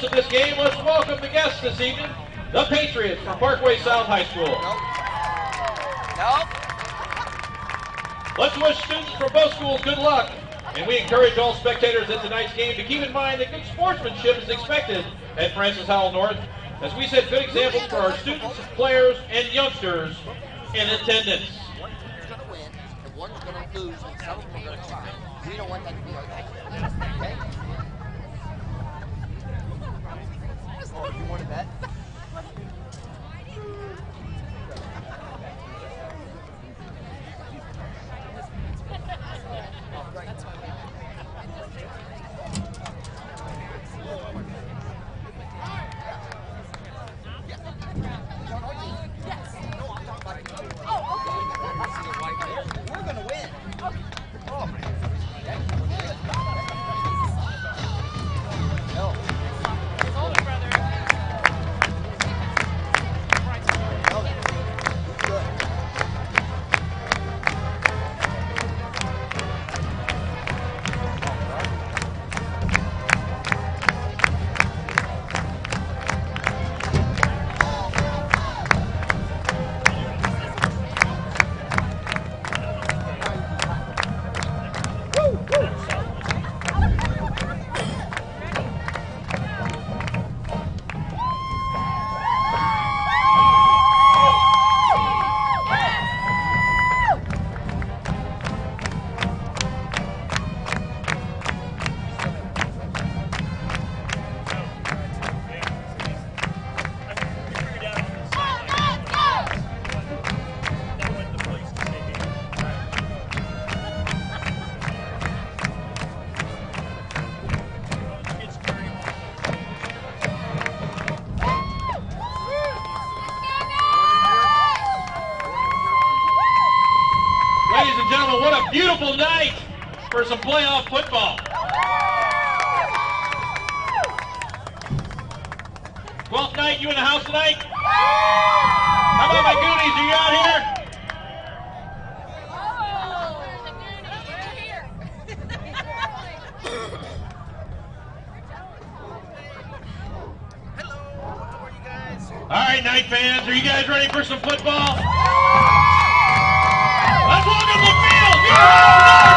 of this game, let's welcome the guests this evening, the Patriots from Parkway South High School. Let's wish students from both schools good luck, and we encourage all spectators at tonight's game to keep in mind that good sportsmanship is expected at Francis Howell North, as we set good examples for our students, players, and youngsters in attendance. One's going to win, and one's going to lose, and some of them are going to try. We don't want that to be our thing. Okay? Oh, you want to bet? Ladies and gentlemen, what a beautiful night for some playoff football. 12th night, you in the house tonight? How about my Goonies? Are you out here? Hello, how are you guys? All right, Night fans, are you guys ready for some football? Let's welcome the field! North Knights!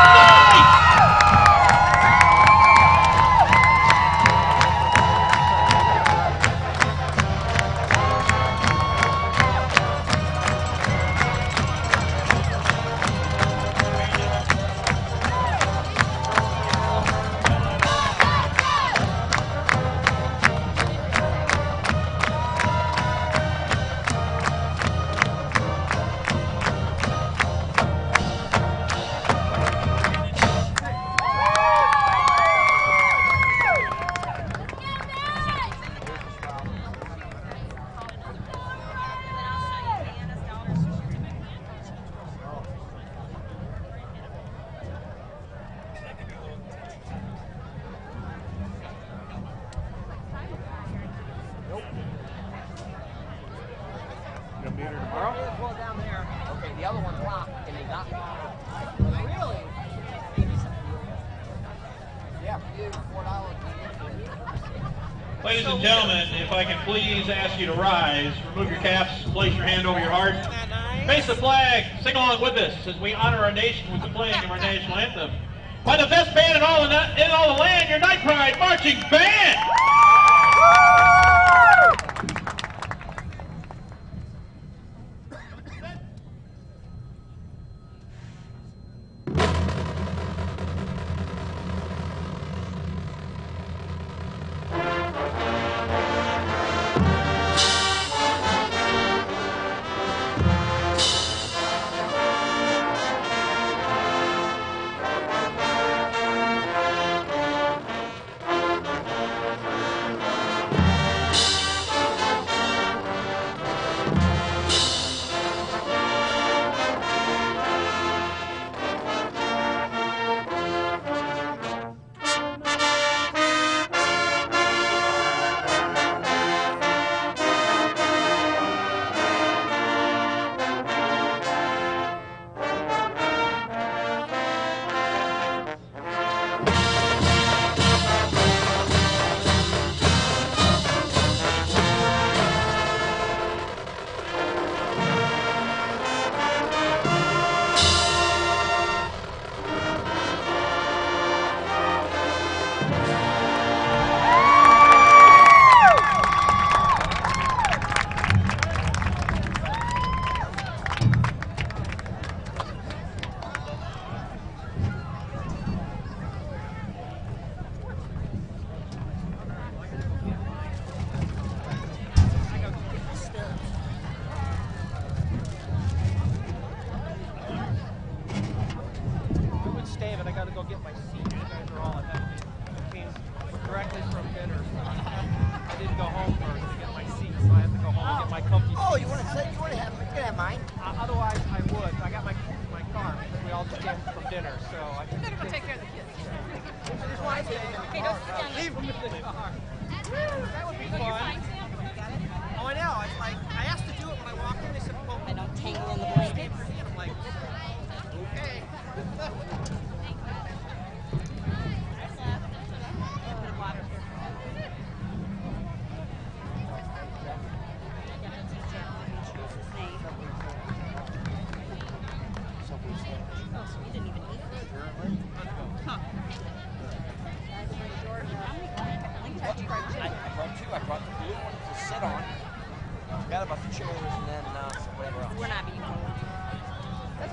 Well, down there. Okay, the other one's locked, and they got me. Really? Yeah, $4. Ladies and gentlemen, if I can please ask you to rise, remove your caps, place your hand over your heart, face the flag, sing along with us as we honor our nation with the playing of our national anthem. By the best band in all the land, your Night Pride Marching Band! home first to get my seat, so I have to go home and get my comfy seat. Oh, you want to have mine? Otherwise, I would. I got my car because we all just came from dinner, so I can Go take care of the kids. I just want to say, Okay, don't sit down. leave them in the car. That would be You're fun. fine, Sam. Oh, I know. It's like, I asked to do it when I walked in. They said, well, I don't tangle in the blanket. I'm like, okay. I brought two. I brought the blue one to sit on. Forgot about the chairs and then whatever else. We're not being cold.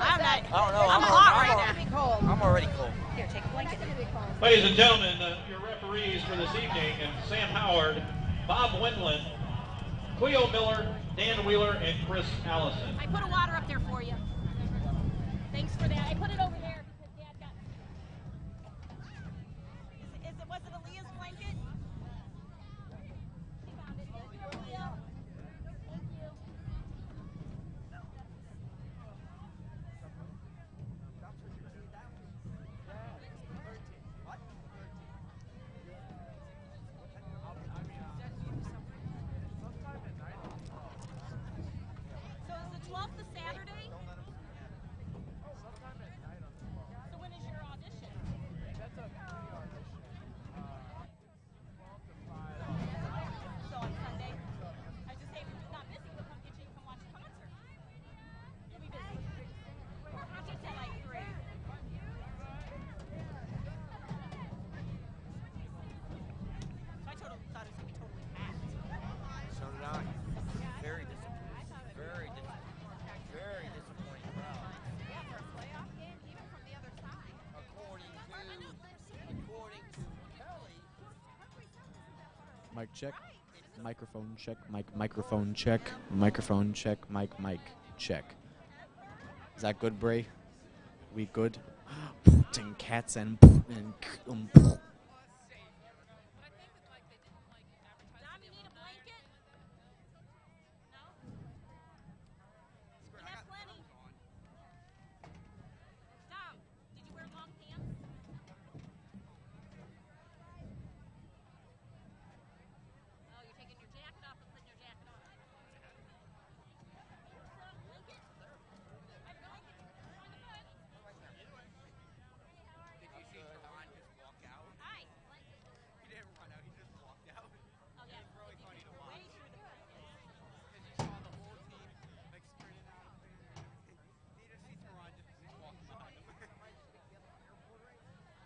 I don't know. I'm hot right now. I'm already cold. Here, take a blanket. Ladies and gentlemen, your referees for this evening, and Sam Howard, Bob Wendland, Cleo Miller, Dan Wheeler, and Chris Allison. I put a water up there for you. Thanks for that. I put it over there because Dad got. Was it Aaliyah's blanket? She found it. Thank you, Aaliyah. Thank you. So is the 12th a Saturday? So when is your audition? So on Sunday? I was just saying, if it's not busy, we'll come get you and come watch the concert. You'll be busy. Our concert's at like 3. So I thought it was going to be totally packed. So did I. Very disappointing. Very disappointing. Very disappointing crowd. Yeah, for a playoff game, even from the other side. According to Kelly. Mic check. Microphone check. Microphone check. Microphone check. Mic check. Is that good, Bray? We good? Putting cats and Dom, you need a blanket? No? We have plenty. Dom, did you wear long pants? Oh, you're taking your jacket off and putting your jacket on. Blanket? I have a blanket. On the bed. Did you see Teron just walk out? Hi. He didn't run out. He just walked out. Oh, yeah. It's really funny to watch. Way through the blankets. Because you saw the whole team like sprinting out of there. You just see Teron just walk behind him.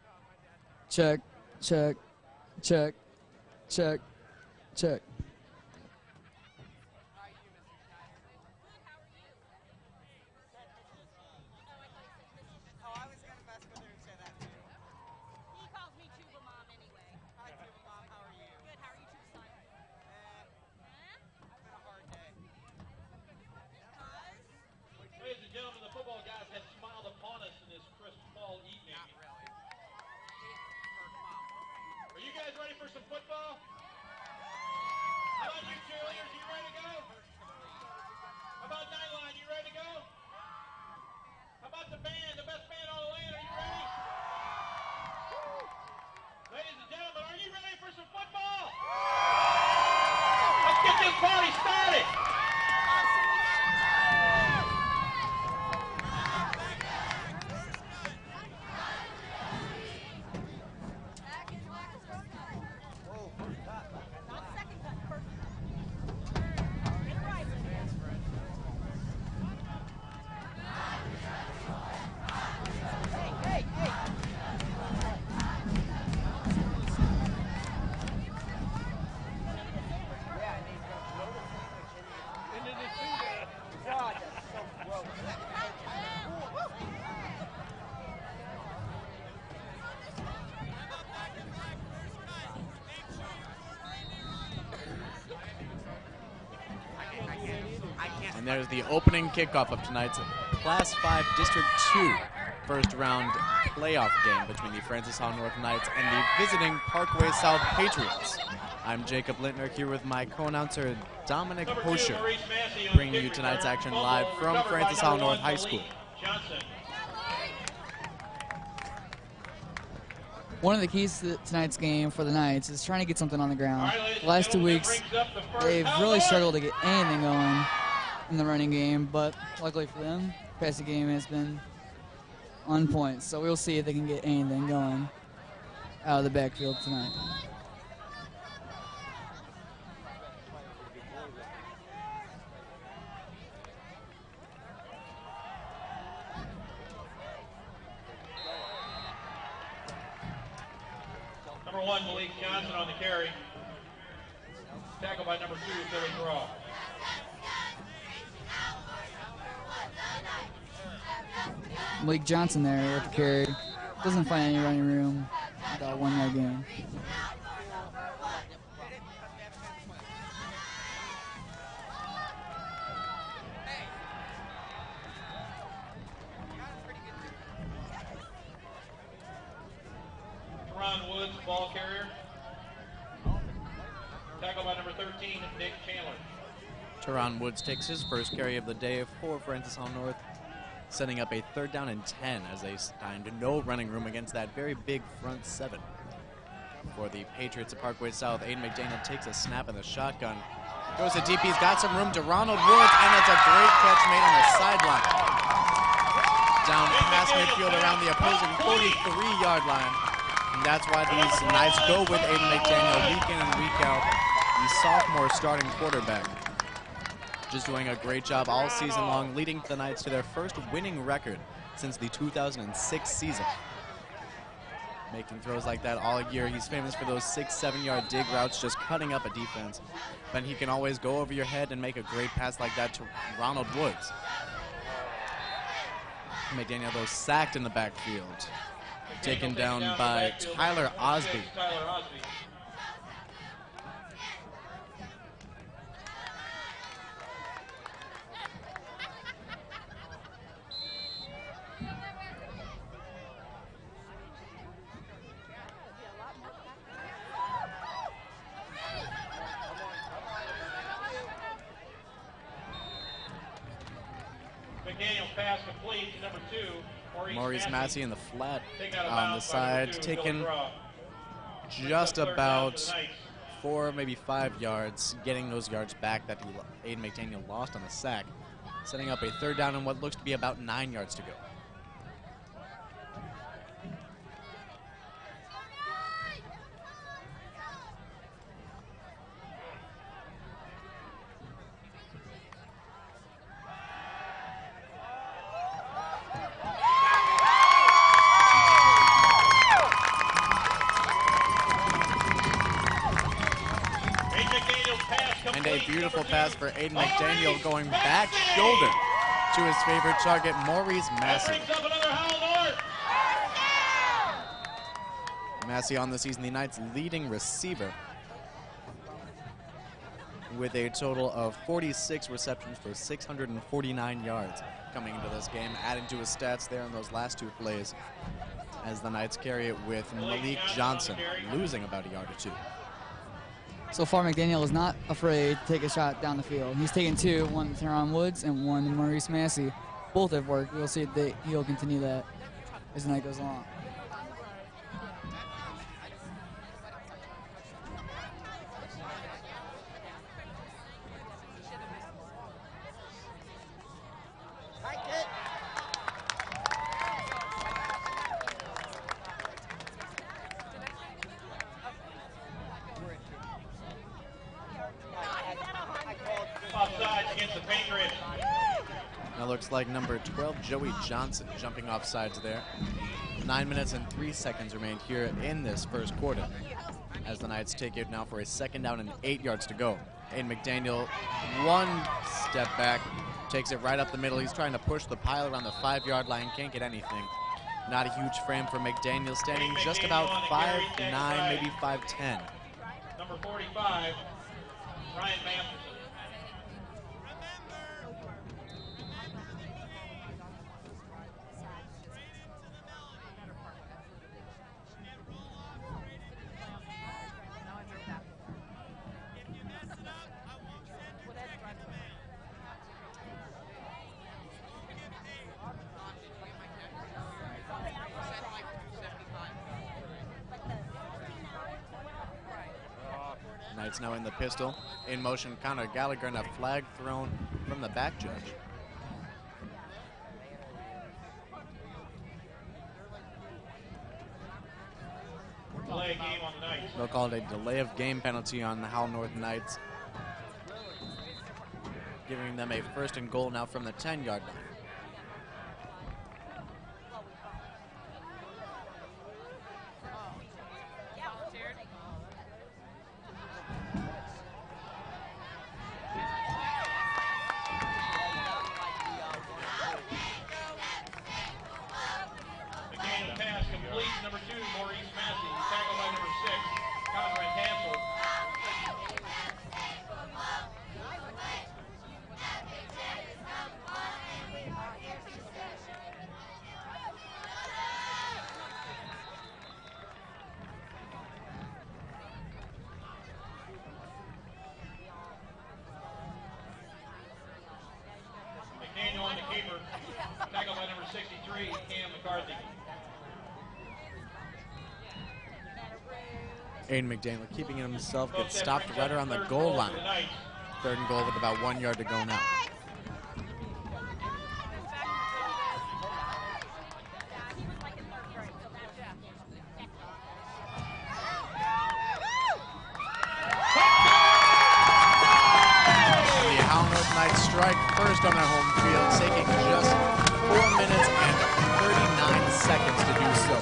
No, my dad's not. check. Check. Check. Check. Check. How are you, Mr. Schneider? Good, how are you? Oh, I thought you said Mrs. Oh, I was going to mess with her and say that too. He calls me Tuba Mom anyway. Hi, Tuba Mom. How are you? Good, how are you two, son? Huh? It's been a hard day. Because? Ladies and gentlemen, the football guys have smiled upon us in this crisp fall evening. Not really. Hurt Mom. Are you guys ready for some football? How about you cheerleaders? You ready to go? How about Nightline? You ready to go? How about the band, the best band on the land? Are you ready? Ladies and gentlemen, are you ready for some football? Let's get this party started. Not second cut, first cut. Get it right. Hey, hey, hey. God, that's so gross. And there's the opening kickoff of tonight's Class 5 District 2 first round playoff game between the Francis Howell North Knights and the visiting Parkway South Patriots. I'm Jacob Lintner here with my co-announcer Dominic Number 2, Hosher, Maurice Massey on bringing kick you tonight's return. action Fumble live from recovered by Francis Howell number North 1, High Malik School. Johnson. One of the keys to tonight's game for the Knights is trying to get something on the ground. All right, ladies The last 2 and gentlemen, weeks, that brings up the first they've Howell really North. struggled to get anything going in the running game, but luckily for them, passing game has been on point. So we'll see if they can get anything going out of the backfield tonight. Number 1, Malik Johnson on the carry. Tackled by number 2, Billy Draw. Malik Johnson there with the carry. Doesn't find any running room. About 1 yard gain. Teron Woods, ball carrier. Tackled by number 13, Nick Chandler. Teron Woods takes his first carry of the day for Francis Howell North, setting up a 3rd down and 10 as they find no running room against that very big front 7. For the Patriots at Parkway South, Aiden McDaniel takes a snap in the shotgun. Goes to deep, he's got some room to Ronald Woods, and it's a great catch made on the sideline. Down past midfield around the opposing 43-yard line. And that's why these Knights go with Aiden McDaniel week in and week out. The sophomore starting quarterback. Just doing a great job all season long, leading the Knights to their first winning record since the 2006 season. Making throws like that all year. He's famous for those 6-7 yard dig routes, just cutting up a defense. But he can always go over your head and make a great pass like that to Ronald Woods. McDaniel, though, sacked in the backfield. Taken down by Tyler Osby. McDaniel's pass complete to number 2, Maurice Massey in the flat Taken out of on the bounds by side, number 2, taken Billy Draw. just Third down about for the Knights. 4, maybe 5 yards, getting those yards back that Aiden McDaniel lost on the sack, setting up a 3rd down and what looks to be about 9 yards to go. And a beautiful pass for Aiden McDaniel going back shoulder to his favorite target, Maurice Massey. Massey on the season, the Knights' leading receiver with a total of 46 receptions for 649 yards coming into this game, adding to his stats there in those last 2 plays as the Knights carry it with Malik Johnson losing about a yard or 2. So far, McDaniel is not afraid to take a shot down the field. He's taken 2, one to Teron Woods and one to Maurice Massey. Both have worked. We'll see if he'll continue that as the night goes along. Offsides against the Patriots. Now looks like number 12, Joey Johnson, jumping off sides there. 9 minutes and 3 seconds remain here in this first quarter as the Knights take it now for a 2nd down and 8 yards to go. Aiden McDaniel, 1 step back, takes it right up the middle. He's trying to push the pile around the 5-yard line, can't get anything. Not a huge frame for McDaniel, standing just about 5'9", maybe 5'10". Number 45, Ryan Masterson. Knights now in the pistol. In motion, Connor Gallagher, and a flag thrown from the back judge. Delay of game on the Knights. They'll call it a delay of game penalty on the Howell North Knights, giving them a 1st and goal now from the 10-yard line. On the keeper, tackled by number 63, Cam McCarthy. Aiden McDaniel keeping it himself, gets stopped right around the goal line. 3rd and goal with about 1 yard to go now. Strike first on their home field, taking just 4 minutes and 39 seconds to do so.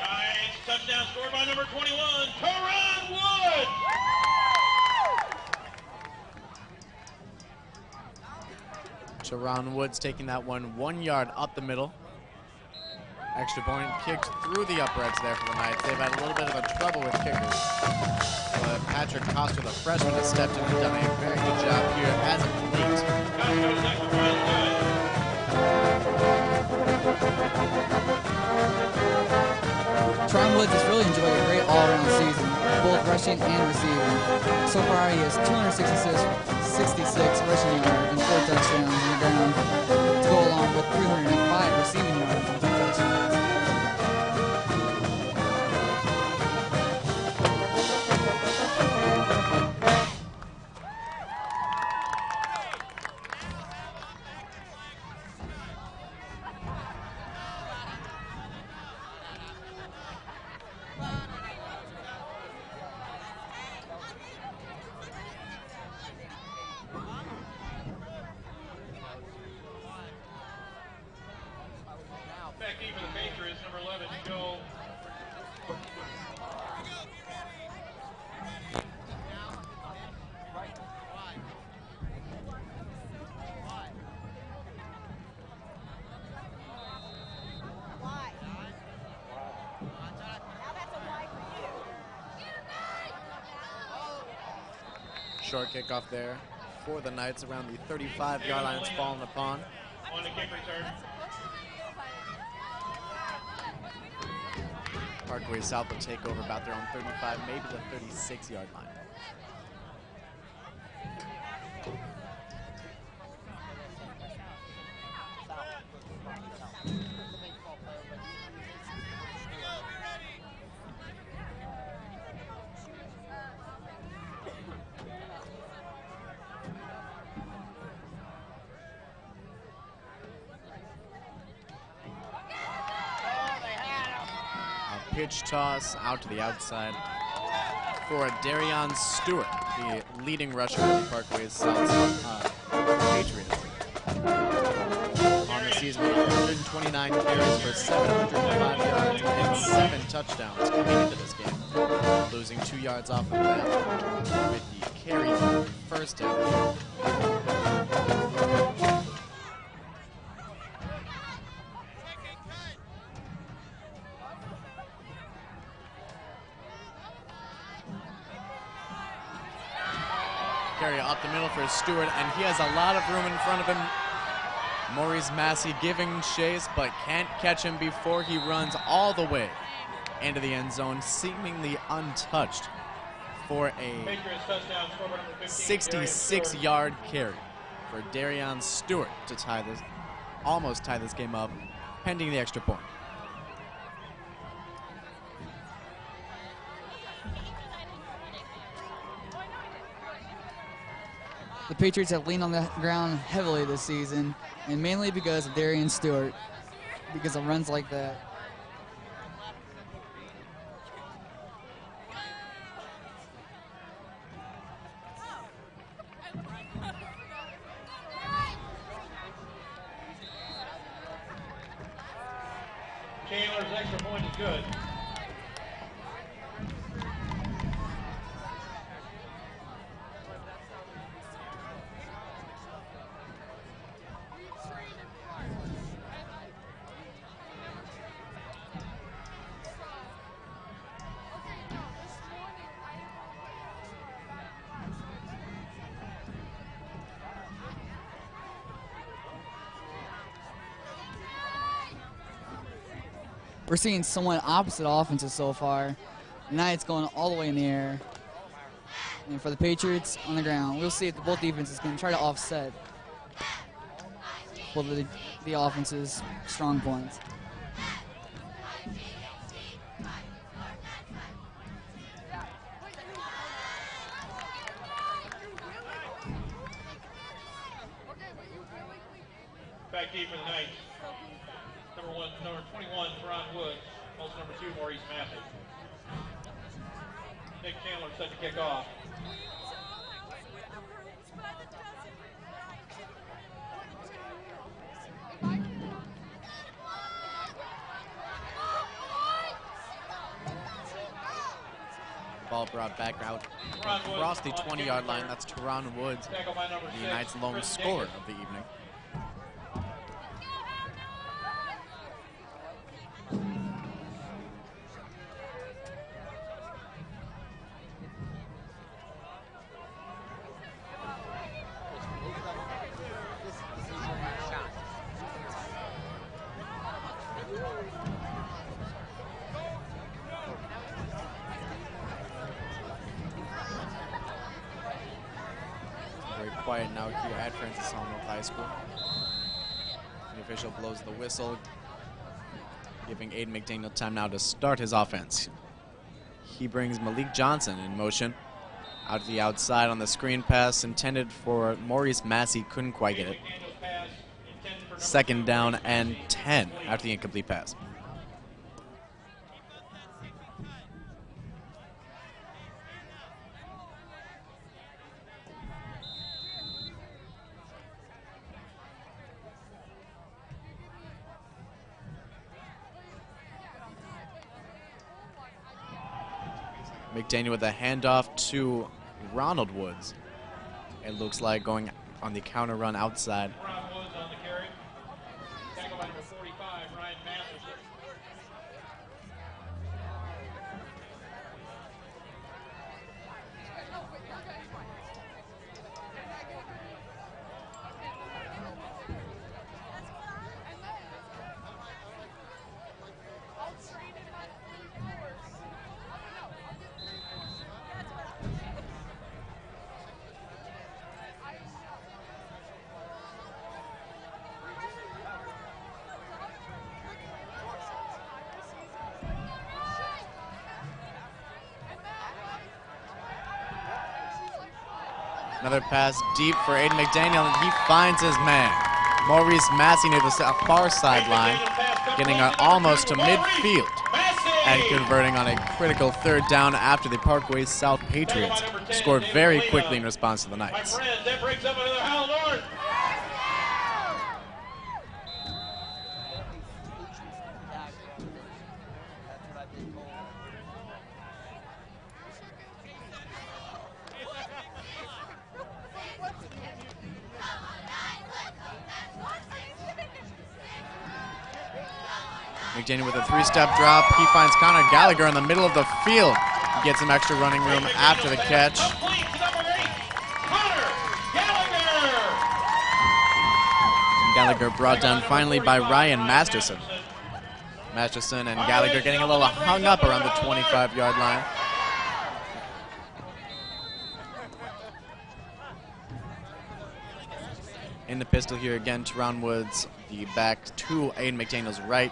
Nice touchdown scored by number 21, Teron Wood. Teron Woods taking that one 1 yard up the middle. Extra point kicked through the uprights there for the Knights. They've had a little bit of a trouble with kickers. But Patrick Coster, the freshman, has stepped in and done a very good job here as of late. Teron Woods has really enjoyed a great all-around season, both rushing and receiving. So far, he has 266 rushing yards and 4 touchdowns on the ground to go along with 305 receiving yards and 2 touchdowns. Back in for the Patriots, number 11, Joe. Short kickoff there for the Knights around the 35-yard line. It's fallen upon. On the kick return. Parkway South will take over about their own 35, maybe the 36-yard line. Pitch toss out to the outside for Darion Stewart, the leading rusher for the Parkway South Patriots. On the season, 129 carries for 705 yards and 7 touchdowns coming into this game, losing 2 yards off of that with the carry first down. Carry up the middle for Stewart, and he has a lot of room in front of him. Maurice Massey giving chase, but can't catch him before he runs all the way into the end zone, seemingly untouched for a Patriots touchdown, scoreboard number 15. 66-yard carry for Darion Stewart to almost tie this game up, pending the extra point. The Patriots have leaned on the ground heavily this season, and mainly because of Darion Stewart, because of runs like that. Chandler's extra point is good. We're seeing somewhat opposite offenses so far. Knights going all the way in the air. And for the Patriots, on the ground. We'll see if both defenses can try to offset both of the offense's strong points. Back deep for the Knights. Number 21, Teron Woods. Also number 2, Maurice Massey. Nick Chandler set to kick off. Ball brought back out across the 20-yard line. That's Teron Woods, the Knights' lone scorer of the evening. Quiet now here at Francis Howell North High School. The official blows the whistle, giving Aiden McDaniel time now to start his offense. He brings Malik Johnson in motion. Out to the outside on the screen pass intended for Maurice Massey, couldn't quite get it. Second down and 10 after the incomplete pass. McDaniel with a handoff to Ronald Woods. It looks like going on the counter run outside. Ron Woods on the carry. Tackle by number 45, Ryan Masterson. Another pass deep for Aiden McDaniel, and he finds his man. Maurice Massey near the far sideline, getting almost to midfield and converting on a critical third down after the Parkway South Patriots scored very quickly in response to the Knights. My friends, that brings up another Howell North. McDaniel with a three-step drop. He finds Connor Gallagher in the middle of the field. He gets some extra running room after the catch. Complete to number 8, Connor Gallagher. Gallagher brought down finally by Ryan Masterson. Masterson and Gallagher getting a little hung up around the 25-yard line. In the pistol here again, Teron Woods, the back to Aiden McDaniel's right.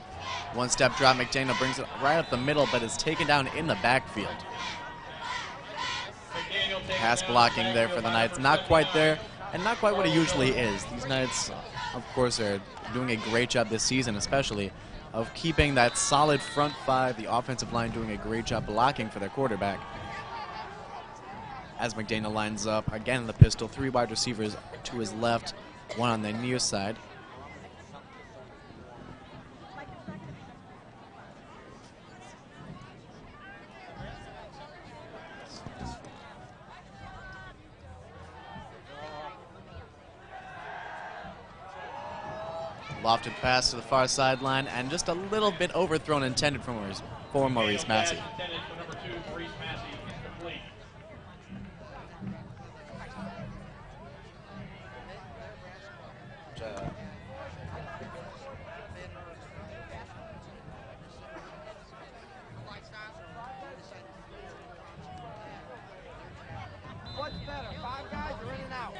One-step drop, McDaniel brings it right up the middle, but is taken down in the backfield. Pass blocking there for the Knights. Not quite there, and not quite what it usually is. These Knights, of course, are doing a great job this season, especially, of keeping that solid front five, the offensive line doing a great job blocking for their quarterback. As McDaniel lines up, again in the pistol, 3 wide receivers to his left, 1 on the near side. Lofted pass to the far sideline, and just a little bit overthrown intended for Maurice Massey. What's better, 5 guys or in and out?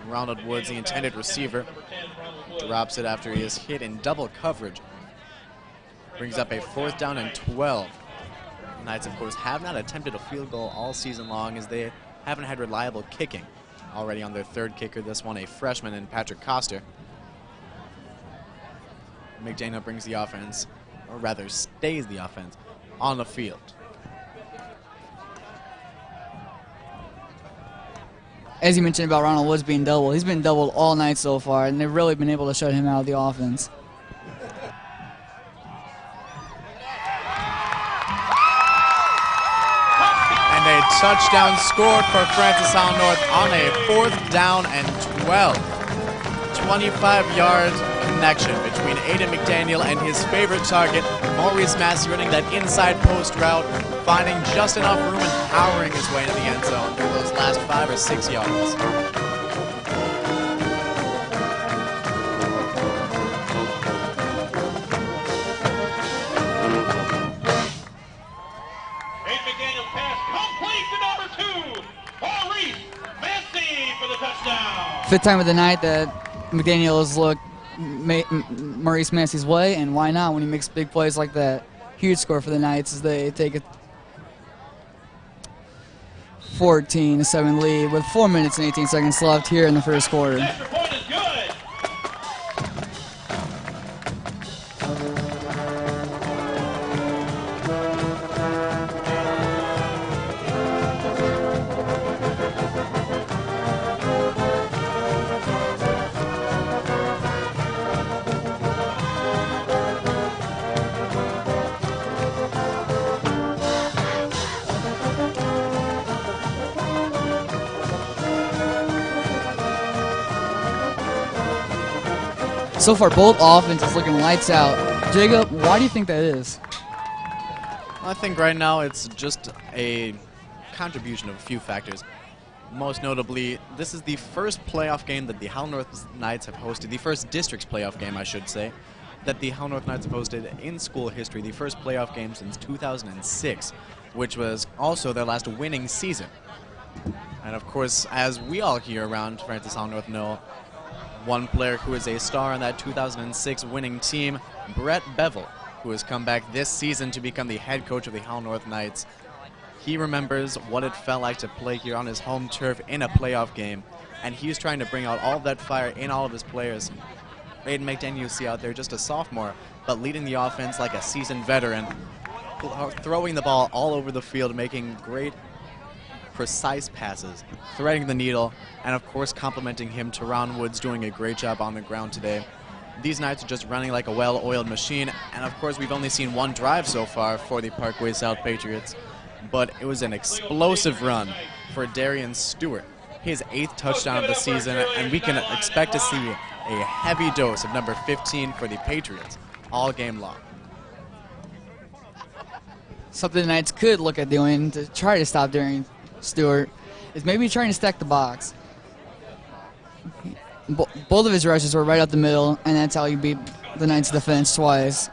Ronald Woods, the intended receiver, drops it after he is hit in double coverage. Brings up a 4th down and 12. The Knights, of course, have not attempted a field goal all season long, as they haven't had reliable kicking. Already on their 3rd kicker, this one a freshman in Patrick Coster. McDaniel brings the offense, or rather stays the offense, on the field. As you mentioned about Ronald Woods being doubled, he's been doubled all night so far, and they've really been able to shut him out of the offense. And a touchdown scored for Francis Howell North on a 4th down and 12. 25-yard connection between Aiden McDaniel and his favorite target, Maurice Massey, running that inside post route, finding just enough room and powering his way into the end zone for those last 5 or 6 yards. Aiden McDaniel's pass complete to number 2, Maurice Massey for the touchdown. 5th time of the night that McDaniel has looked Maurice Massey's way, and why not when he makes big plays like that? Huge score for the Knights as they take a 14-7 lead with 4 minutes and 18 seconds left here in the first quarter. Extra point is good. So far, both offenses looking lights out. Jacob, why do you think that is? I think right now it's just a contribution of a few factors. Most notably, this is the first playoff game that the Howell North Knights have hosted, the first district's playoff game, I should say, that the Howell North Knights have hosted in school history, the first playoff game since 2006, which was also their last winning season. And of course, as we all here around Francis Howell North know, one player who is a star on that 2006 winning team, Brett Bevel, who has come back this season to become the head coach of the Howell North Knights. He remembers what it felt like to play here on his home turf in a playoff game, and he's trying to bring out all of that fire in all of his players. Aiden McDaniel, you see out there, just a sophomore, but leading the offense like a seasoned veteran, throwing the ball all over the field, making great precise passes, threading the needle, and of course complimenting him. Teron Woods doing a great job on the ground today. These Knights are just running like a well-oiled machine, and of course we've only seen one drive so far for the Parkway South Patriots, but it was an explosive run for Darian Stewart, his 8th touchdown of the season, and we can expect to see a heavy dose of number 15 for the Patriots all game long. something the Knights could look at doing to try to stop Darian Stewart is maybe trying to stack the box. Both of his rushes were right up the middle, and that's how he beat the Knights' defense twice.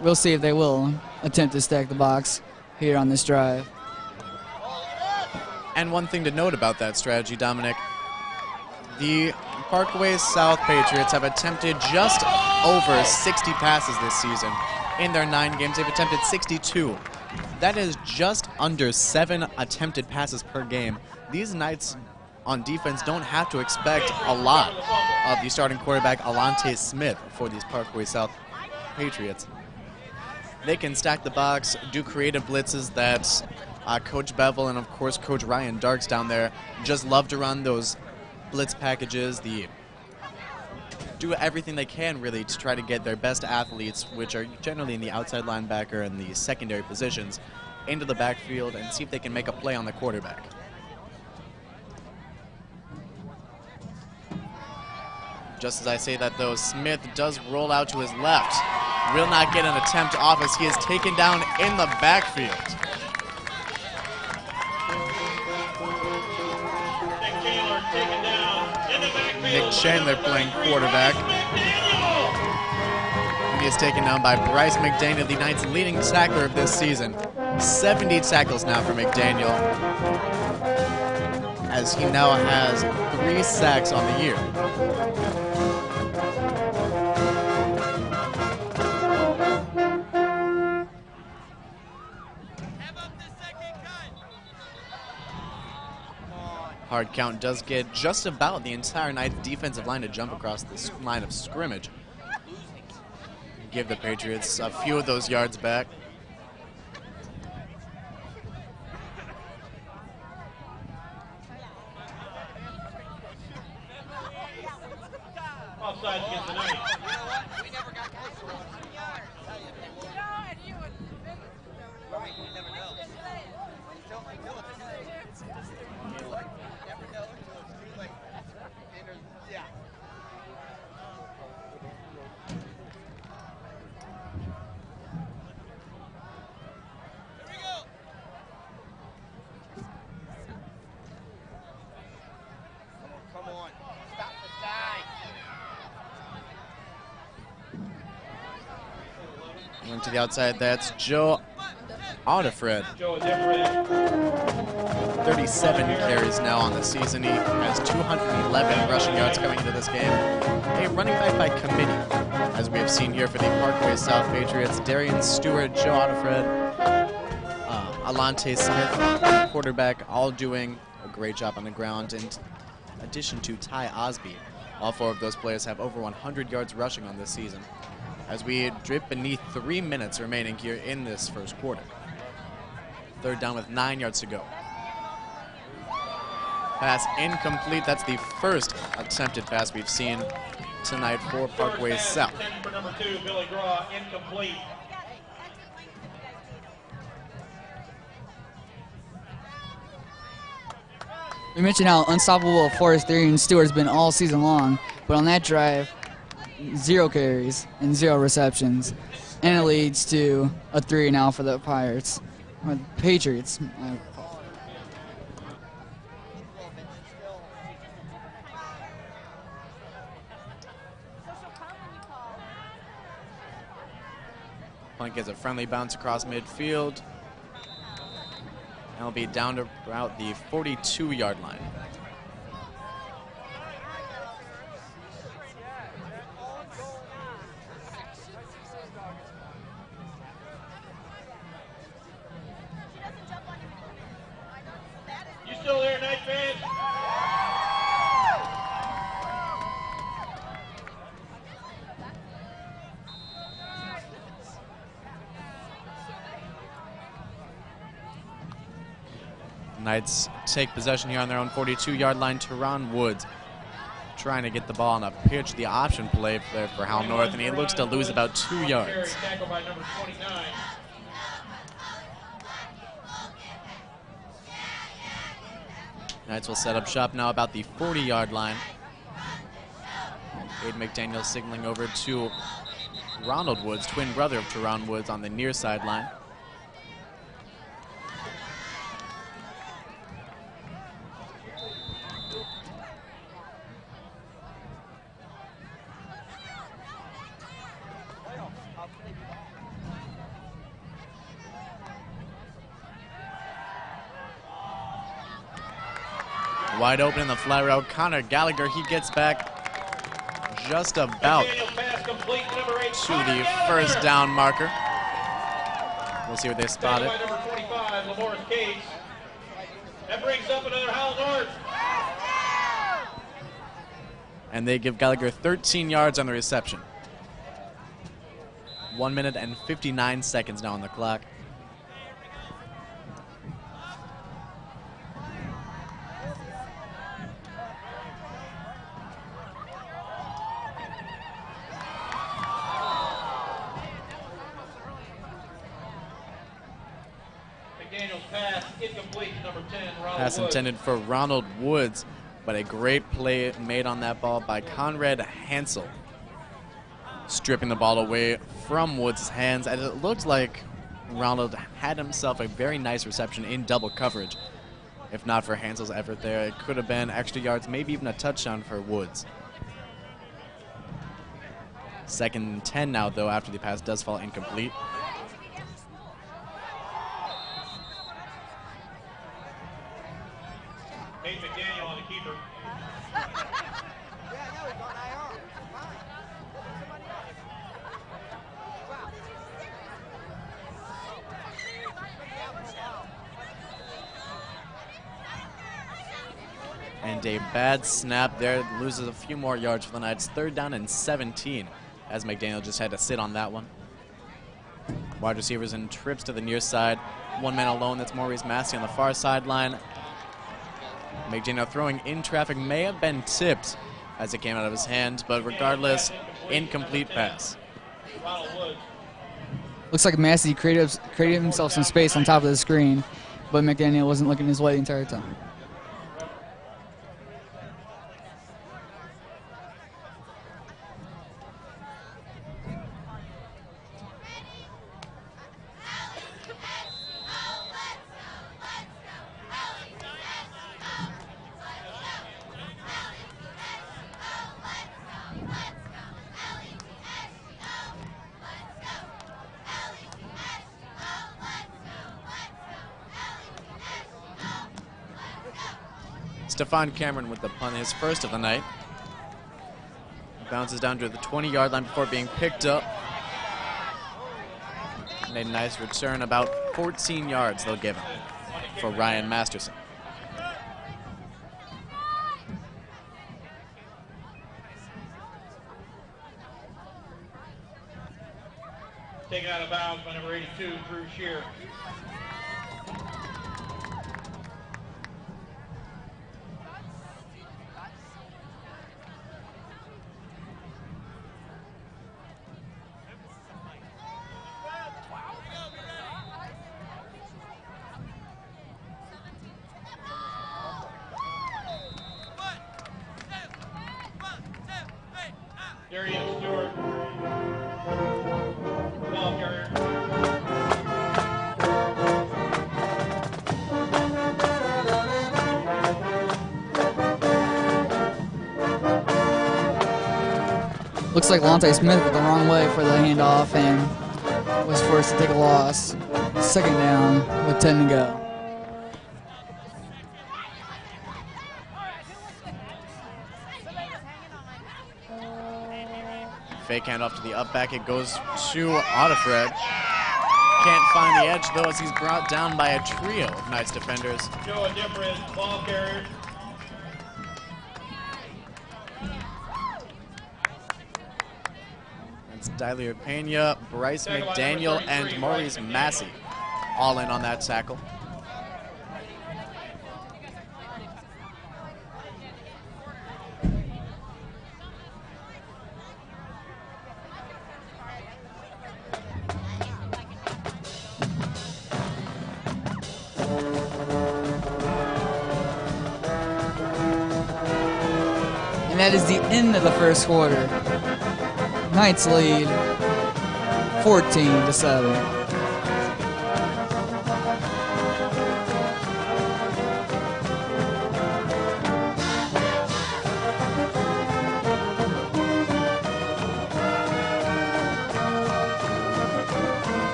We'll see if they will attempt to stack the box here on this drive. And one thing to note about that strategy, Dominic, the Parkway South Patriots have attempted just over 60 passes this season. In their 9 games, they've attempted 62. That is just under 7 attempted passes per game. These Knights on defense don't have to expect a lot of the starting quarterback, Alante Smith, for these Parkway South Patriots. They can stack the box, do creative blitzes that Coach Bevel and, of course, Coach Ryan Darks down there just love to run those blitz packages, do everything they can really to try to get their best athletes, which are generally in the outside linebacker and the secondary positions, into the backfield and see if they can make a play on the quarterback. Just as I say that, though, Smith does roll out to his left. Will not get an attempt off as he is taken down in the backfield. Nick Chandler playing quarterback. He is taken down by Bryce McDaniel, the Knights' leading tackler of this season. 70 tackles now for McDaniel, as he now has 3 sacks on the year. Hard count does get just about the entire Knights defensive line to jump across this line of scrimmage. Give the Patriots a few of those yards back. Offside against the Knights. To the outside, that's Joe Audifred. 37 carries now on the season. He has 211 rushing yards coming into this game. A running back by committee, as we have seen here for the Parkway South Patriots. Darian Stewart, Joe Audifred, Alante Smith, quarterback, all doing a great job on the ground. In addition to Ty Osby, all 4 of those players have over 100 yards rushing on this season, as we drip beneath 3 minutes remaining here in this first quarter. 3rd down with 9 yards to go. Pass incomplete. That's the first attempted pass we've seen tonight for Parkway South. For number 2, Billy Graw, incomplete. We mentioned how unstoppable Forrest Darian Stewart has been all season long, but on that drive, 0 carries and 0 receptions, and it leads to a 3 now for the Pirates, or the Patriots. Punt gets a friendly bounce across midfield. And will be down to about the 42-yard line. You still there, Knight fans? Knights take possession here on their own 42-yard line. Teron Woods trying to get the ball on a pitch, the option play there for Howell North, and he looks to lose about 2 yards. Tackle by number 29. Knights will set up shop now about the 40-yard line. Aiden McDaniel signaling over to Ronald Woods, twin brother of Teron Woods, on the near sideline. Wide open in the flat route. Connor Gallagher, he gets back just about to the first down marker. We'll see what they spot it. Number 25, Lamorris Case. That brings up another Howell North. And they give Gallagher 13 yards on the reception. 1 minute and 59 seconds now on the clock. Pass incomplete, number 10, Ronald Pass Woods. intended for Ronald Woods, but a great play made on that ball by Conrad Hansel. Stripping the ball away from Woods' hands, and it looked like Ronald had himself a very nice reception in double coverage. If not for Hansel's effort there, it could have been extra yards, maybe even a touchdown for Woods. 2nd and 10 now, though, after the pass does fall incomplete. Nate McDaniel on the keeper. And a bad snap there, loses a few more yards for the Knights. 3rd down and 17, as McDaniel just had to sit on that one. Wide receivers in trips to the near side. One man alone, that's Maurice Massey on the far sideline. McDaniel throwing in traffic, may have been tipped as it came out of his hand, but regardless, incomplete pass. Ronald Woods. Looks like Massey created himself some space on top of the screen, but McDaniel wasn't looking his way the entire time. Stephon Cameron with the punt, his first of the night. Bounces down to the 20-yard line before being picked up. Made a nice return, about 14 yards they'll give him for Ryan Masterson. Taken out of bounds by number 82, Drew Shear. Darian Stewart, ball carrier. Looks like Lonte Smith went the wrong way for the handoff and was forced to take a loss. 2nd down with 10 to go. Fake handoff to the up back. It goes to Otterfred. Can't find the edge, though, as he's brought down by a trio of Knights defenders. Joe Different, ball carrier. It's Dylier Pena, Bryce McDaniel, and Maurice Massey all in on that tackle. And that is the end of the first quarter. Knights lead 14-7.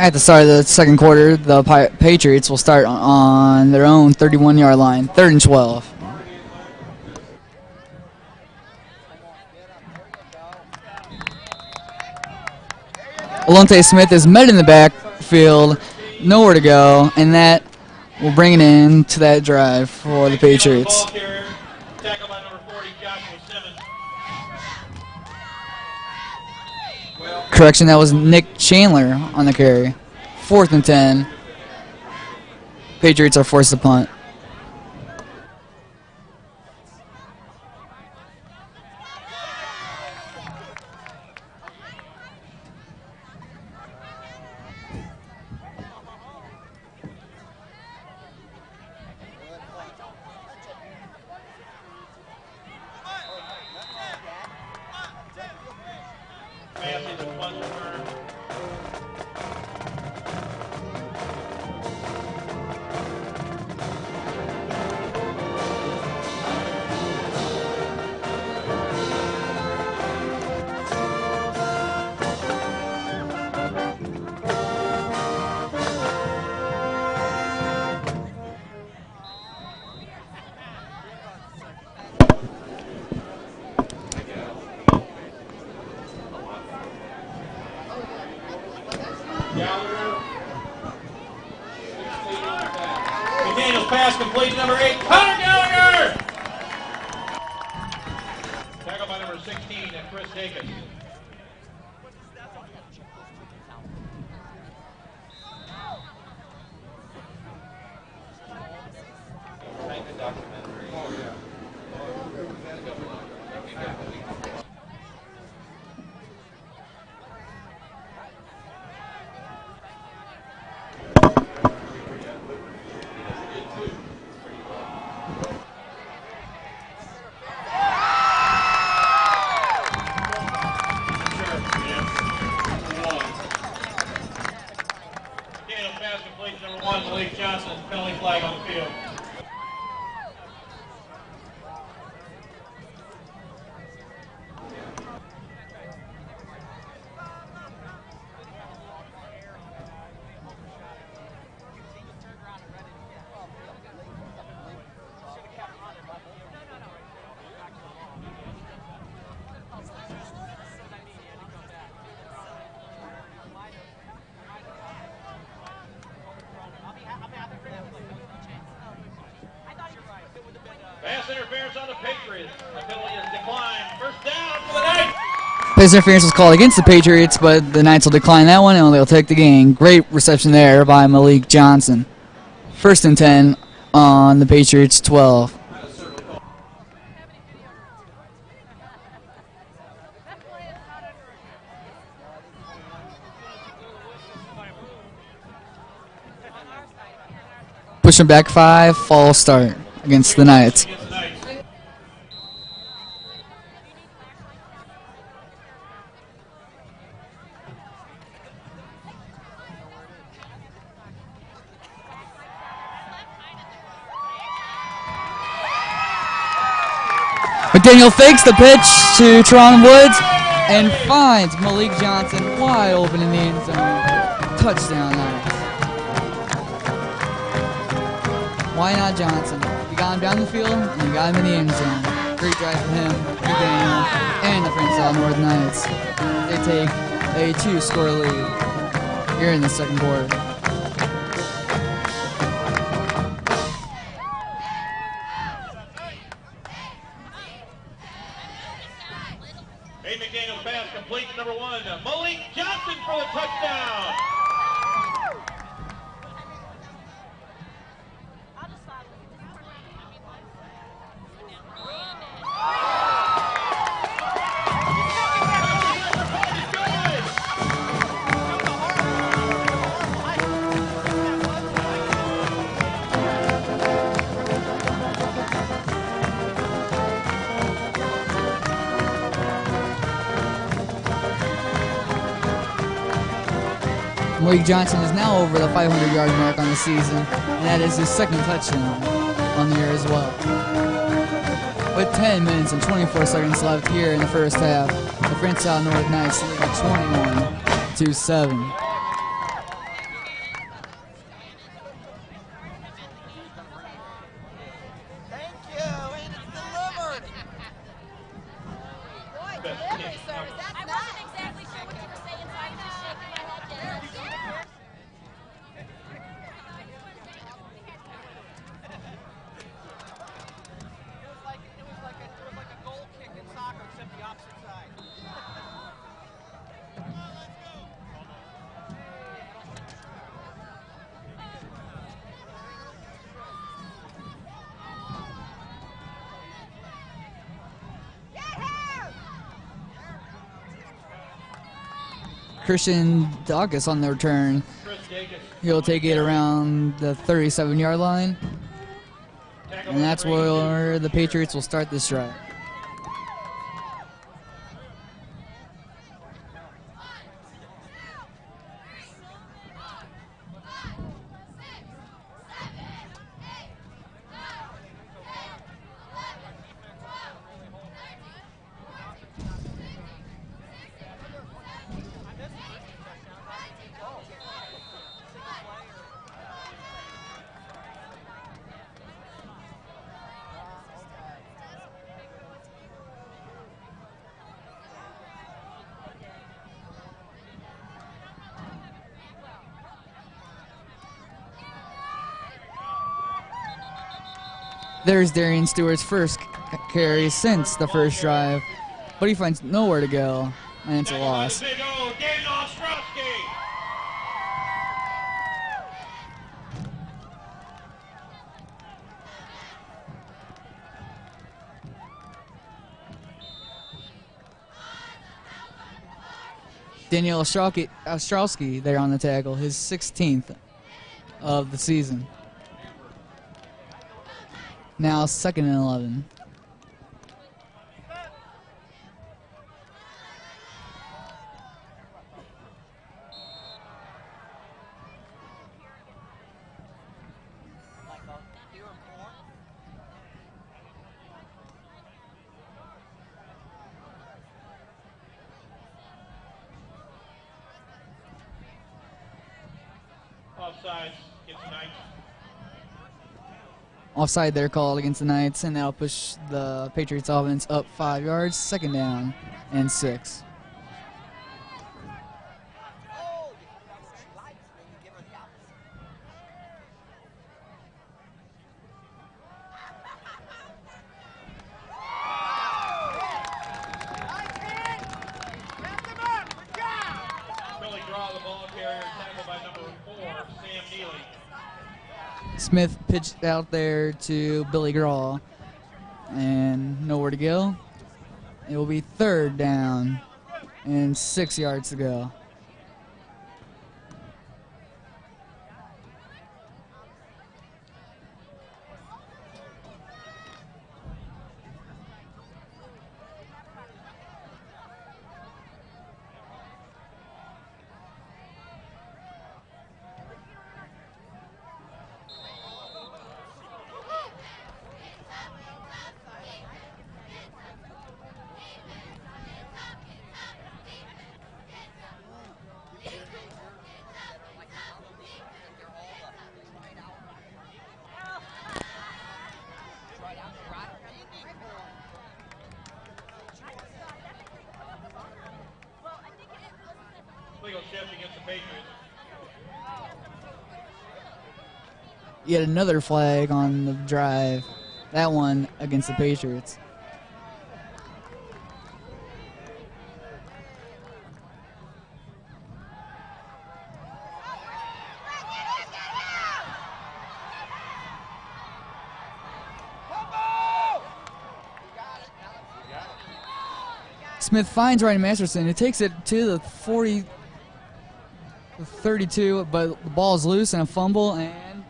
At the start of the second quarter, the Patriots will start on their own 31-yard line, 3rd and 12. Alonte Smith is met in the backfield, nowhere to go, and that will bring it in to that drive for the Patriots. Tackle by number 40, Joshua Simmons. Correction, that was Nick Chandler on the carry. 4th and 10. Patriots are forced to punt. Massey, the punt return. McDaniel's pass complete, number 8, Connor Gallagher! Tackle by number 16, Chris Davis. Number 1, Malik Johnson, penalty flag on the field. Pass interference on the Patriots. The penalty is declined. First down for the Knights. Pass interference was called against the Patriots, but the Knights will decline that one and they'll take the gain. Great reception there by Malik Johnson. 1st and 10 on the Patriots 12. Pushing back 5, false start against the Knights. McDaniel fakes the pitch to Teron Woods and finds Malik Johnson wide open in the end zone. Touchdown, Knights. Why not Johnson? You got him down the field and you got him in the end zone. Great drive for him, McDaniel, and the Francis Howell North Knights. They take a 2-score lead here in the second quarter. McDaniel's pass complete to number 1, Malik Johnson for the touchdown. Malik Johnson is now over the 500-yard mark on the season, and that is his 2nd touchdown on the year as well. With 10 minutes and 24 seconds left here in the first half, the Francis Howell North Knights lead 21-7. Christian Dawkins on the return. Chris Dacus. He'll take it around the 37-yard line. Tackle And that's number 82. where the Patriots will start this drive. There's Darian Stewart's first carry since the first drive, but he finds nowhere to go, and it's a Tackle by the loss. big O, Daniel Ostrowski. Daniel Ostrowski there on the tackle, his 16th of the season. Now 2nd and 11. Offsides, gets the Knights. Offside there called against the Knights, and that'll push the Patriots offense up 5 yards, 2nd down and 6. Billy Draw, the ball carrier, tackled by number 4, Sam Neely. Smith pitched out there to Billy Graw, and nowhere to go. It will be 3rd down and 6 yards to go. Legal shift against the Patriots. Yet another flag on the drive. That one against the Patriots. Smith finds Ryan Masterson, who takes it to the 40, the 32, but the ball is loose and a fumble, and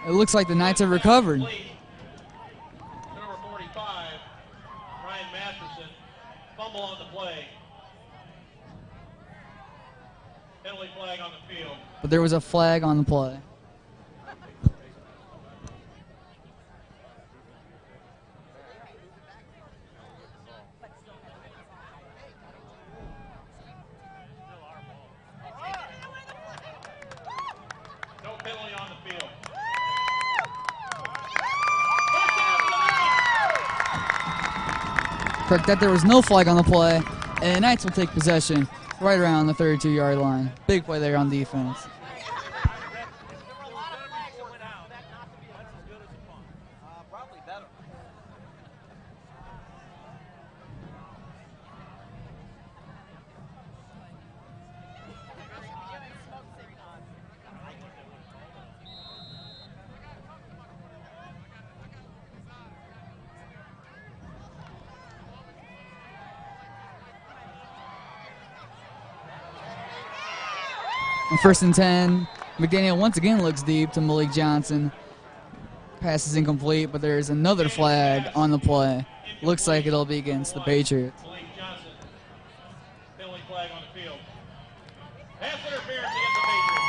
it looks like the Knights have recovered. Number 45, Ryan Masterson, fumble on the play. Penalty flag on the field. But there was a flag on the play. No penalty on the field. Correct that there was no flag on the play, and the Knights will take possession right around the 32-yard line. Big play there on defense. Probably better. On 1st and 10, McDaniel once again looks deep to Malik Johnson. Pass is incomplete, but there's another flag on the play. Looks like it'll be against the Patriots. Malik Johnson, penalty flag on the field. Pass interference against the Patriots.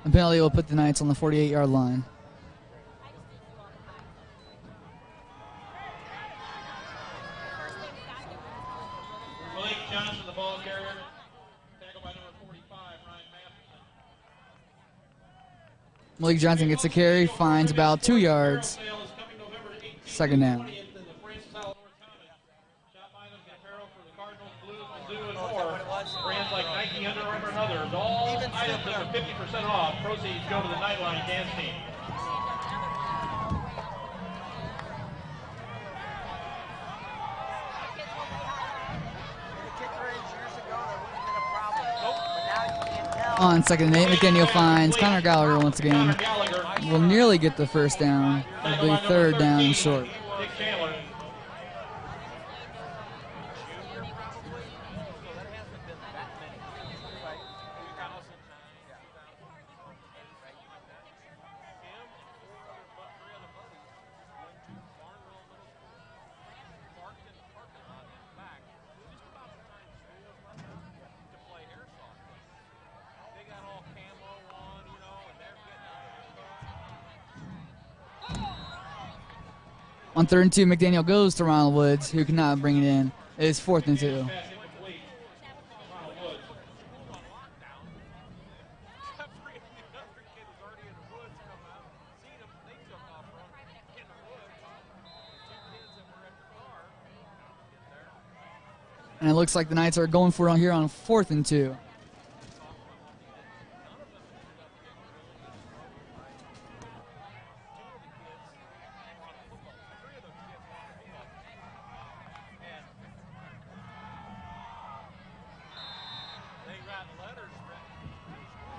The penalty will put the Knights on the 48-yard line. Malik Johnson, the ball carrier. Tackled by number 45, Ryan Matheson. Malik Johnson gets a carry, finds about 2 yards. Second down. Francis Howell North Knights. Shot by them, apparel for the Cardinals, Blues, Mizzou, and more. Brands like Nike, Under Armour, and others. All items that are 50% off. Proceeds go to the Nightline Dance Team. On 2nd and 8, McDaniel finds Connor Gallagher once again. Will nearly get the first down. It'll be 3rd down and short. Dick Chandler. On 3rd and 2, McDaniel goes to Ronald Woods, who cannot bring it in. It is 4th and 2. Pass incomplete. Ronald Woods. And it looks like the Knights are going for it on here on 4th and 2.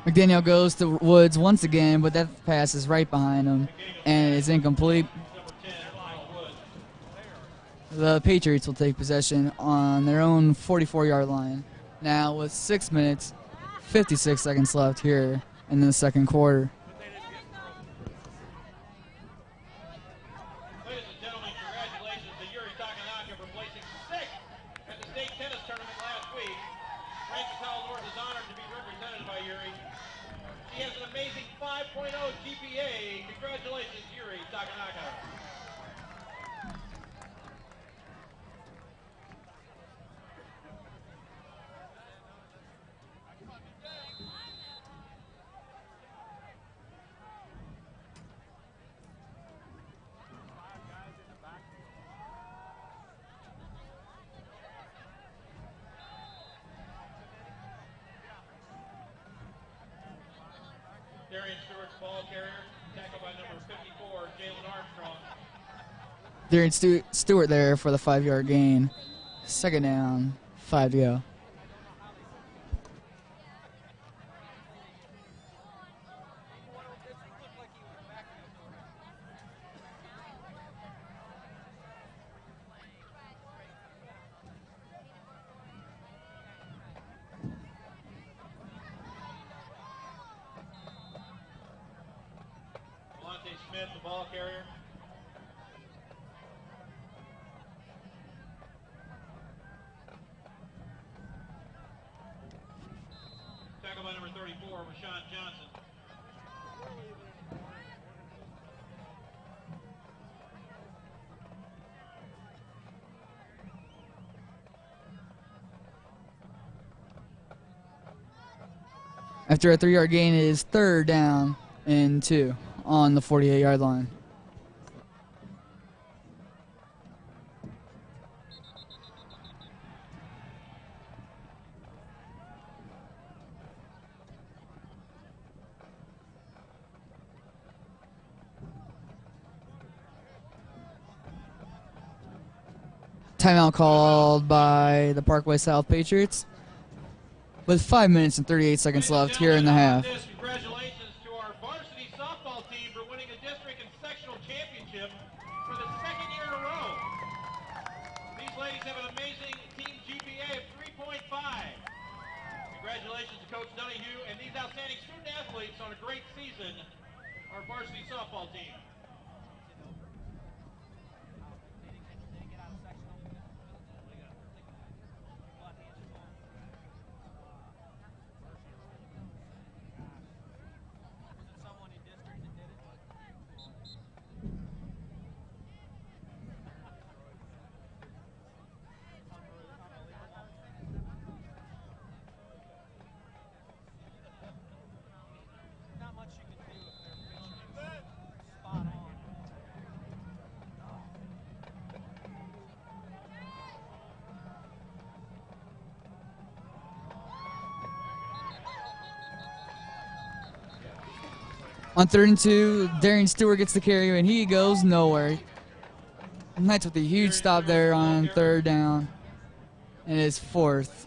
McDaniel goes to Woods once again, but that pass is right behind him, and it's incomplete. The Patriots will take possession on their own 44-yard line. Now with 6 minutes, 56 seconds left here in the second quarter. Ladies and gentlemen, congratulations to Yuri Takanaka for placing 6th at the state tennis tournament last week. Francis Howell North is honored to be represented by Yuri. He has an amazing 5.0 GPA. Congratulations, Yuri Takanaka. Darian Stewart's ball carrier, tackled by number 54, Jalen Armstrong. Darian Stewart there for the 5-yard gain. 2nd down, 5 to go. Smith, the ball carrier. Tackled by number 34, Rashawn Johnson. After a 3-yard gain, it is 3rd down and 2 on the 48-yard line. Timeout called by the Parkway South Patriots with 5 minutes and 38 seconds left here in the half. Congratulations to our varsity softball team for winning the district and sectional championship for the second year in a row. These ladies have an amazing team GPA of 3.5. Congratulations to Coach Donahue and these outstanding student athletes on a great season, our varsity softball team. Not much you can do if they're pitching spot on. On 3rd and 2, Darian Stewart gets the carry and he goes nowhere. Knights with a huge stop there on 3rd down. And it's 4th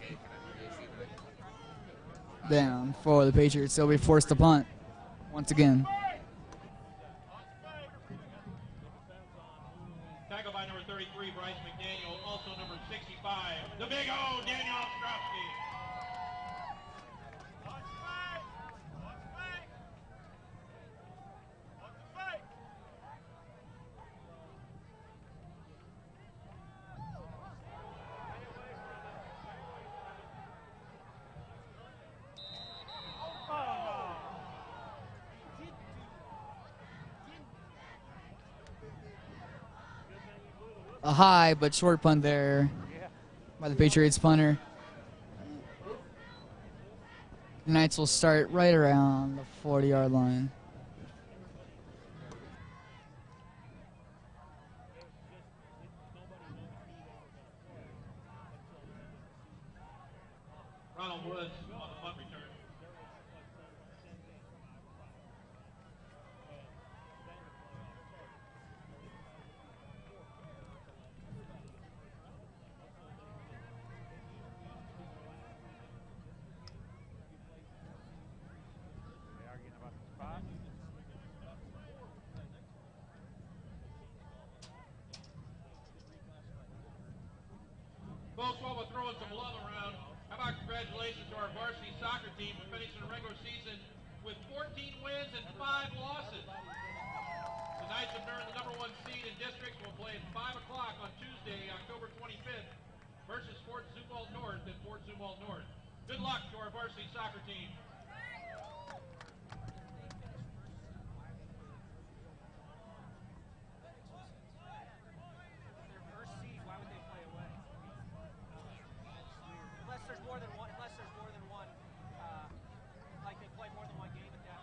down for the Patriots. They'll be forced to punt once again. Tackled by number 33, Bryce McDaniel, also number 65, the big O, Daniel Ostrovsky. A high but short punt there by the Patriots punter. The Knights will start right around the 40-yard line. Ronald Woods on the punt return. Folks, while we're throwing some love around, how about congratulations to our varsity soccer team for finishing the regular season with 14 wins and 5 losses. The Knights have earned the #1 seed in districts. Will play at 5 o'clock on Tuesday, October 25th versus Fort Zumwalt North at Fort Zumwalt North. Good luck to our varsity soccer team. Their first seed, why would they play away? Unless there's more than one, like they play more than one game at that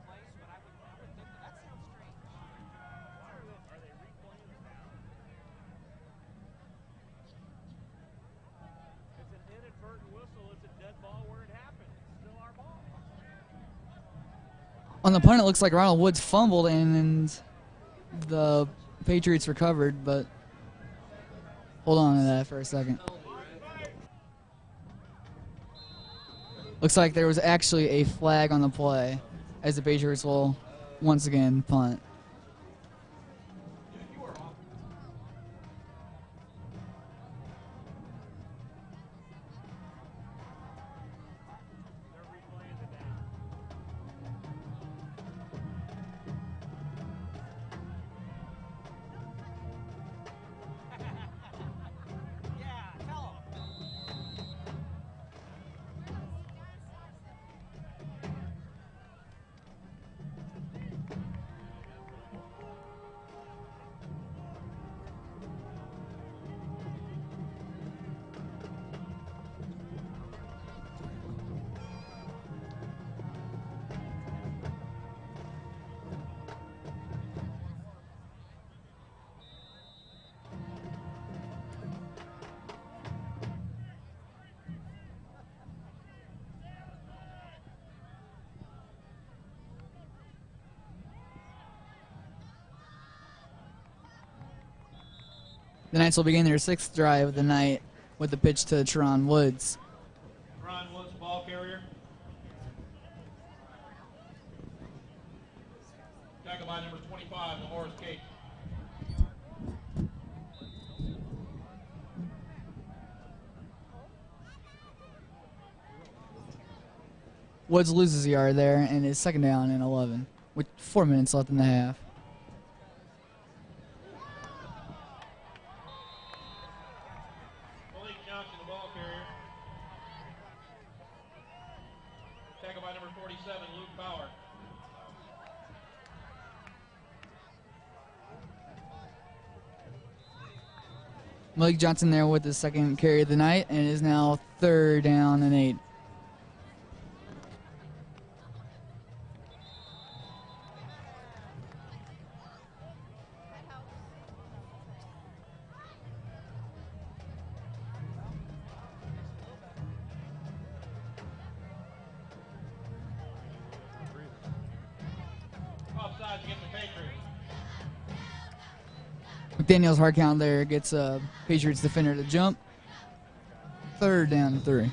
place, but I would think that sounds strange. Are they replaying it now? It's an inadvertent whistle, it's a dead ball where it happened. It's still our ball. On the punt, it looks like Ronald Woods fumbled and the Patriots recovered, but hold on to that for a second. Looks like there was actually a flag on the play as the Patriots will once again punt. Yeah, tell them. The Knights will begin their 6th drive of the night with the pitch to Teron Woods. Ron Woods, ball carrier. Tackle by number 25, Horace Kate. Woods loses a yard there and is 2nd down and 11 with 4 minutes left in the half. Malik Johnson, the ball carrier. Tackle by number 47, Luke Bauer. Malik Johnson there with his 2nd carry of the night and is now 3rd down and 8. Offsides against the Patriots. McDaniel's hard count there gets Patriots defender to jump. 3rd down and 3.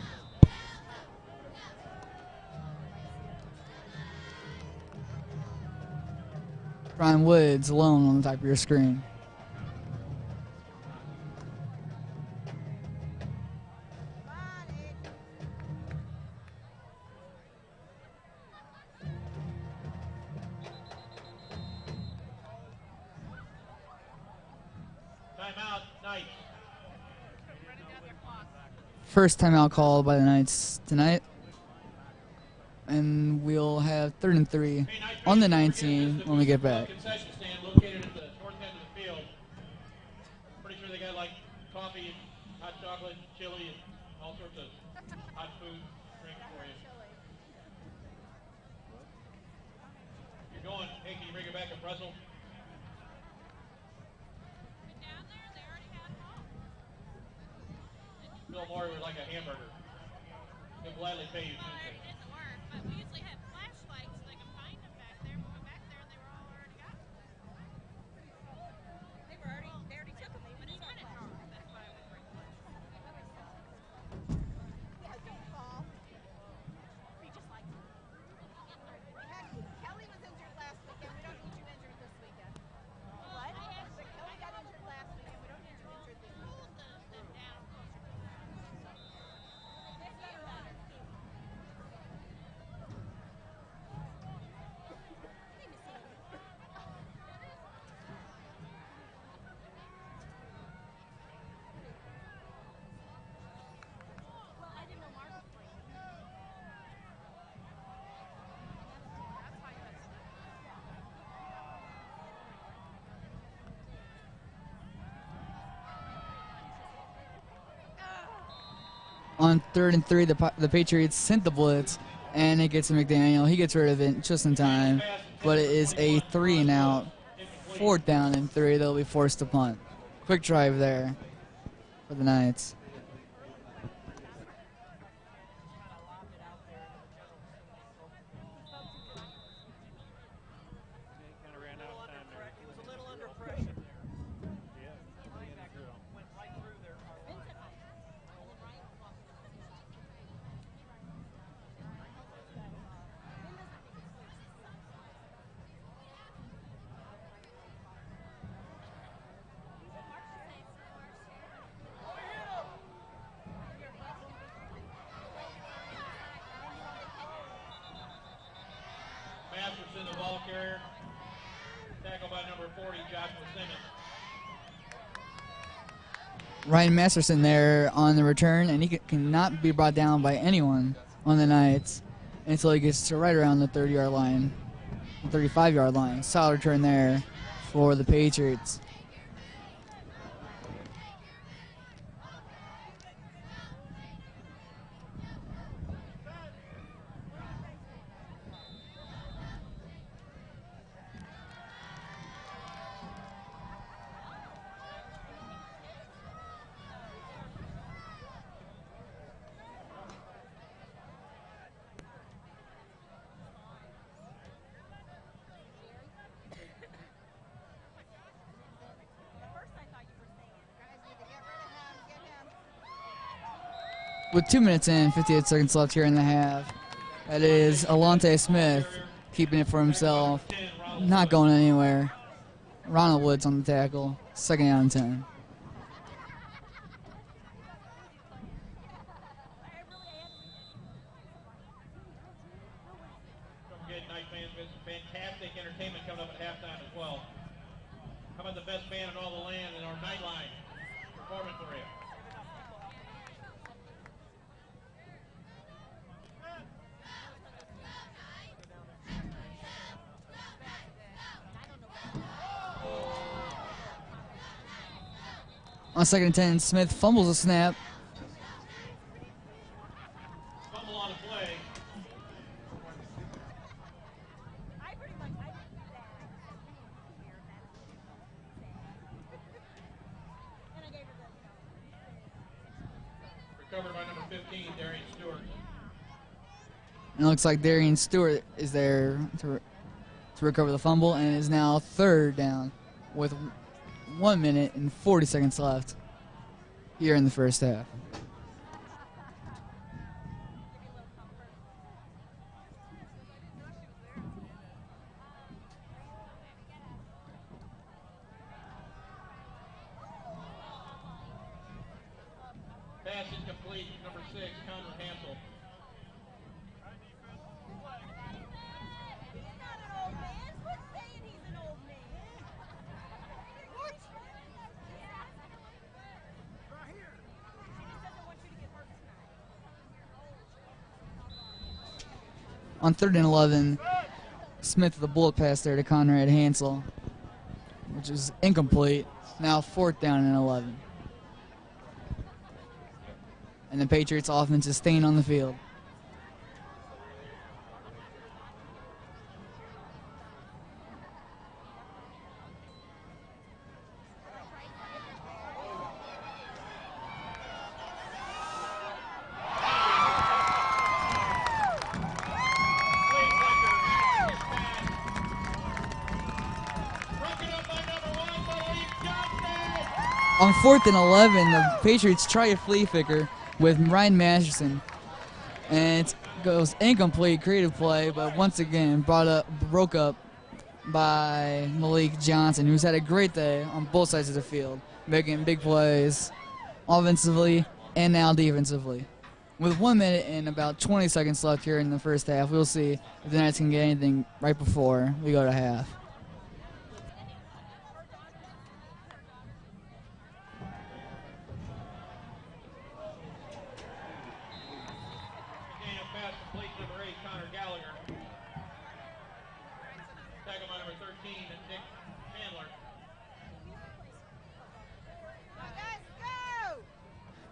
Ryan Woods alone on the top of your screen. Timeout, Knights. First timeout called by the Knights tonight. And we'll have 3rd and 3 on the 19 when we get back. Concession stand located at the north end of the field. Pretty sure they got like coffee, hot chocolate, chili, and all sorts of hot food, drinks for you. You're going, hey, can you bring it back a pretzel? Bill Moore would like a hamburger. He'll gladly pay you Tuesday. But we usually have flashlights so they can find them back there. We went back there and they were all already got them. They already took them. They went in our car. That's why I would bring flashlights. Yeah, don't fall. We just like Kelly was injured last weekend. We don't need you injured this weekend. What? Kelly got injured last weekend. We don't need you injured this weekend. Them down closer. On 3rd and 3, the Patriots sent the blitz, and it gets to McDaniel. He gets rid of it just in time, but it is a 3 and out. 4th down and 3. They'll be forced to punt. Quick drive there for the Knights. He was a little under pressure there. Went right through there. Masterson, the ball carrier. Tackle by number 40, Joshua Simmons. Ryan Masterson there on the return, and he cannot be brought down by anyone on the Knights until he gets to right around the 30-yard line, 35-yard line. Solid return there for the Patriots. With 2 minutes and 58 seconds left here in the half, that is Alante Smith keeping it for himself, not going anywhere. Ronald Woods on the tackle, 2nd down and 10. Don't forget, night fans, fantastic entertainment coming up at halftime as well. How about the best band in all the land in our nightline performing for you? On 2nd and 10, Smith fumbles a snap. Fumble on the play. Recovered by number 15, Darian Stewart. And it looks like Darian Stewart is there to recover the fumble, and it is now 3rd down with 1 minute and 40 seconds left here in the first half. Pass incomplete, number 6, Connor Hansel. He's not an old man. Quit saying he's an old man. What? Right here. She just doesn't want you to get hurt tonight. On 3rd and 11, Smith with a bullet pass there to Conrad Hansel, which is incomplete. Now 4th down and 11. And the Patriots offense is staying on the field. On 4th and 11, the Patriots try a flea flicker with Ryan Masterson, and it goes incomplete, creative play, but once again broke up by Malik Johnson, who's had a great day on both sides of the field, making big plays offensively and now defensively. With 1 minute and about 20 seconds left here in the first half, we'll see if the Knights can get anything right before we go to half.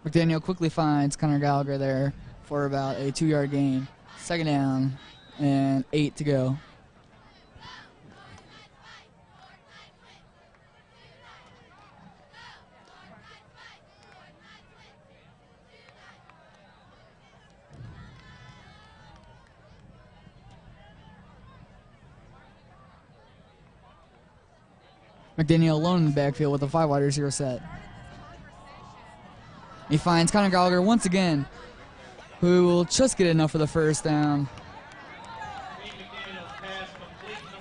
McDaniel quickly finds Connor Gallagher there for about a 2-yard gain. 2nd down and 8 to go. McDaniel alone in the backfield with a 5-wide receiver set. He finds Connor Gallagher once again, who will just get enough for the 1st down.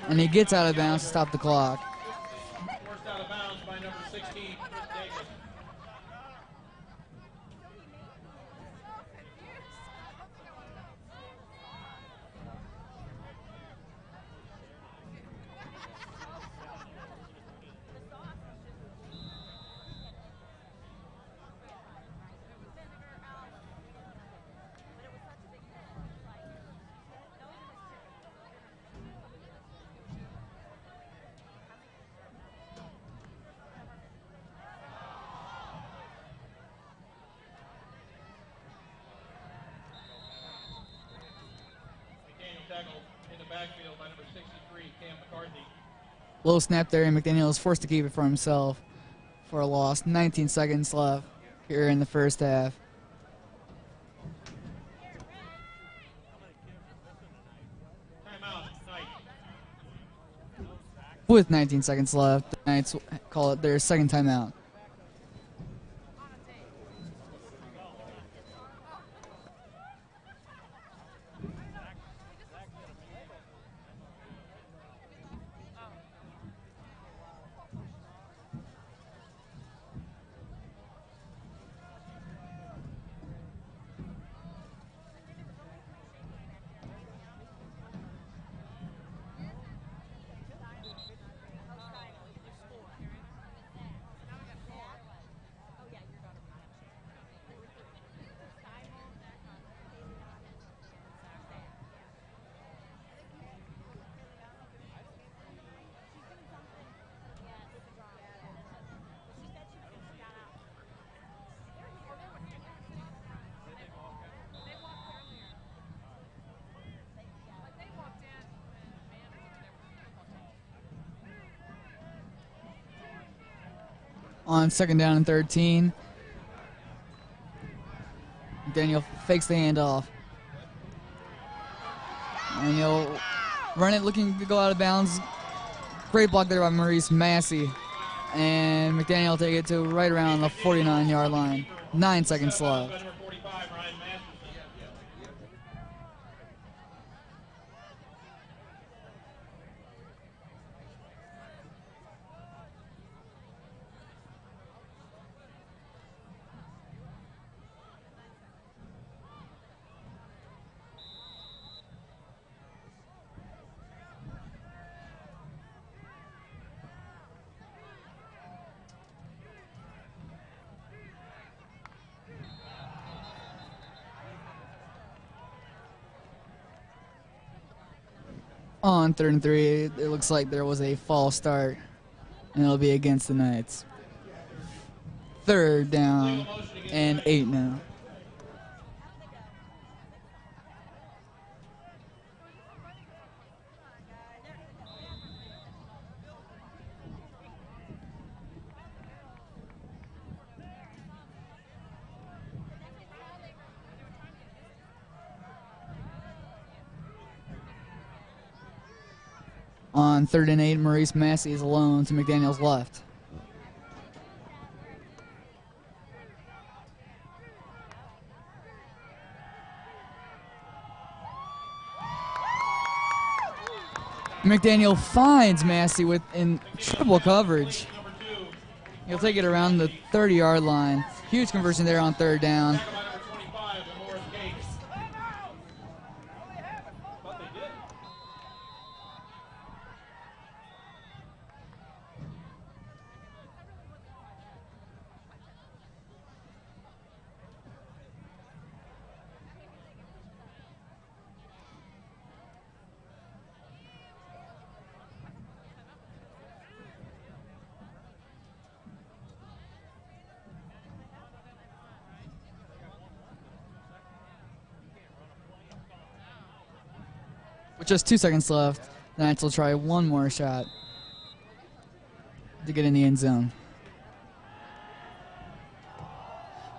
And he gets out of bounds to stop the clock. Forced out of bounds by number 16, Chris Davis. In the backfield by number 63, Cam McCarthy. Low snap there, and McDaniel is forced to keep it for himself for a loss. 19 seconds left here in the first half. Timeout, Knights. With 19 seconds left, the Knights call it their 2nd timeout. On 2nd down and 13. Daniel fakes the handoff. And he'll run it looking to go out of bounds. Great block there by Maurice Massey. And McDaniel will take it to right around the 49-yard line. 9 seconds left. Number 45, Ryan Masterson. On 3rd and 3, it looks like there was a false start, and it'll be against the Knights. 3rd down and 8 now. On 3rd and 8, Maurice Massey is alone to McDaniel's left. McDaniel finds Massey in triple coverage. He'll take it around the 30-yard line. Huge conversion there on 3rd down. With just 2 seconds left, the Knights will try one more shot to get in the end zone.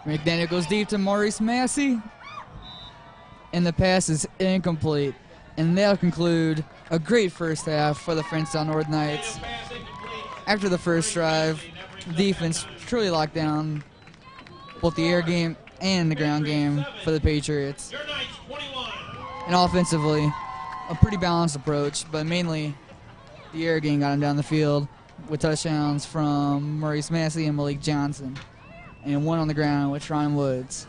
McDaniel goes deep to Maurice Massey, and the pass is incomplete. And that'll conclude a great first half for the Francis Howell North Knights. After the first drive, defense truly locked down both the air game and the ground game for the Patriots. And offensively, a pretty balanced approach, but mainly the air game got him down the field with touchdowns from Maurice Massey and Malik Johnson, and one on the ground with Ryan Woods.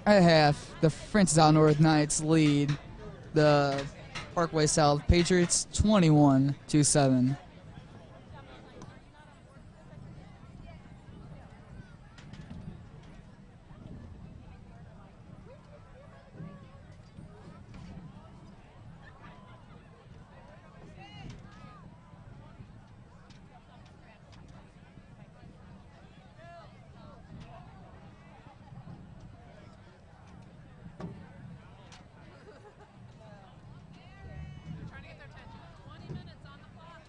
At half, the Francis Howell North Knights lead the Parkway South Patriots 21-7. Trying to get their attention. 20 minutes on the clock.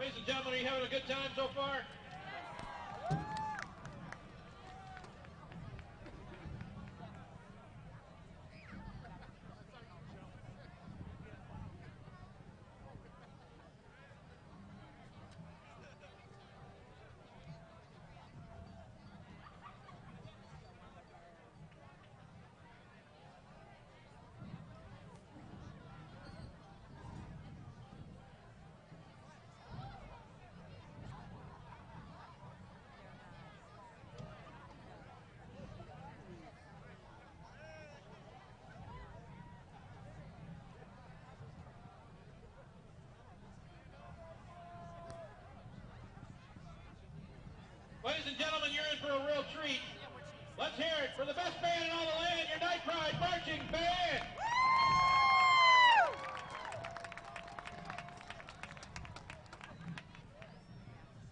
Ladies and gentlemen, are you having a good time so far? Ladies and gentlemen, you're in for a real treat. Let's hear it for the best band in all the land, your Night Pride Marching Band.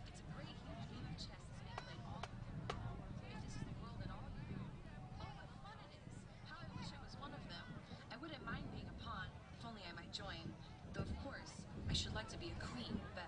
It's a great huge game of chess that's being played all over the world. If this is the world at all, oh, what fun it is. How I wish I was one of them. I wouldn't mind being a pawn, if only I might join. Though, of course, I should like to be a queen best.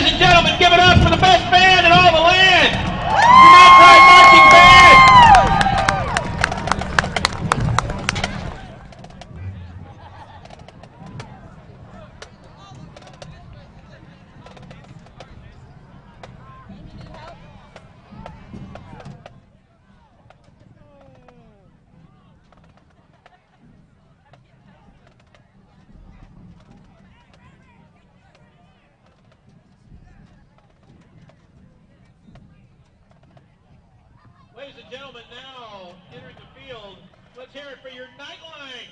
Ladies and gentlemen, give it up for the best band in all the land. United Pride Marching Band. Ladies and gentlemen, now entering the field, let's hear it for your Nightline.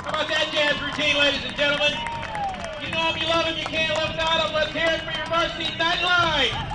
How about that jazz routine, ladies and gentlemen? You know him, you love him, you can't live without him. Let's hear it for your Varsity Nightline.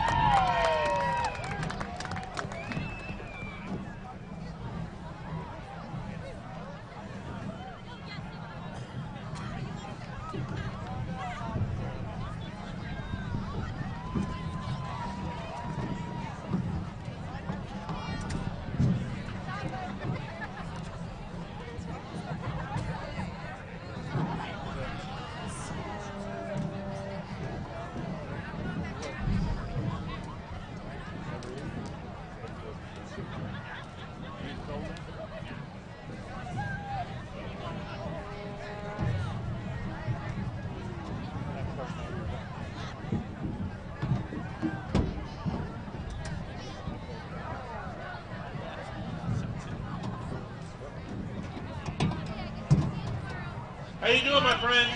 How you doing, my friend?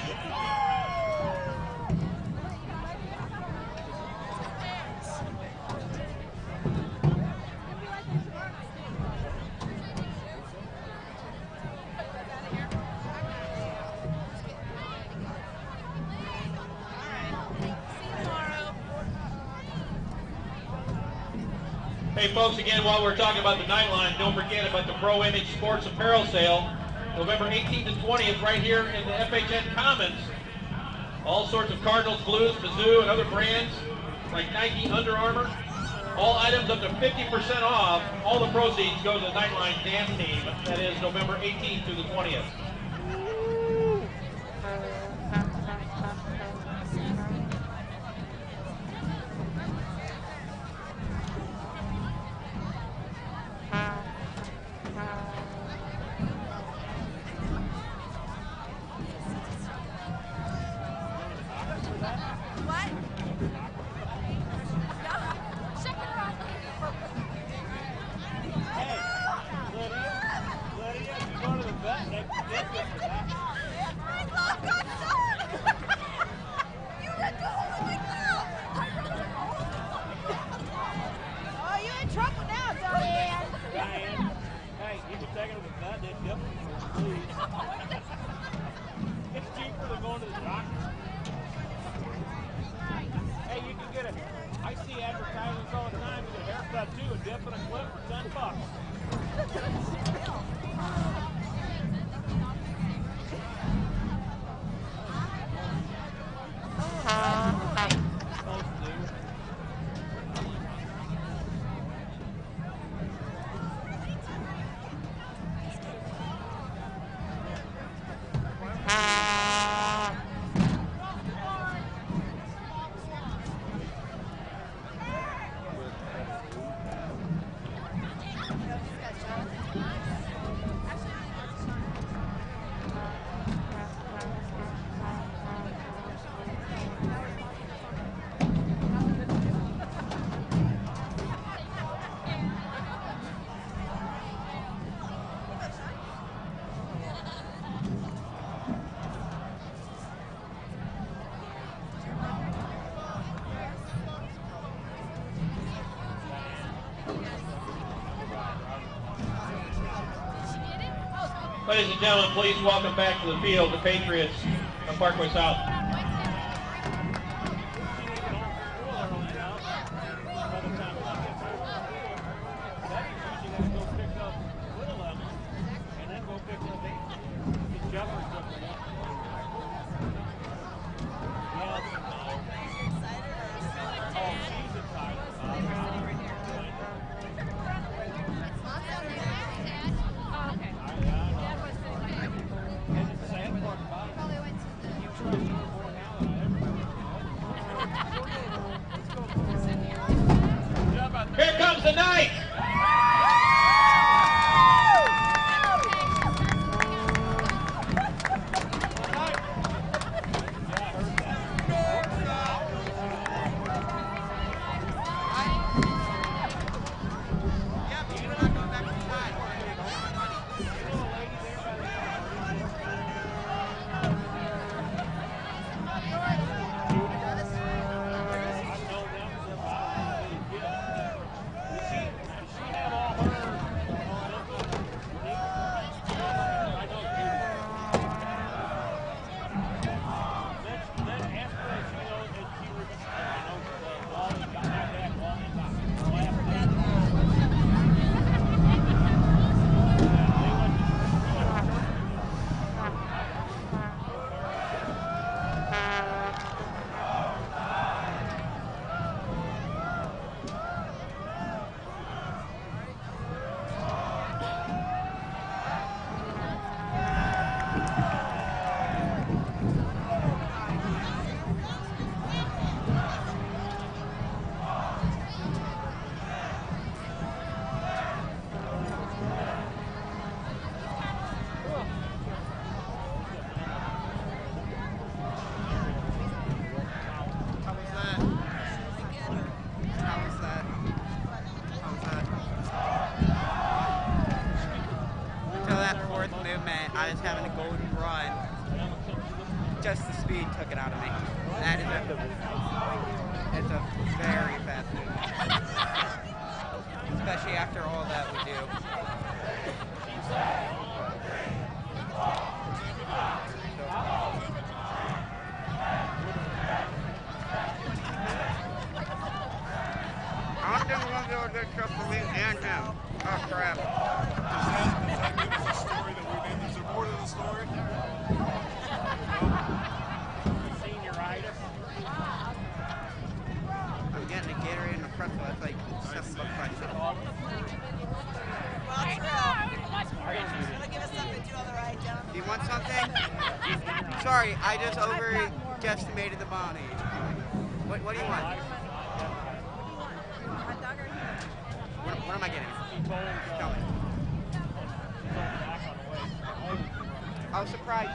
Hey folks, again, while we're talking about the Nightline, don't forget about the Pro Image Sports Apparel Sale, November 18th and 20th, right here in the FHN Commons. All sorts of Cardinals, Blues, Mizzou, and other brands like Nike, Under Armour. All items up to 50% off. All the proceeds go to the Nightline Dance Team. That is November 18th through the 20th. Ladies and gentlemen, please welcome back to the field the Patriots of Parkway South. Here comes the Knights! I was having a golden run. Just the speed took it out of me. That is it's a very fast movement. Especially after all that we do. I'm just going to a good trip for me and him. Oh, crap. Does that give us a story that we need? Is there more to the story? Senioritis. I'm getting a Gatorade and a pretzel. That's like $7 by itself. Do you want something? Sorry, I just over-guesstimated the bounty. What do you want? What am I getting? Tell me. I was surprised.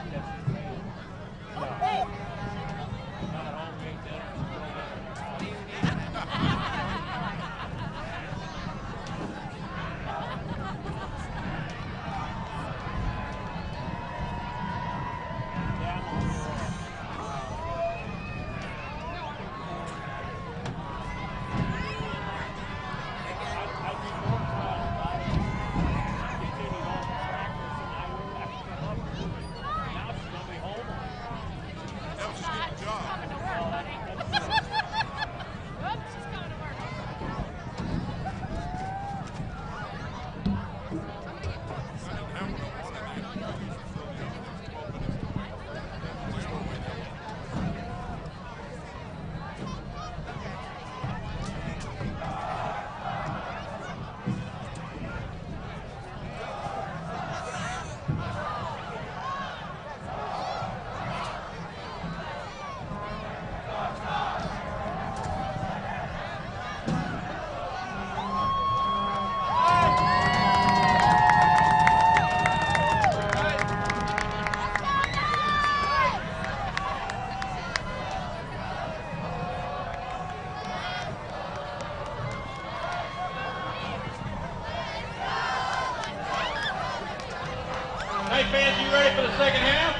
Knight fans, you ready for the second half?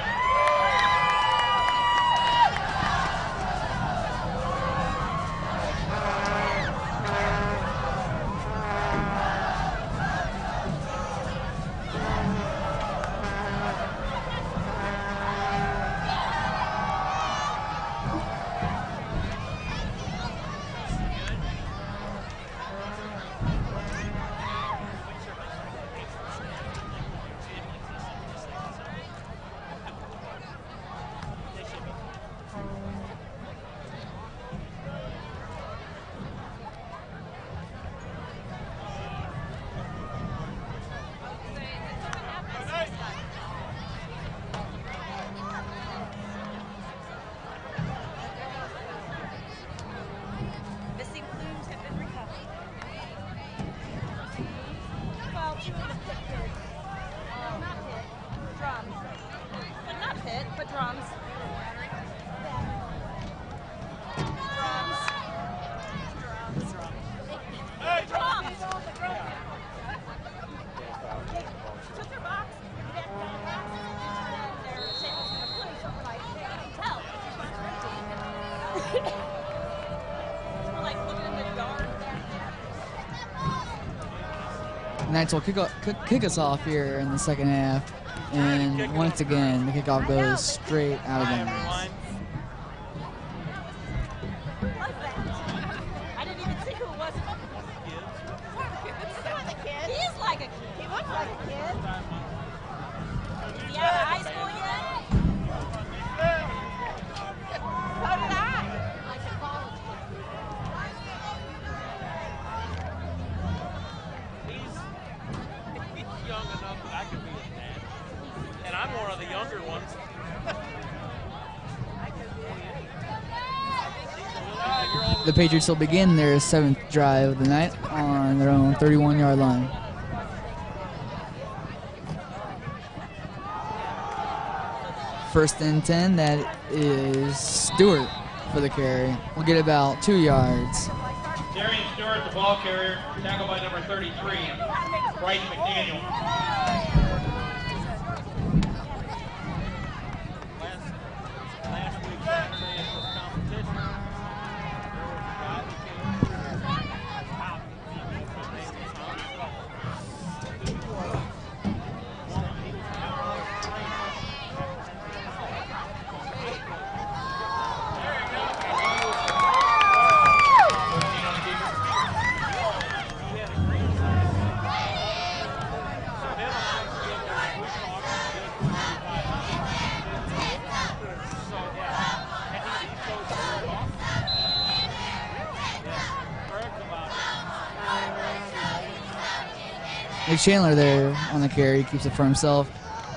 Missing plumes have been recovered. Well, two of the pit kids. Not pit, drums. But not pit, but drums. Drums. Hey, drums! They took their box, they had their box, and their samples in a flute, so we're like, they can tell. We're like looking in the yard back there. Knights will kick us off here in the second half. And once again, the kickoff goes straight out of bounds. Who was that? I didn't even see who it was. He is like a kid. He looks like a kid. Is he out of high school yet? So did I. Like a college He's young enough that I could be his dad. And I'm one of the younger ones. The Patriots will begin their 7th drive of the night on their own 31-yard line. First and 10, that is Stewart for the carry. We'll get about 2 yards. Darian Stewart, the ball carrier, tackled by number 33, Bryce McDaniel. Last week, Saturday, at this competition, there was a guy that came through top. His name was Nick Chandler there on the carry, keeps it for himself.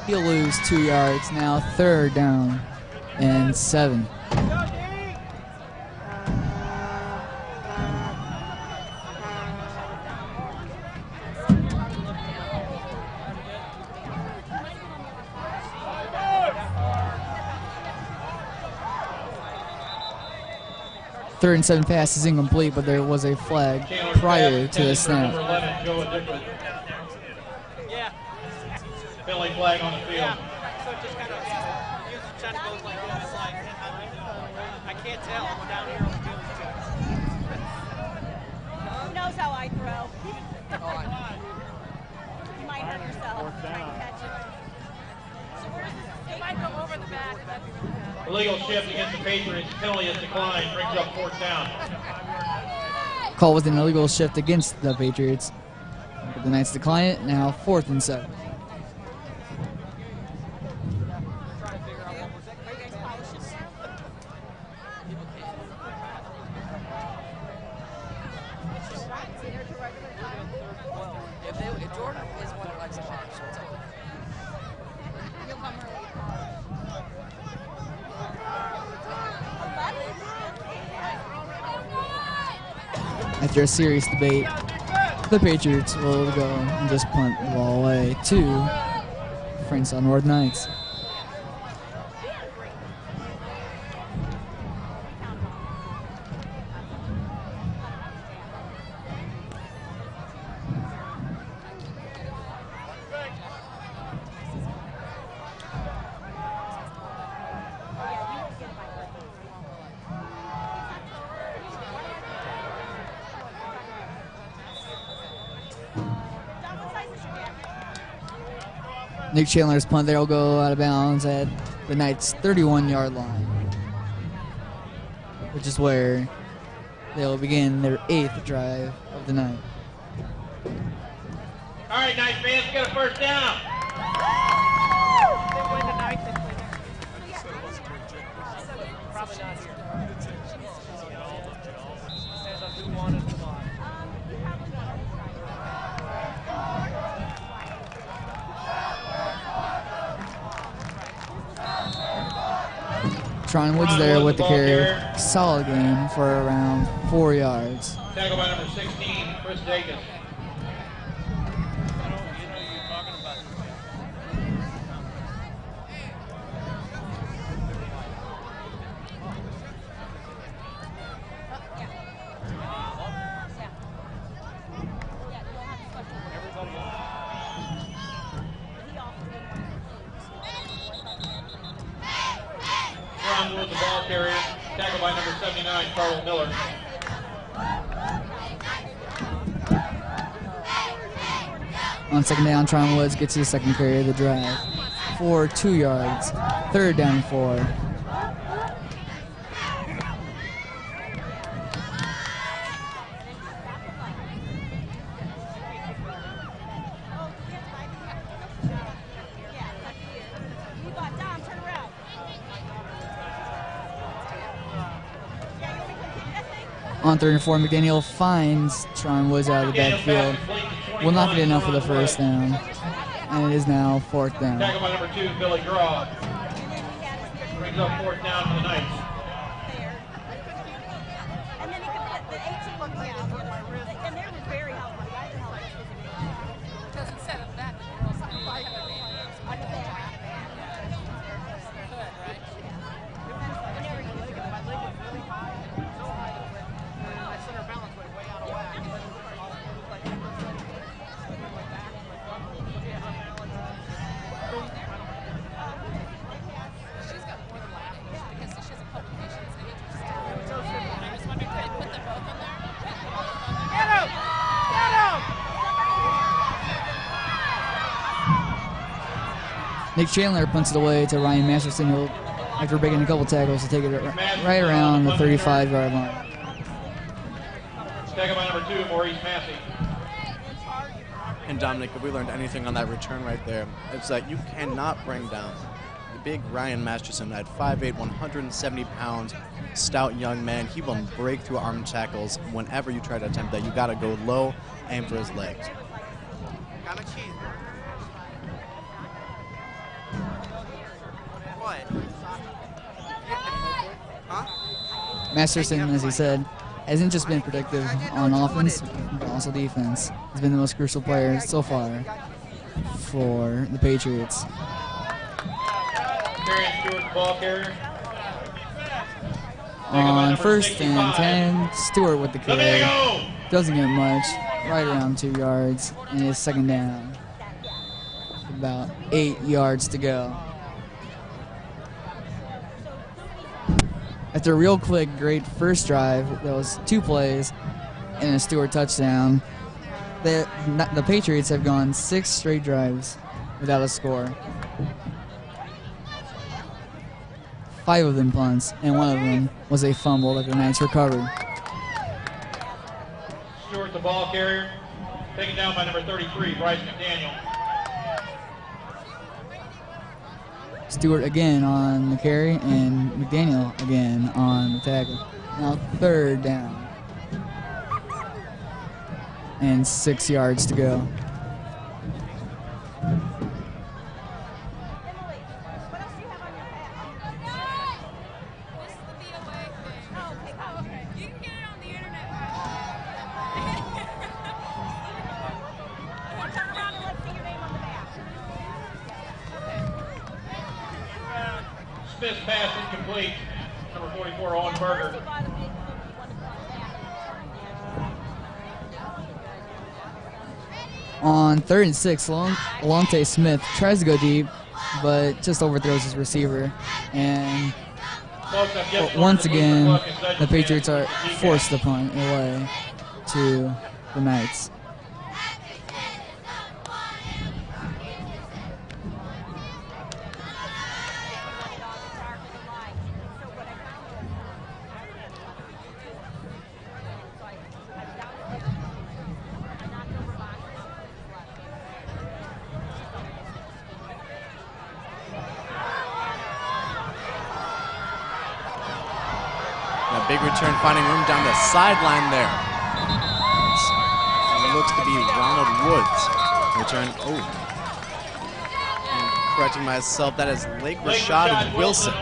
He'll lose 2 yards. Now 3rd down and 7. Third and 7 pass is incomplete, but there was a flag prior to the snap. Yeah. Penalty flag on the field. Yeah. So it just kind of uses kind of goes like this. Like I can't tell. I'm down here on the field. Who knows how I throw? You might hurt yourself trying to catch it. So where's this? It might go over the back. Illegal shift against the Patriots. Penalty is declined. Brings up 4th down. Call was an illegal shift against the Patriots. But the Knights decline it. Now 4th and 7. If Jordan is one that likes to watch, so it's okay. After a serious debate, the Patriots will go and just punt the ball away to Francis Howell North Knights. Nick Chandler's punt there will go out of bounds at the Knights' 31-yard line, which is where they'll begin their 8th drive of the night. All right, Knights fans, we got a 1st down. They win tonight. They play next. Probably not here. Says I do want it to lie. Tron Woods there with the carry. Solid game for around 4 yards. Tackle by number 16, Chris Davis. You're talking about Ron Wood, the ball carrier. Tackle by number 79, Carl Miller. On 2nd down, Tron Woods gets his 2nd carry of the drive for 2 yards. 3rd down and 4. On 3rd and 4, McDaniel finds Tron Woods out of the backfield. Will not get enough for the 1st down. And it is now 4th down. Tackle by number 2, Billy Graw. Brings up 4th down for the Knights. And then he could put the 18 one out. And they were very helpful. Because instead of that, the girls have to fight their names. whenever you look at my leg is really high, so high that my center balance went way out of whack. It was like She's got more than laughing because she has a publication that's interesting. I was wondering, could I put them both on there? Get him! Get him! Nick Chandler punts it away to Ryan Masterson, who, after breaking a couple tackles, to take it right around the 35-yard line. Tackle by number 2, Maurice Massey. And Dominic, if we learned anything on that return right there, it's that you cannot bring down the big Ryan Masterson at 5'8", 170 pounds, stout young man. He will break through arm tackles whenever you try to attempt that. You got to go low, aim for his legs. I'm a cheeseburger. What? Huh? Masterson, as he said, hasn't just been predictive on offense, but also defense. He's been the most crucial player so far for the Patriots. Marion Stewart, the ball carrier. On 1st and 10, Stewart with the carry. Doesn't get much, right around 2 yards, and it's 2nd down. About 8 yards to go. After a real quick, great first drive, that was 2 plays and a Stewart touchdown. The Patriots have gone 6 straight drives without a score. 5 of them punts, and 1 of them was a fumble that the Knights recovered. Stewart, the ball carrier, taken down by number 33, Bryce McDaniel. Stewart again on the carry, and McDaniel again on the tackle. Now 3rd down. And 6 yards to go. Smith's pass incomplete. Number 44, Owen Berger. On 3rd and 6, Alonte Smith tries to go deep, but just overthrows his receiver. And once again, the Patriots are forced to punt away to the Knights. Big return, finding room down the sideline there. It looks to be Ronald Woods. Return, and correcting myself, that is Lake Rashad Wilson.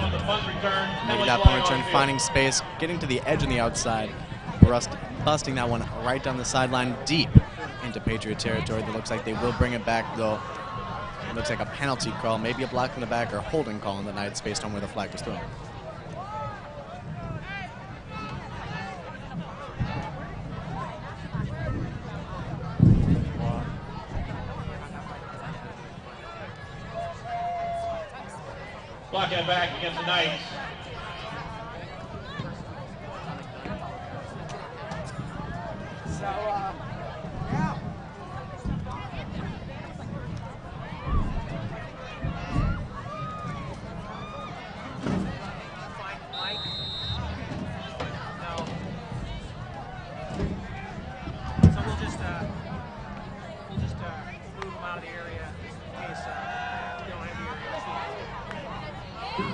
Making that punt return, finding space, getting to the edge on the outside, busting that one right down the sideline deep into Patriot territory. That looks like they will bring it back, though. It looks like a penalty call, maybe a block in the back or holding call on the Knights based on where the flag was thrown. Block that back against the Knights.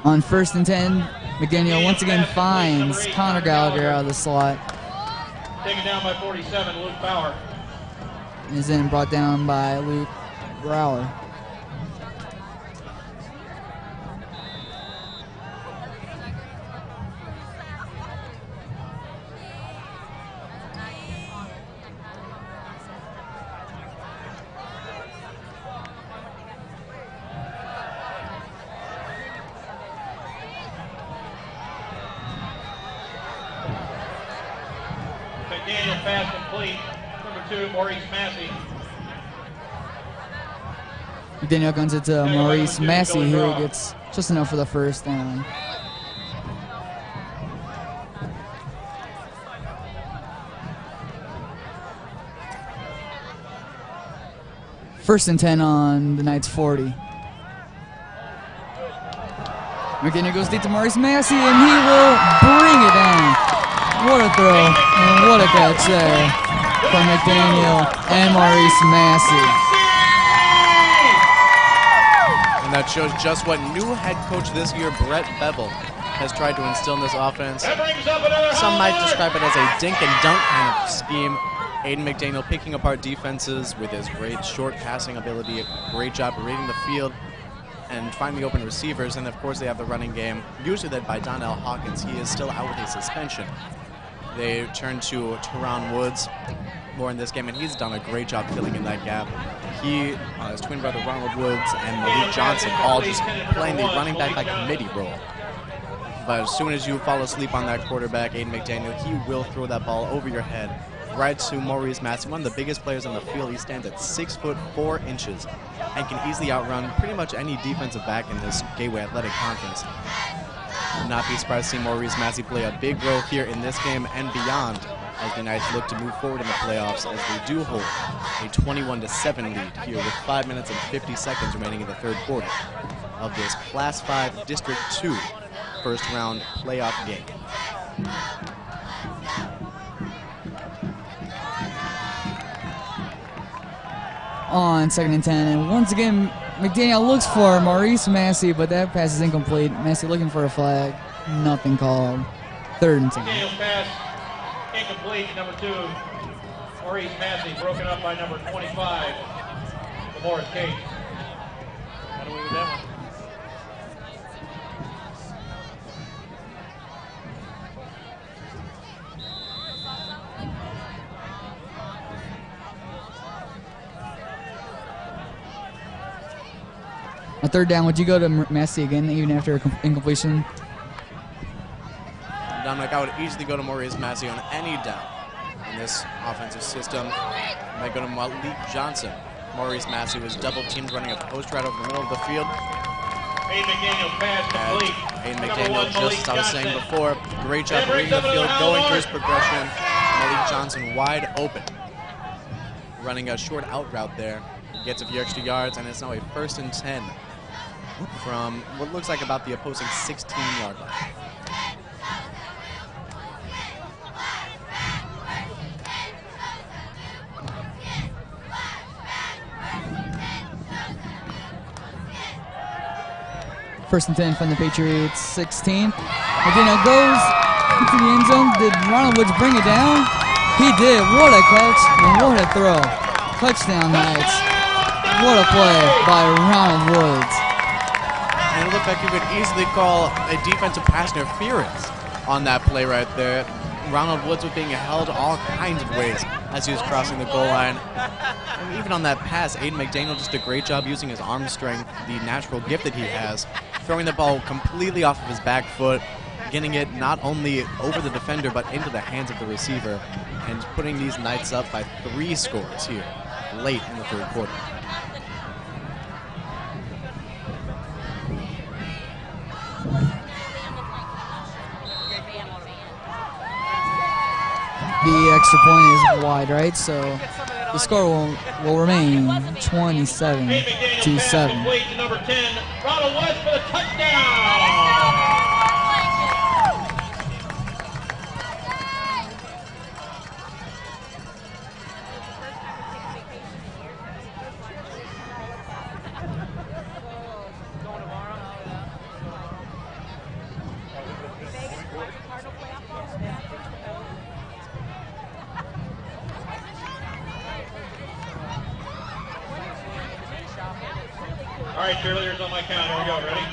On 1st and 10, McDaniel once again finds Connor Gallagher out of the slot. Taken down by 47, Luke Bauer. And is then brought down by Luke Brower. McDaniel pass complete. Number 2, Maurice Massey. McDaniel guns it to Maurice Massey, who gets just enough for the 1st down. First and 10 on the Knights 40. McDaniel goes deep to Maurice Massey, and he will bring it down. What a throw, and what a catch there from McDaniel and Maurice Massey. And that shows just what new head coach this year, Brett Bevel, has tried to instill in this offense. Some might describe it as a dink and dunk kind of scheme. Aiden McDaniel picking apart defenses with his great short passing ability, a great job reading the field and finding open receivers. And of course they have the running game, usually led by Donnell Hawkins. He is still out with a suspension. They turn to Teron Woods more in this game, and he's done a great job filling in that gap. He, his twin brother Ronald Woods and Malik Johnson all just playing the running back by committee role. But as soon as you fall asleep on that quarterback, Aiden McDaniel, he will throw that ball over your head right to Maurice Massey, one of the biggest players on the field. He stands at 6'4" and can easily outrun pretty much any defensive back in this Gateway Athletic Conference. Would not be surprised to see Maurice Massey play a big role here in this game and beyond as the Knights look to move forward in the playoffs as they do hold a 21-7 lead here with 5 minutes and 50 seconds remaining in the third quarter of this Class 5 District 2 first round playoff game. On 2nd and 10, and once again McDaniel looks for Maurice Massey, but that pass is incomplete. Massey looking for a flag, nothing called. 3rd and 10. McDaniel's pass incomplete, number 2. Maurice Massey broken up by number 25, Morris Cage. Got away with that one. A 3rd down, would you go to Massey again even after incompletion? Dominic, I would easily go to Maurice Massey on any down in this offensive system. I might go to Malik Johnson. Maurice Massey was double teamed running a post right over the middle of the field. Aiden McDaniel's pass complete. Aiden Number McDaniel, 1, Malik just as I was saying Johnson. before, great job reading the field, going through his progression. Malik Johnson wide open. Running a short out route there. Gets a few extra yards, and it's now a 1st and 10 from what looks like about the opposing 16-yard line. First and 10 from the Patriots, 16. McDaniel goes into the end zone. Did Ronald Woods bring it down? He did. What a catch and what a throw. Touchdown Knights. What a play by Ronald Woods. And it looked like you could easily call a defensive pass interference on that play right there. Ronald Woods was being held all kinds of ways as he was crossing the goal line. And even on that pass, Aiden McDaniel just did a great job using his arm strength, the natural gift that he has, throwing the ball completely off of his back foot, getting it not only over the defender but into the hands of the receiver, and putting these Knights up by 3 scores here late in the third quarter. The extra point is wide, right? So the score will remain 27-7. Complete to number 10, Ronald Woods for the touchdown. All right, cheerleaders on my count. Here we go. Ready?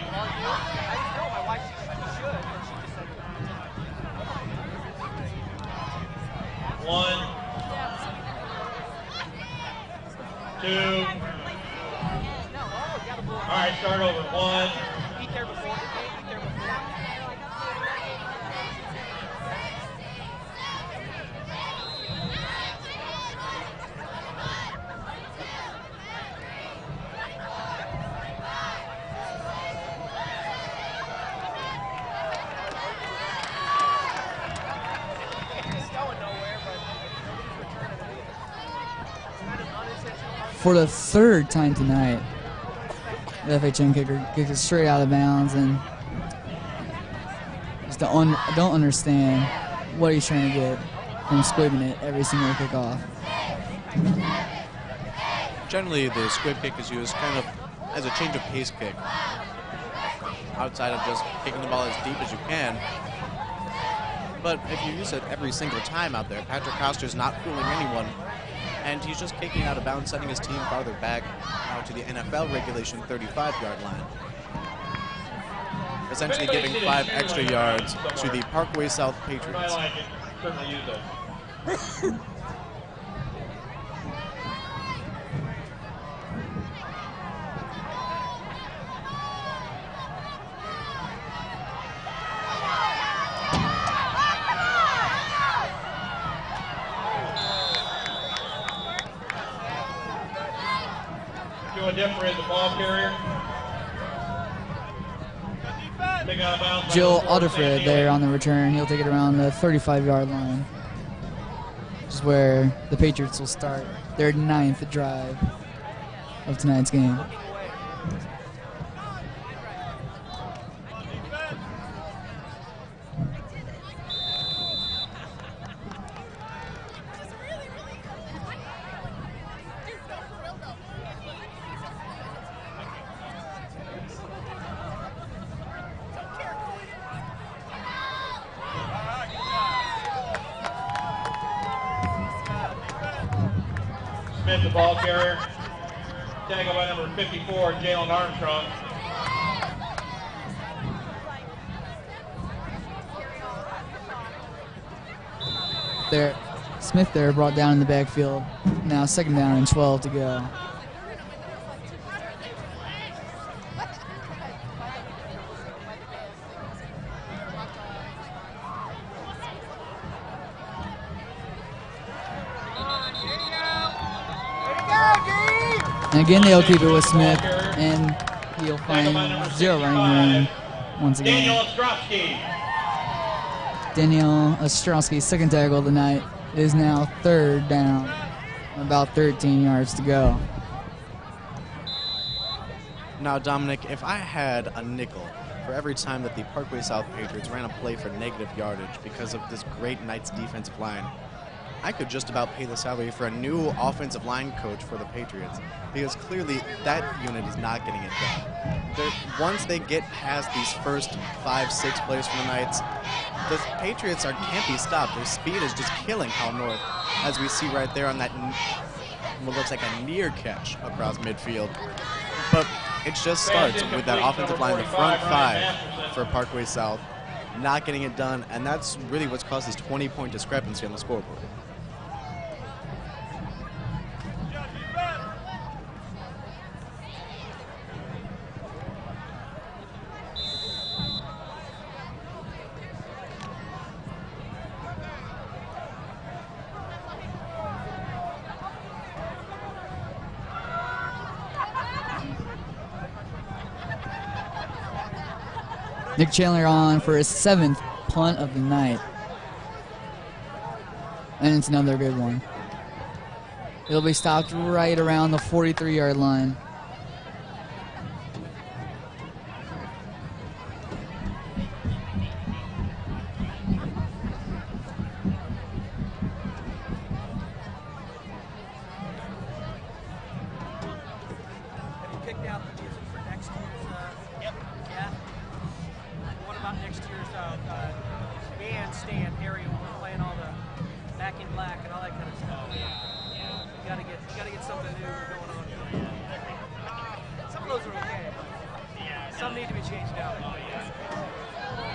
One, 2. All right, start over. 1. For the 3rd time tonight, the FHN kicker kicks it straight out of bounds, and just don't understand what he's trying to get from squibbing it every single kickoff. Generally, the squib kick is used kind of as a change of pace kick, outside of just kicking the ball as deep as you can. But if you use it every single time out there, Patrick Koster's not fooling anyone. And he's just kicking out of bounds, sending his team farther back to the NFL regulation 35-yard line. Essentially giving 5 extra yards to the Parkway South Patriots. Certainly use it. Doing different as the ball carrier. Jill Otterfred there on the return. He'll take it around the 35-yard line, which is where the Patriots will start their 9th drive of tonight's game. Smith, the ball carrier. Tackled by number 54, Jalen Armstrong. There, Smith there brought down in the backfield. Now 2nd down and 12 to go. And again, they'll keep it with Smith, and he'll find 0 running room once again. Daniel Ostrowski. Daniel Ostrowski, 2nd tackle of the night. It is now 3rd down, about 13 yards to go. Now, Dominic, if I had a nickel for every time that the Parkway South Patriots ran a play for negative yardage because of this great Knights defensive line, I could just about pay the salary for a new offensive line coach for the Patriots, because clearly that unit is not getting it done. Once they get past these first 5-6 plays from the Knights, the Patriots can't be stopped. Their speed is just killing Howell North, as we see right there on that what looks like a near catch across midfield. But it just starts with that offensive line, the front 5 for Parkway South, not getting it done, and that's really what's caused this 20-point discrepancy on the scoreboard. Nick Chandler on for his 7th punt of the night. And it's another good one. It'll be stopped right around the 43-yard line. Have you picked out the music for next year's? Yep. Yeah. What about next year's bandstand area where we're playing all the Back in Black and all that kind of stuff? Yeah. You gotta get something new going on. Some of those are okay. Some need to be changed out.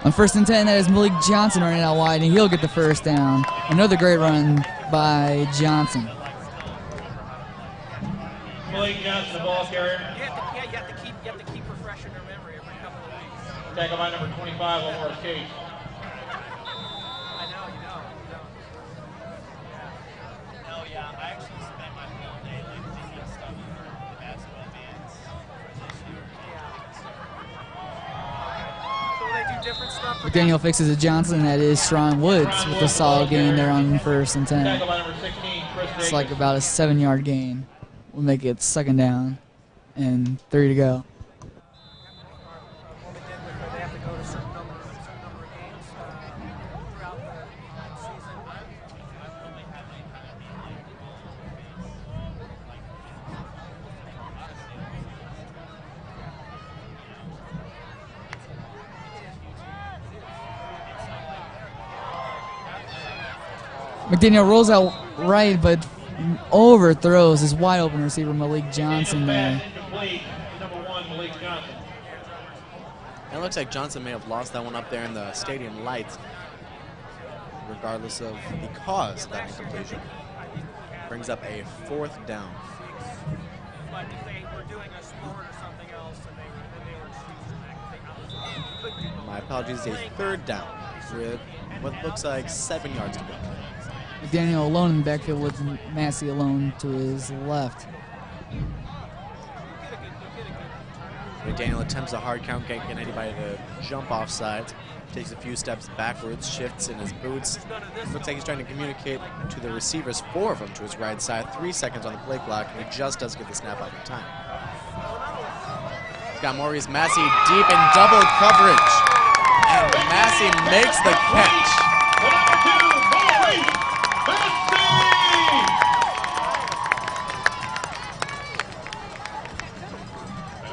On 1st and 10, that is Malik Johnson running out wide, and he'll get the 1st down. Another great run by Johnson. Malik Johnson, the ball carrier. You have to keep refreshing their memory every couple of weeks. Tackled by number 25, Lamar Case. I know, you know. No, yeah, I actually spent my whole day thinking stuff for basketball bands this year. So will they do different stuff? For Daniel fixes it Johnson. That is Sharon Woods with a solid gain there on 1st and 10. Tackled by number 16, Chris It's like about a 7-yard gain. We'll make it 2nd down and 3 to go. What we did with they have to go to a certain number of games throughout the season. McDaniel rolls out right, but overthrows his wide open receiver Malik Johnson there. Incomplete. Number 1, Malik Johnson. It looks like Johnson may have lost that one up there in the stadium lights, regardless of the cause of that incompletion. Brings up a 4th down. But if they were doing a sport or something else, and they were excused from that, My apologies, a 3rd down with what looks like 7 yards to go. McDaniel alone in the backfield with Massey alone to his left. McDaniel attempts a hard count, can't get anybody to jump off sides. Takes a few steps backwards, shifts in his boots. Looks like he's trying to communicate to the receivers, 4 of them to his right side. 3 seconds on the play clock, and he just does get the snap out in time. He's got Maurice Massey deep in double coverage. And Massey makes the catch. The number 2, Maurice Massey!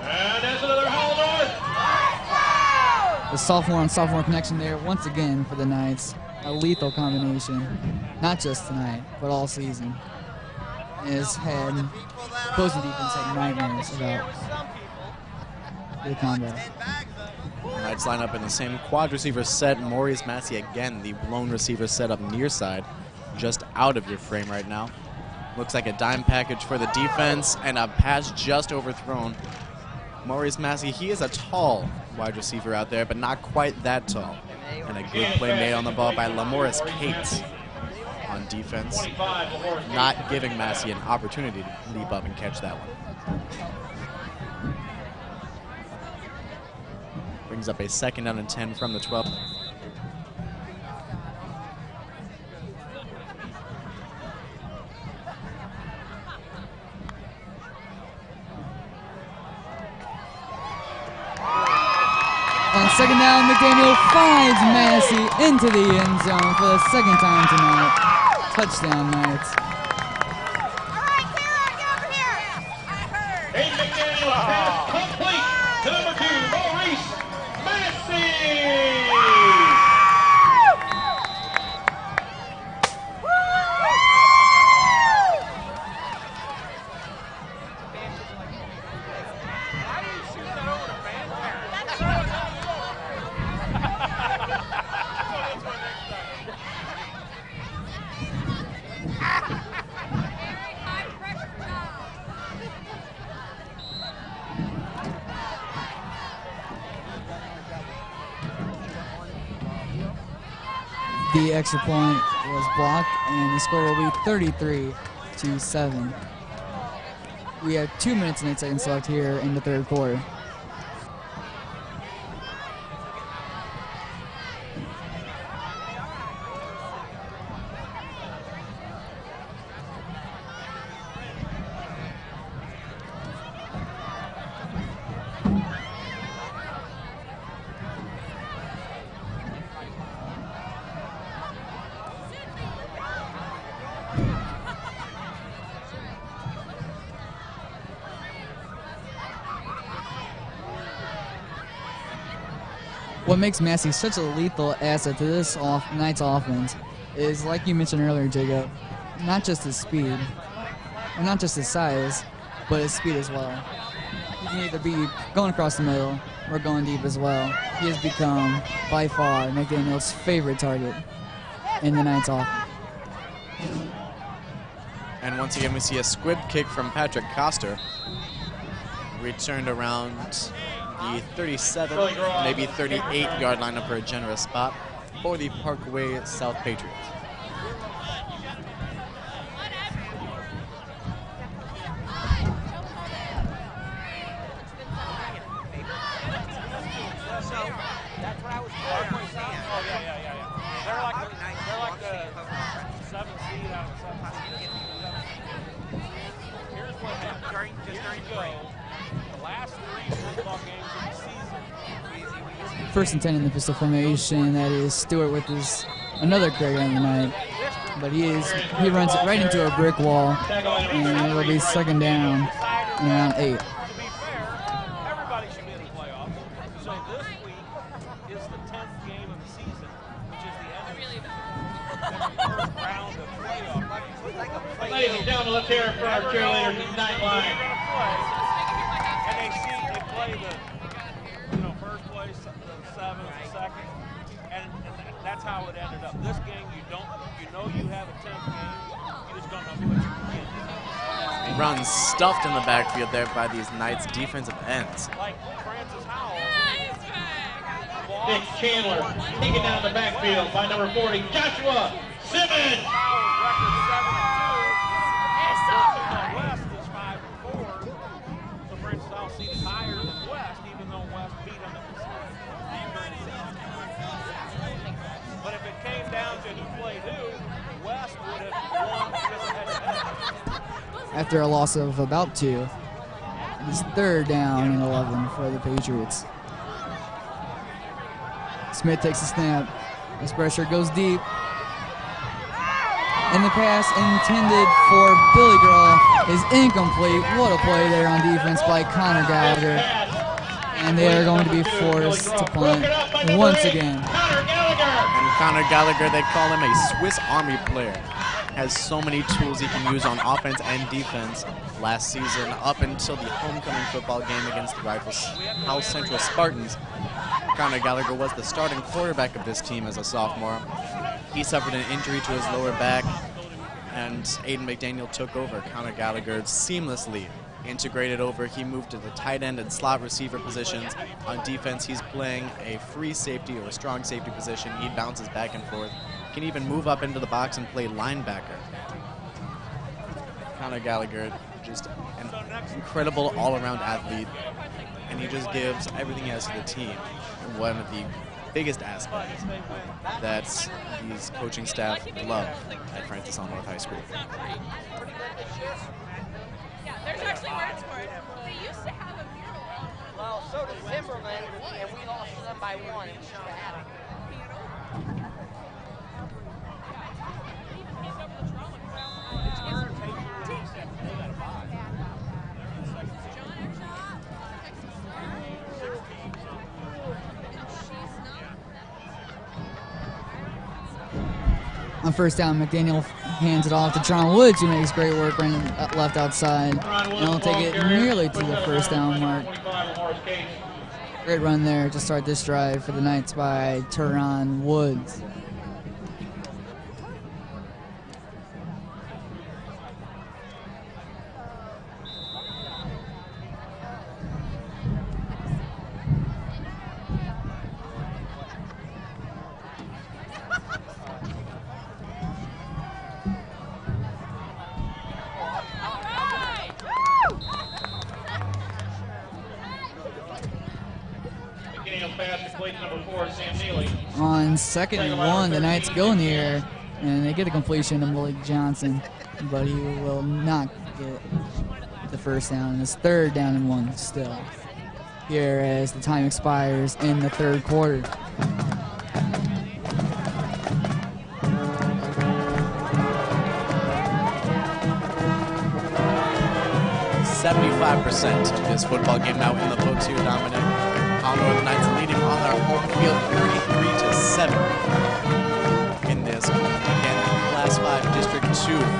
And that's another Howell North. The sophomore on sophomore connection there once again for the Knights. A lethal combination, not just tonight, but all season. Has had opposing defense had nightmares about the combat. Knights line up in the same quad receiver set. Maurice Massey again, the lone receiver set up near side, just out of your frame right now. Looks like a dime package for the defense and a pass just overthrown. Maurice Massey, he is a tall wide receiver out there, but not quite that tall. And a good play made on the ball by Lamoris Cates on defense, not giving Massey an opportunity to leap up and catch that one. Brings up a 2nd down and 10 from the 12. On 2nd down, McDaniel finds Massey into the end zone for the 2nd time tonight. Touchdown, Knights. Aiden McDaniel pass complete to number 2, Maurice Massey! The extra point was blocked, and the score will be 33-7. We have 2 minutes and 8 seconds left here in the 3rd quarter. What makes Massey such a lethal asset to this Knights offense is, like you mentioned earlier, Jacob, not just his speed, or not just his size, but his speed as well. He can either be going across the middle or going deep as well. He has become, by far, McDaniel's favorite target in the Knights offense. And once again, we see a squib kick from Patrick Coster. Returned around the 37, maybe 38-yard line up for a generous spot for the Parkway South Patriots. That's what I was Parkway South. Oh, yeah. They're like the 7th seed out of the 7th seed. Here's what happened. Years ago, the last 3 football games of the season. 1st and 10 in the pistol formation. That is Stewart with his another great on the night, but he runs it right into a brick wall, and it'll be 2nd down and around 8. To be fair, everybody should be in the playoffs. So this week is the 10th game of the season, which is the end of the round of playoff. Ladies and gentlemen, let's hear it for our cheerleaders at Night Line. And they play the first place, the seventh, second, and that's how it ended up. This game, you have a 10th game, you just don't know who it's going to be. Run stuffed in the backfield there by these Knights defensive ends. Like Francis Howell. Nick Chandler taken down the backfield by number 40, Joshua Simmons. West is 5-4, so Francis Howell seated higher than West, even though West beat them at the start. But if it came down to who played who, West would have won because it had. After a loss of about 2, it's 3rd down and 11 for the Patriots. Smith takes a snap. This pressure goes deep. And the pass intended for Billy Graw is incomplete. What a play there on defense by Connor Gallagher. And they are going to be forced to punt once again. And Connor Gallagher, they call him a Swiss Army player. Has so many tools he can use on offense and defense. Last season, up until the homecoming football game against the rivals House Central Spartans, Connor Gallagher was the starting quarterback of this team as a sophomore. He suffered an injury to his lower back, and Aiden McDaniel took over. Connor Gallagher seamlessly integrated over. He moved to the tight end and slot receiver positions. On defense, he's playing a free safety or a strong safety position. He bounces back and forth. Can even move up into the box and play linebacker. Connor Gallagher, just an incredible all-around athlete, and he just gives everything he has to the team. And one of the biggest aspects that these coaching staff love at Francis Howell North High School. Yeah, there's actually words for it. They used to have a mural. Well, so did Zimmerman, and we lost to them by 1, and we should have had it. On 1st down, McDaniel hands it off to John Woods, who makes great work running left outside. And he'll take it nearly to the 1st down mark. Great run there to start this drive for the Knights by Teron Woods. On 2nd and 1, the Knights go in the air, and they get a completion to Malik Johnson, but he will not get the 1st down. It's 3rd down and 1 still, here as the time expires in the 3rd quarter. .75% of this football game now in the books here, Dominic. Howell North Knights leading on their home field 33-7 in this, again, Class 5 District 2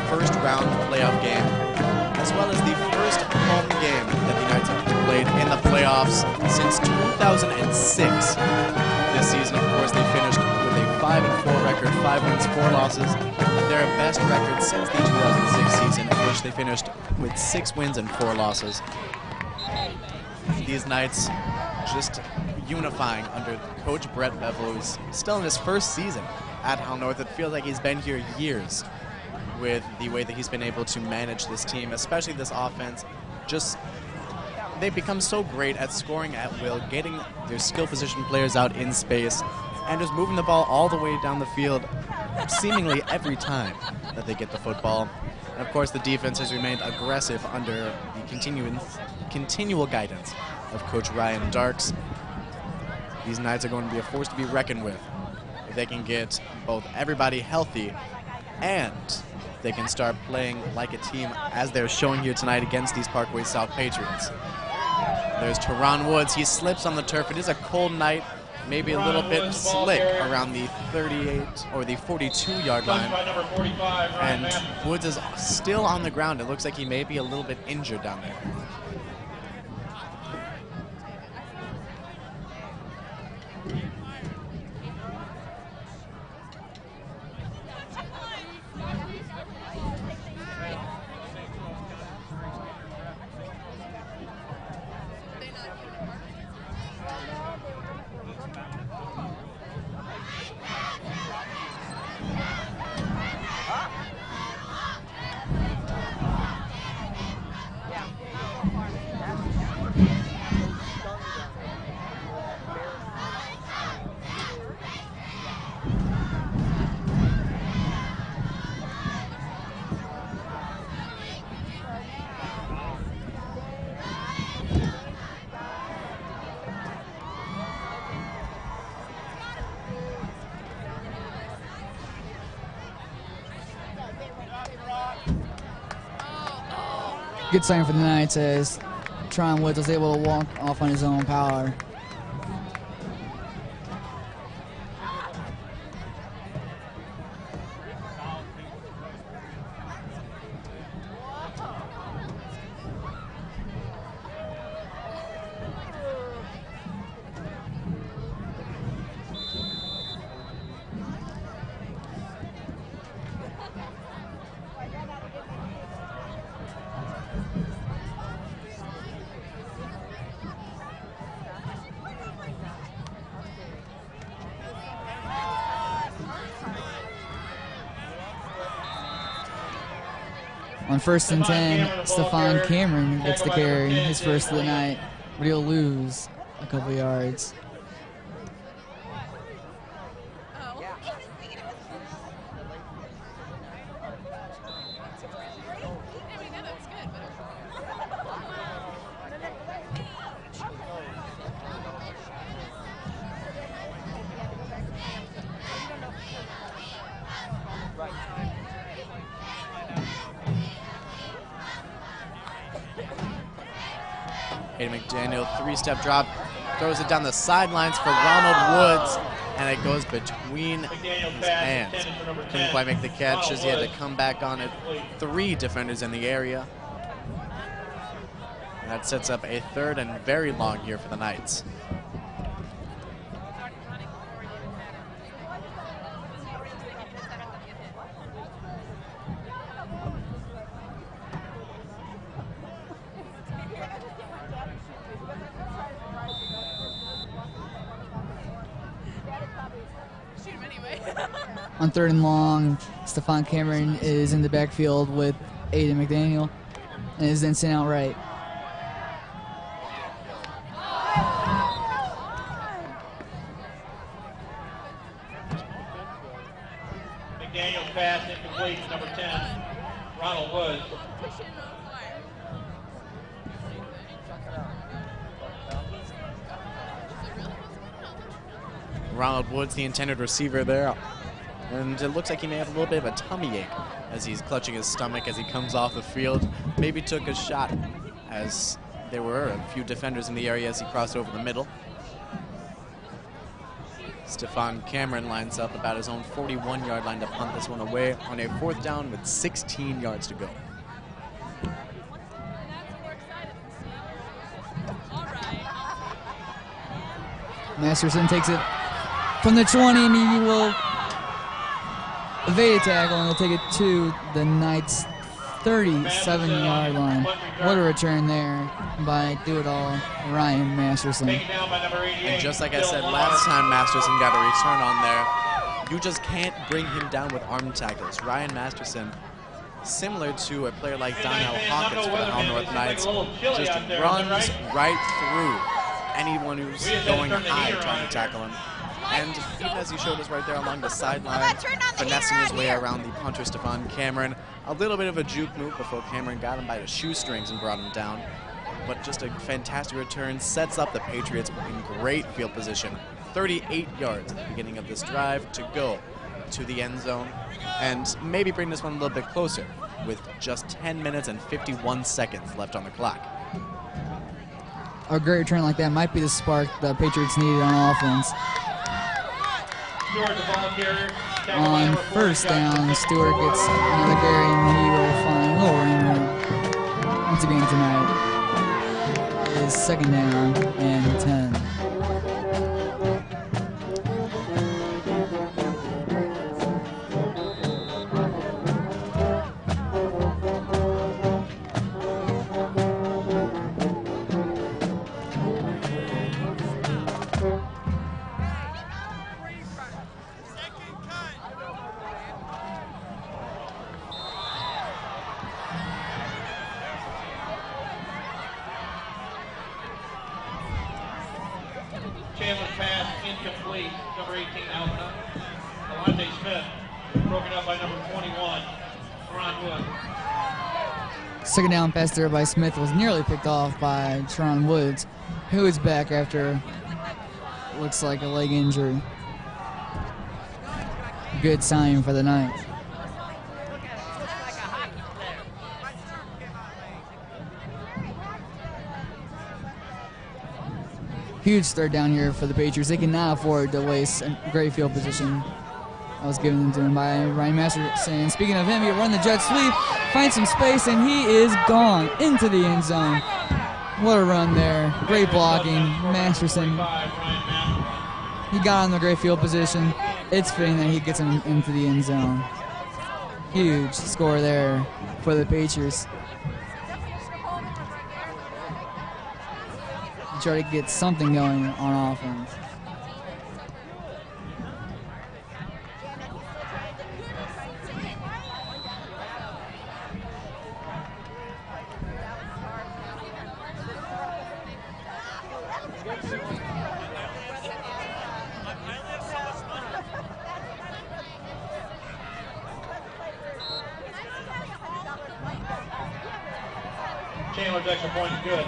first round playoff game, as well as the first home game that the Knights have played in the playoffs since 2006. This season, of course, they finished with a 5-4 record, 5 wins, 4 losses. Their best record since the 2006 season, in which they finished with 6 wins and 4 losses. These Knights just unifying under Coach Brett Bevel, who's still in his first season at Howell North. It feels like he's been here years with the way that he's been able to manage this team, especially this offense. Just, they've become so great at scoring at will, getting their skill position players out in space, and just moving the ball all the way down the field seemingly every time that they get the football. And of course, the defense has remained aggressive under the continual guidance of Coach Ryan Darks. These Knights are going to be a force to be reckoned with if they can get both everybody healthy and they can start playing like a team as they're showing here tonight against these Parkway South Patriots. There's Teron Woods. He slips on the turf. It is a cold night maybe a little bit slick around the 38 or the 42-yard line. By number 45, Ryan And Matheson. Woods is still on the ground. It looks like he may be a little bit injured down there. Good sign for the Knights as Tron Woods was able to walk off on his own power. On 1st and 10, Stefan Cameron gets the carry, his first of the night, but he'll lose a couple yards. Aiden McDaniel, 3-step drop, throws it down the sidelines for Ronald Woods, and it goes between his hands. Couldn't quite make the catch as he had to come back on it. 3 defenders in the area. And that sets up a 3rd and very long here for the Knights. On 3rd and long, Stefan Cameron is in the backfield with Aiden McDaniel and is then sent out right. McDaniel's pass incomplete to number 10, Ronald Woods. Ronald Woods, the intended receiver there. And it looks like he may have a little bit of a tummy ache as he's clutching his stomach as he comes off the field. Maybe took a shot as there were a few defenders in the area as he crossed over the middle. Stefan Cameron lines up about his own 41-yard line to punt this one away on a 4th down with 16 yards to go. Masterson takes it from the 20 and he will evade a tackle and he'll take it to the Knights' 37-yard line. What a return there by do-it-all Ryan Masterson. And just like I said last time Masterson got a return on there, you just can't bring him down with arm tackles. Ryan Masterson, similar to a player like Donnell Hawkins for the Howell North Knights, just runs right through anyone who's going high trying to tackle him. And even as he showed us right there along the sideline, finessing his way around the punter Stefan Cameron, a little bit of a juke move before Cameron got him by the shoestrings and brought him down. But just a fantastic return, sets up the Patriots in great field position. 38 yards at the beginning of this drive to go to the end zone and maybe bring this one a little bit closer with just 10 minutes and 51 seconds left on the clock. a great return like that might be the spark the Patriots needed on offense. Stewart's a volunteer. On first down, Stewart gets another carry and he will find a little running room. Once again tonight is second down and 10. Chandler's pass incomplete. Number 18, Alvin. Alante Smith broken up by number 21, Ron Wood. Second down pass there by Smith was nearly picked off by Teron Woods, who is back after looks like a leg injury. Good sign for the night. Huge third down here for the Patriots. They cannot afford to waste a great field position. That was given to him by Ryan Masterson. Speaking of him, he run the jet sweep, finds some space, and he is gone into the end zone. What a run there. Great blocking. Masterson. He got on the great field position. It's fitting that he gets him into the end zone. Huge score there for the Patriots. Try to get something going on offense. Chandler's extra point is good.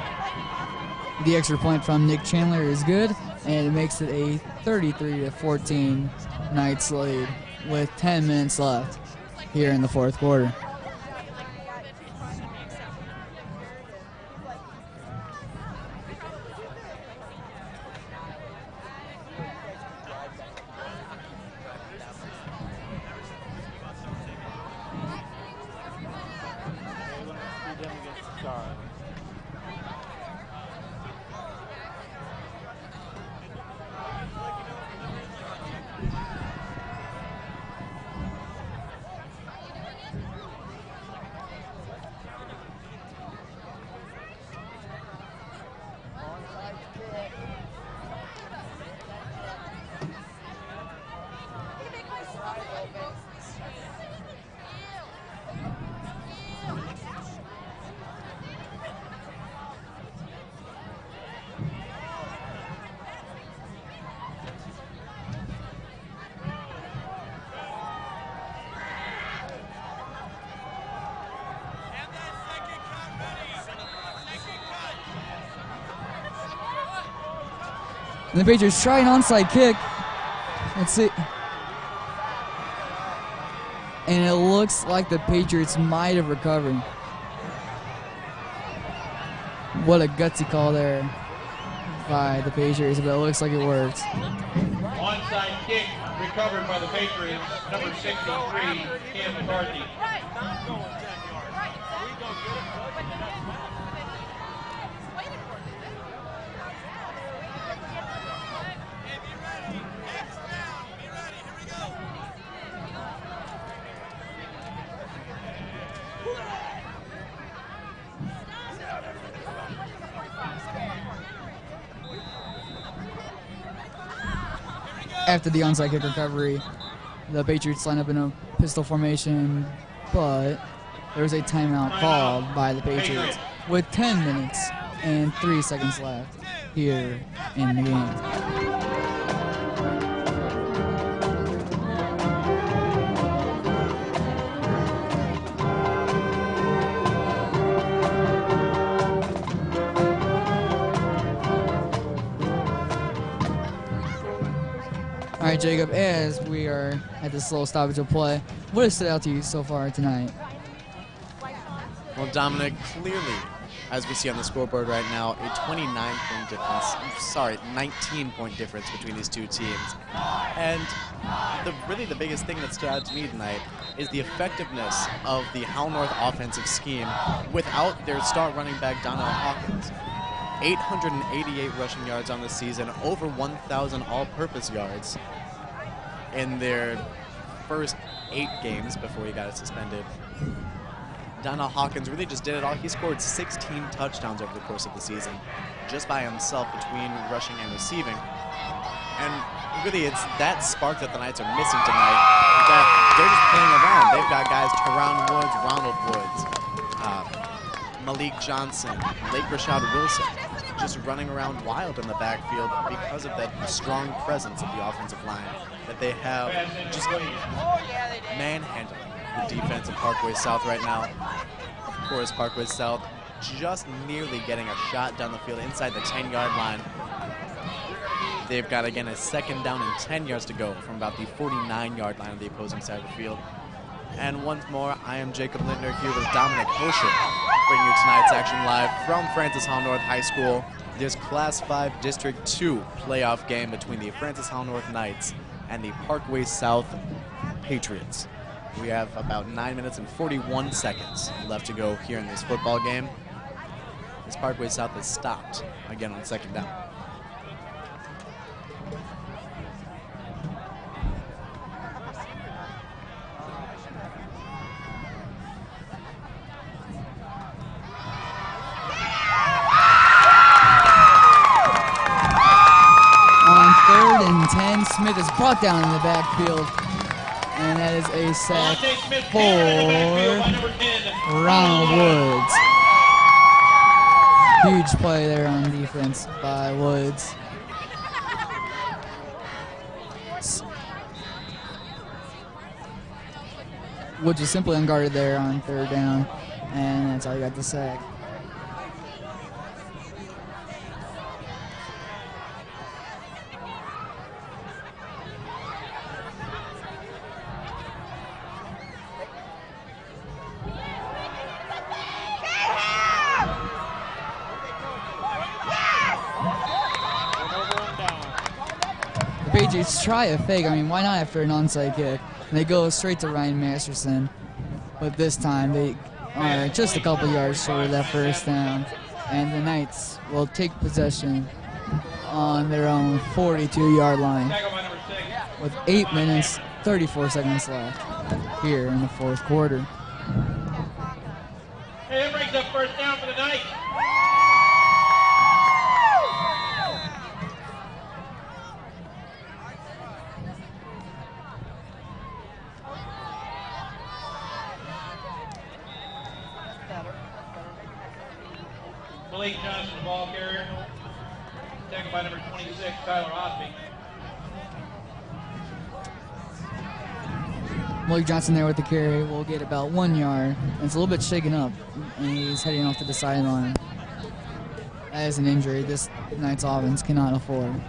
The extra point from Nick Chandler is good, and it makes it a 33-14 Knights lead with 10 minutes left here in the fourth quarter. And the Patriots try an onside kick. Let's see. And it looks like the Patriots might have recovered. What a gutsy call there by the Patriots, but it looks like it worked. Onside kick recovered by the Patriots. Number 63, Cam McCarthy. After the onside kick recovery, the Patriots line up in a pistol formation, but there was a timeout called by the Patriots with 10 minutes and 3 seconds left here in the game. All right, Jacob, as we are at this little stoppage of play, what has stood out to you so far tonight? Well, Dominic, clearly as we see on the scoreboard right now, a 29-point difference. 19-point difference between these two teams. And really the biggest thing that stood out to me tonight is the effectiveness of the Howell North offensive scheme without their star running back, Donnell Hawkins. 888 rushing yards on the season, over 1,000 all-purpose yards in their first 8 games before he got suspended. Donnell Hawkins really just did it all. He scored 16 touchdowns over the course of the season, just by himself between rushing and receiving. And really, it's that spark that the Knights are missing tonight, that they're just playing around. They've got guys, Teron Woods, Ronald Woods, Malik Johnson, Lake Rashad Wilson, just running around wild in the backfield because of that strong presence of the offensive line that they have, just manhandling the defense of Parkway South right now. Of course, Parkway South just nearly getting a shot down the field inside the 10-yard line. They've got, again, a 2nd down and 10 yards to go from about the 49-yard line of the opposing side of the field. And once more, I am Jacob Lindner here with Dominic Hosher, bringing you tonight's action live from Francis Howell North High School. This Class 5 District 2 playoff game between the Francis Howell North Knights and the Parkway South Patriots. We have about 9 minutes and 41 seconds left to go here in this football game. This Parkway South has stopped again on 2nd down. On 3rd and 10, Smith is brought down in the backfield. And that is a sack for Ronald Woods. Huge play there on defense by Woods. Woods was simply unguarded there on 3rd down, and that's how he got the sack. Patriots try a fake. I mean, why not after an onside kick? And they go straight to Ryan Masterson. But this time they are just a couple yards short of that 1st down. And the Knights will take possession on their own 42-yard line with 8 minutes, 34 seconds left here in the 4th quarter. Hey, that brings up 1st down for the Knights. Malik Johnson, the ball carrier. Tackled by number 26, Tyler Osby. Malik Johnson there with the carry will get about 1 yard. And it's a little bit shaken up, and he's heading off to the sideline. That is an injury this Knights offense cannot afford.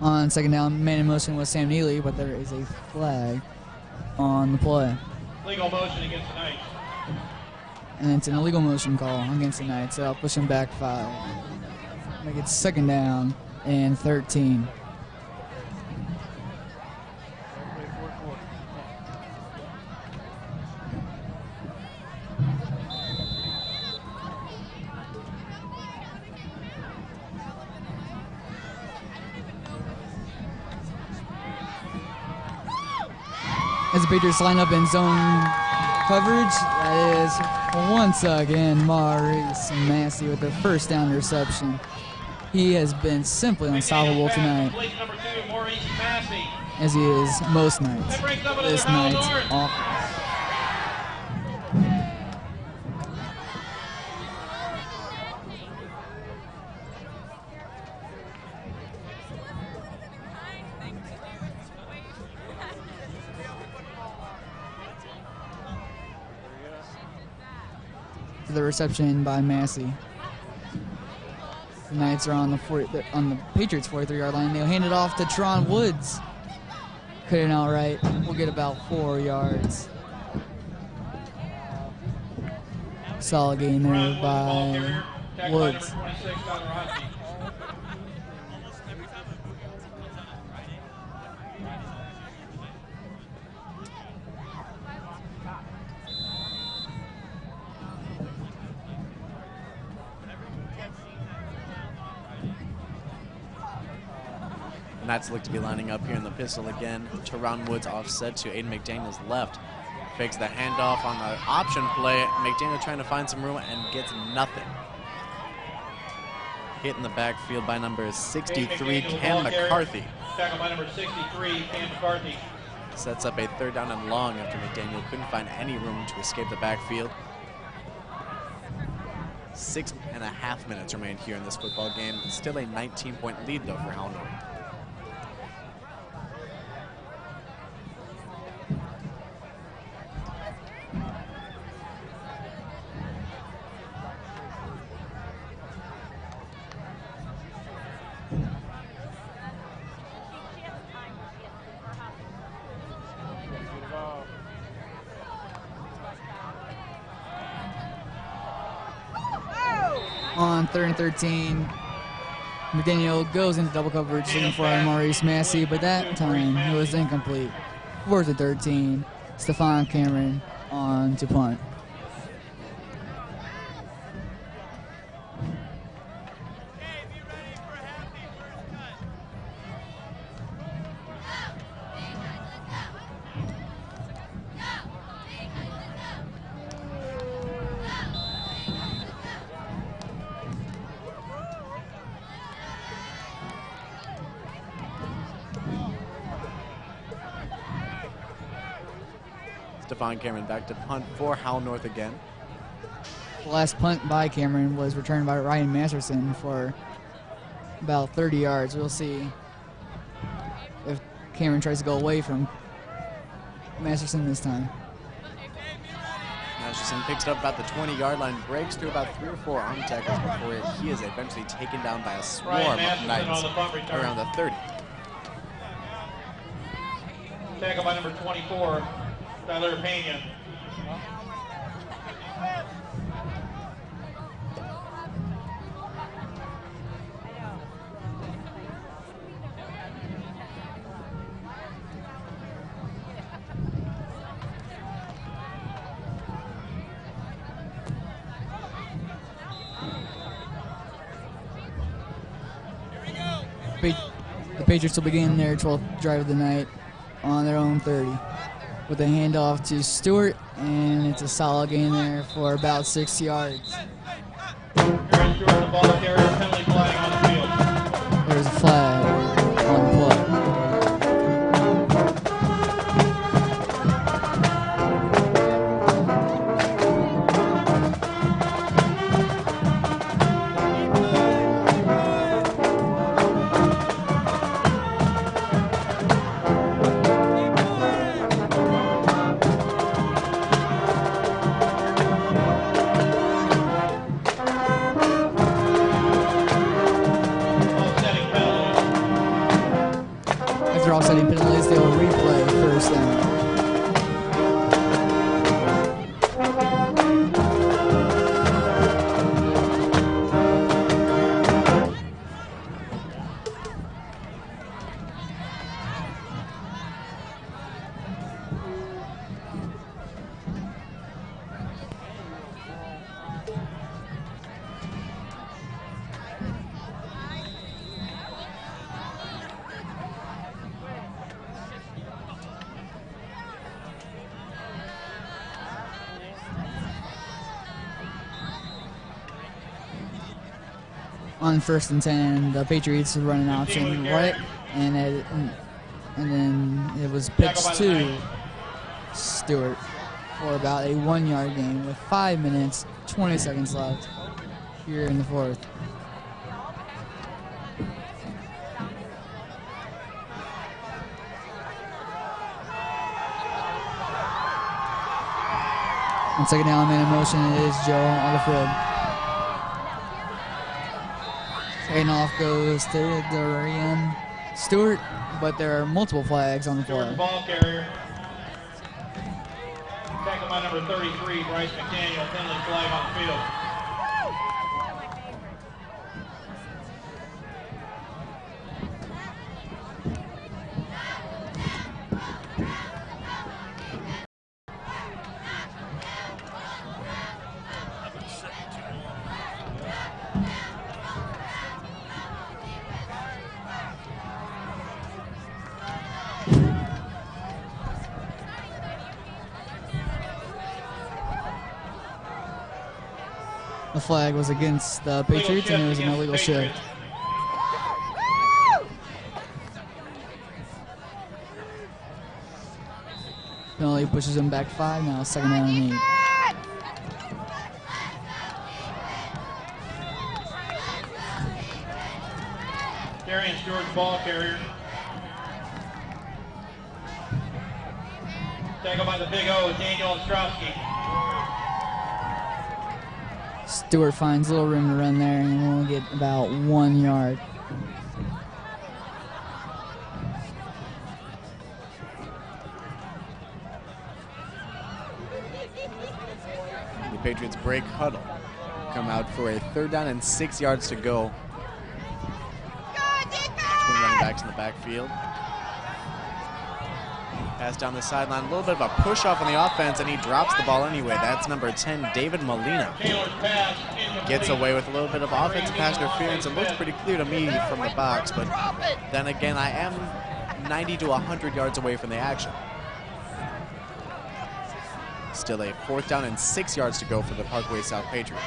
On 2nd down, man in motion was Sam Neely, but there is a flag on the play. Legal motion against the Knights. And it's an illegal motion call against the Knights. So I'll push him back 5. Make it 2nd down and 13. As the Patriots line up in zone coverage, that is once again Maurice Massey with the 1st down reception. He has been simply unstoppable tonight, as he is most nights. This night's offense. The reception by Massey. The Knights are on the Patriots' 43-yard line. They'll hand it off to Teron Woods. Couldn't outright. We'll get about 4 yards. Solid gain there by Woods. Knights look to be lining up here in the pistol again. Teron Woods offset to Aiden McDaniel's left. Fakes the handoff on the option play. McDaniel trying to find some room and gets nothing. Hit in the backfield by number 63, Cam McCarthy. Tackle by number 63, Cam McCarthy. Sets up a 3rd down and long after McDaniel couldn't find any room to escape the backfield. 6.5 minutes remain here in this football game. Still a 19-point lead, though, for Howell North. On 3rd and 13, McDaniel goes into double coverage looking for Maurice Massey, but that time it was incomplete. 4th and 13, Stefan Cameron on to punt. Stefan Cameron back to punt for Howell North again. The last punt by Cameron was returned by Ryan Masterson for about 30 yards. We'll see if Cameron tries to go away from Masterson this time. Masterson picks it up about the 20-yard line, breaks through about 3 or 4 arm tackles before he is eventually taken down by a swarm of Knights around the 30. Tackle by number 24, Tyler Pena. The Patriots will begin their 12th drive of the night on their own 30 with a handoff to Stewart, and it's a solid gain there for about 6 yards. Aaron Stewart, the ball carrier, penalty flag on the field. There's a flag on the play. Offsetting penalties, they will replay first down. On 1st and 10, the Patriots run an option right, and then it was pitched to Stewart for about a 1-yard gain with 5 minutes, 20 seconds left here in the 4th. On 2nd down, man in motion, it is Joe on the field. And off goes to Dorian Stewart, but there are multiple flags on the Stewart's play. ball carrier. Tackled by number 33, Bryce McDaniel. Penalty flag on the field. The flag was against the Patriots, and it was an illegal shift. Penalty pushes him back 5, now 2nd down and 8. Darian Stewart's ball carrier. Tackled by the Big O, Daniel Ostrowski. Stewart finds little room to run there, and will get about 1 yard. The Patriots break huddle. Come out for a 3rd down and 6 yards to go. Twin running backs in the backfield. Pass down the sideline, a little bit of a push off on the offense, and he drops the ball anyway. That's number 10, David Molina. Gets away with a little bit of offensive pass interference. It looks pretty clear to me from the box, but then again, I am 90 to 100 yards away from the action. Still a 4th down and 6 yards to go for the Parkway South Patriots.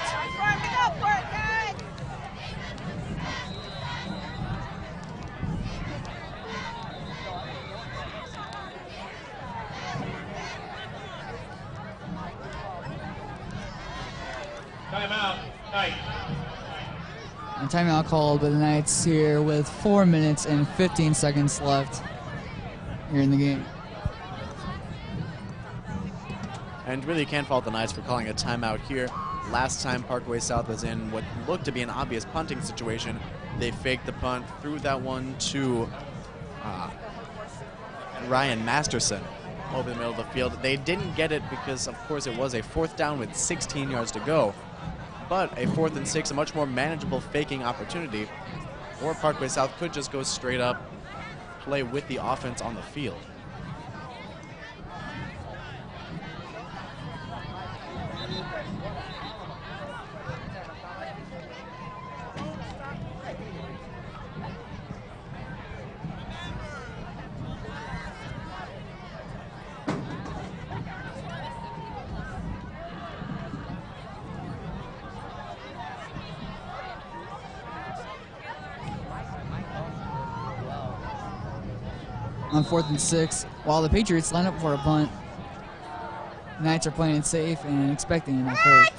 Timeout, Knights. And timeout called by the Knights here with 4 minutes and 15 seconds left here in the game. And really can't fault the Knights for calling a timeout here. Last time Parkway South was in what looked to be an obvious punting situation, they faked the punt, threw that one to Ryan Masterson over the middle of the field. They didn't get it because, of course, it was a 4th down with 16 yards to go. But a 4th and 6, a much more manageable faking opportunity. Or Parkway South could just go straight up, play with the offense on the field. On 4th and 6, while the Patriots line up for a punt, the Knights are playing it safe and expecting an first.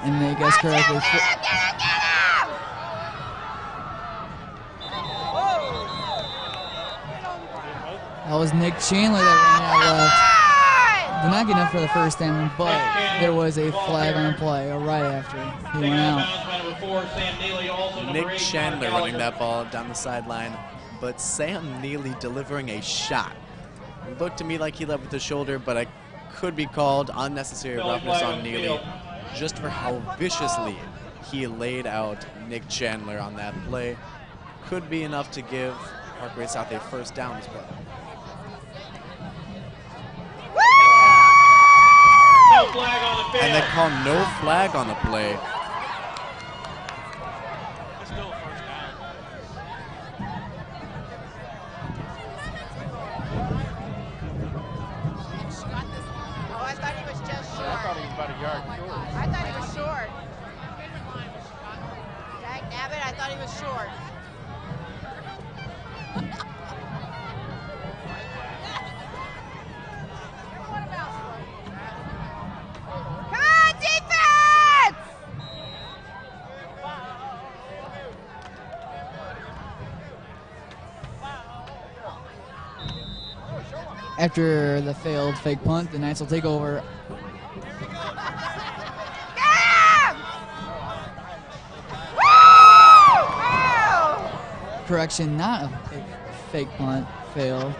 And they guessed correctly. That was Nick Chandler that ran out left. Did not get enough for the 1st down, but there was a flag on the play right after he went out. Nick Chandler running that ball down the sideline, but Sam Neely delivering a shot. It looked to me like he led with the shoulder, but it could be called unnecessary roughness on Neely just for how viciously he laid out Nick Chandler on that play. Could be enough to give Parkway South a 1st down as well. No flag on the field. And they call no flag on the play. I thought he was short. Dag nabbit, I thought he was short. Come on, defense! After the failed fake punt, the Knights will take over. Woo! correction, not a fake punt, fail.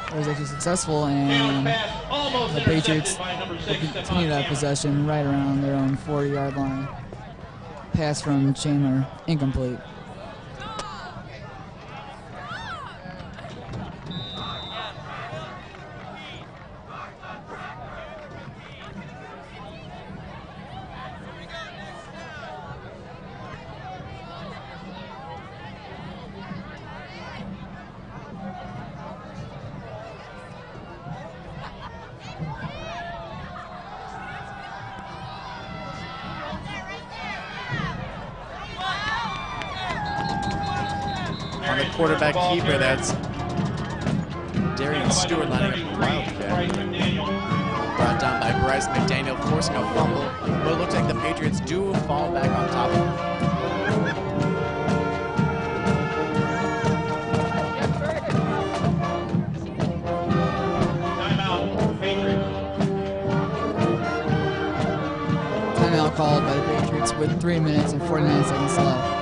It was actually successful, and the Patriots will continue that possession right around their own 40-yard line. Pass from Chandler, incomplete. On the quarterback keeper, that's Darian Stewart lining up the Wildcat. Brought down by Bryce McDaniel, forcing a fumble. But it looks like the Patriots do fall back on top of him. Timeout, Patriots. Timeout called by the Patriots with 3 minutes and 49 seconds left.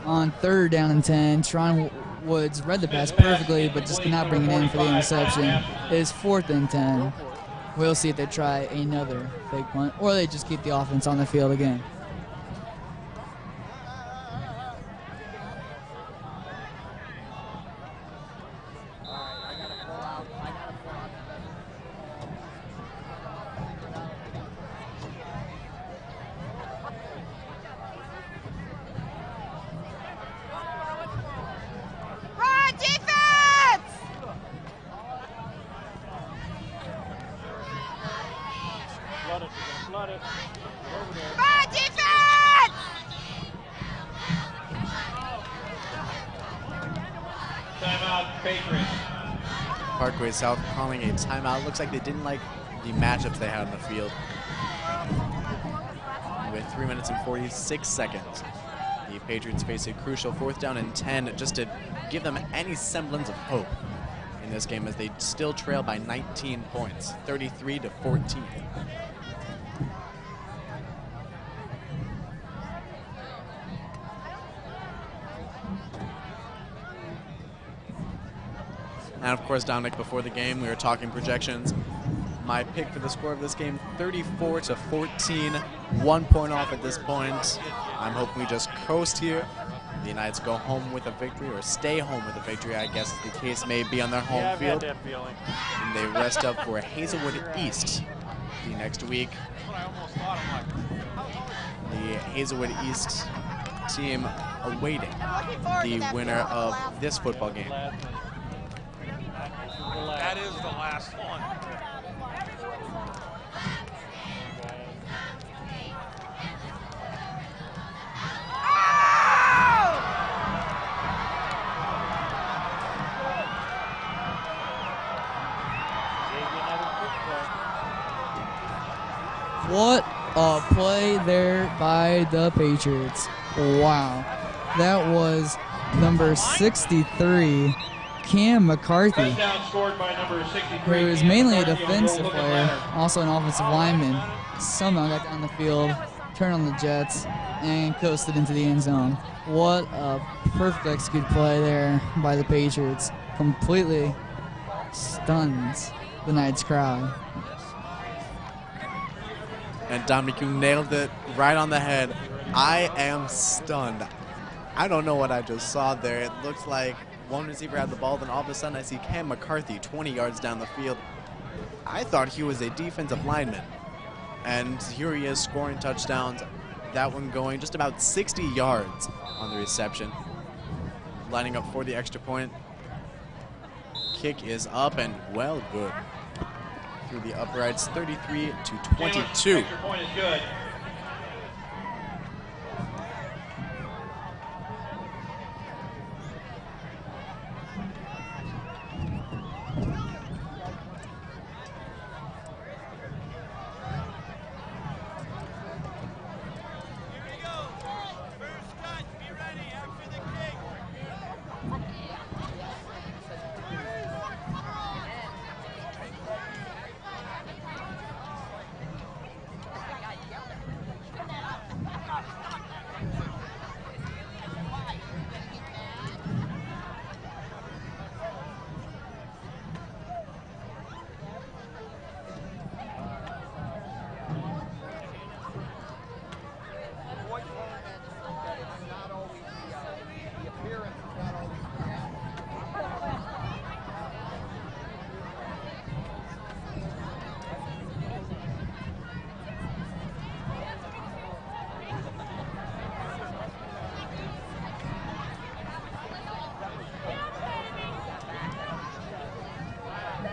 On 3rd down and 10, Teron Woods read the pass perfectly, but just could not bring it in for the interception. It is 4th and 10. We'll see if they try another fake punt, or they just keep the offense on the field again. Parkway South calling a timeout. Looks like they didn't like the matchups they had on the field. With 3 minutes and 46 seconds, the Patriots face a crucial 4th down and 10 just to give them any semblance of hope in this game, as they still trail by 19 points, 33-14. And of course, Dominic, before the game, we were talking projections. My pick for the score of this game, 34-14, 1 point off at this point. I'm hoping we just coast here. The Unites go home with a victory, or stay home with a victory, I guess the case may be, on their home field. I've had that feeling. And they rest up for Hazelwood East the next week. The Hazelwood East team awaiting the winner of this football game. That is the last one. What a play there by the Patriots. Wow. That was number 63, Cam McCarthy, who is mainly a defensive player, also an offensive lineman. Somehow got down the field, turned on the Jets, and coasted into the end zone. What a perfect executed play there by the Patriots. Completely stuns the Knights crowd. And Dominic, you nailed it right on the head. I am stunned. I don't know what I just saw there. It looks like one receiver had the ball, then all of a sudden I see Cam McCarthy 20 yards down the field. I thought he was a defensive lineman. And here he is scoring touchdowns. That one going just about 60 yards on the reception. Lining up for the extra point. Kick is up and well good. Through the uprights, 33-22. Extra point is good.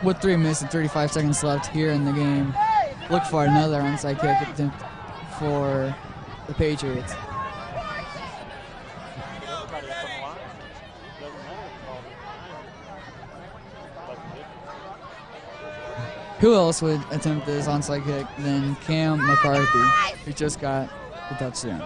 With 3 minutes and 35 seconds left here in the game, look for another onside kick attempt for the Patriots. Who else would attempt this onside kick than Cam McCarthy, who just got the touchdown?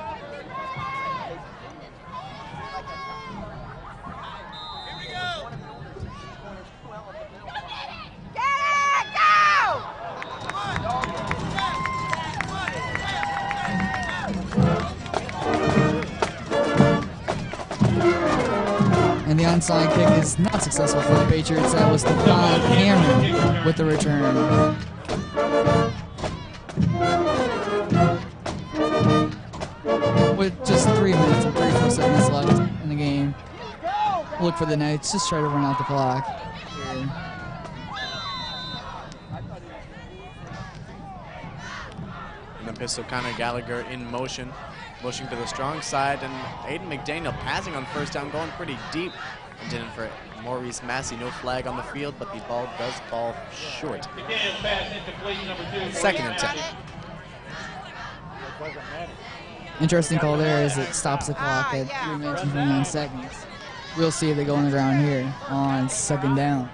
And the onside kick is not successful for the Patriots. That was Stephon Cameron with the return. With just 3 minutes and 34 seconds left in the game, look for the Knights. Just try to run out the clock here. And then Pistol Connor Gallagher in motion. Motion to the strong side, and Aiden McDaniel passing on first down, going pretty deep. Intended for Maurice Massey, no flag on the field, but the ball does fall short. Second and 10. Interesting call there as it stops the clock at 3 minutes and 29 seconds. We'll see if they go on the ground here on second down.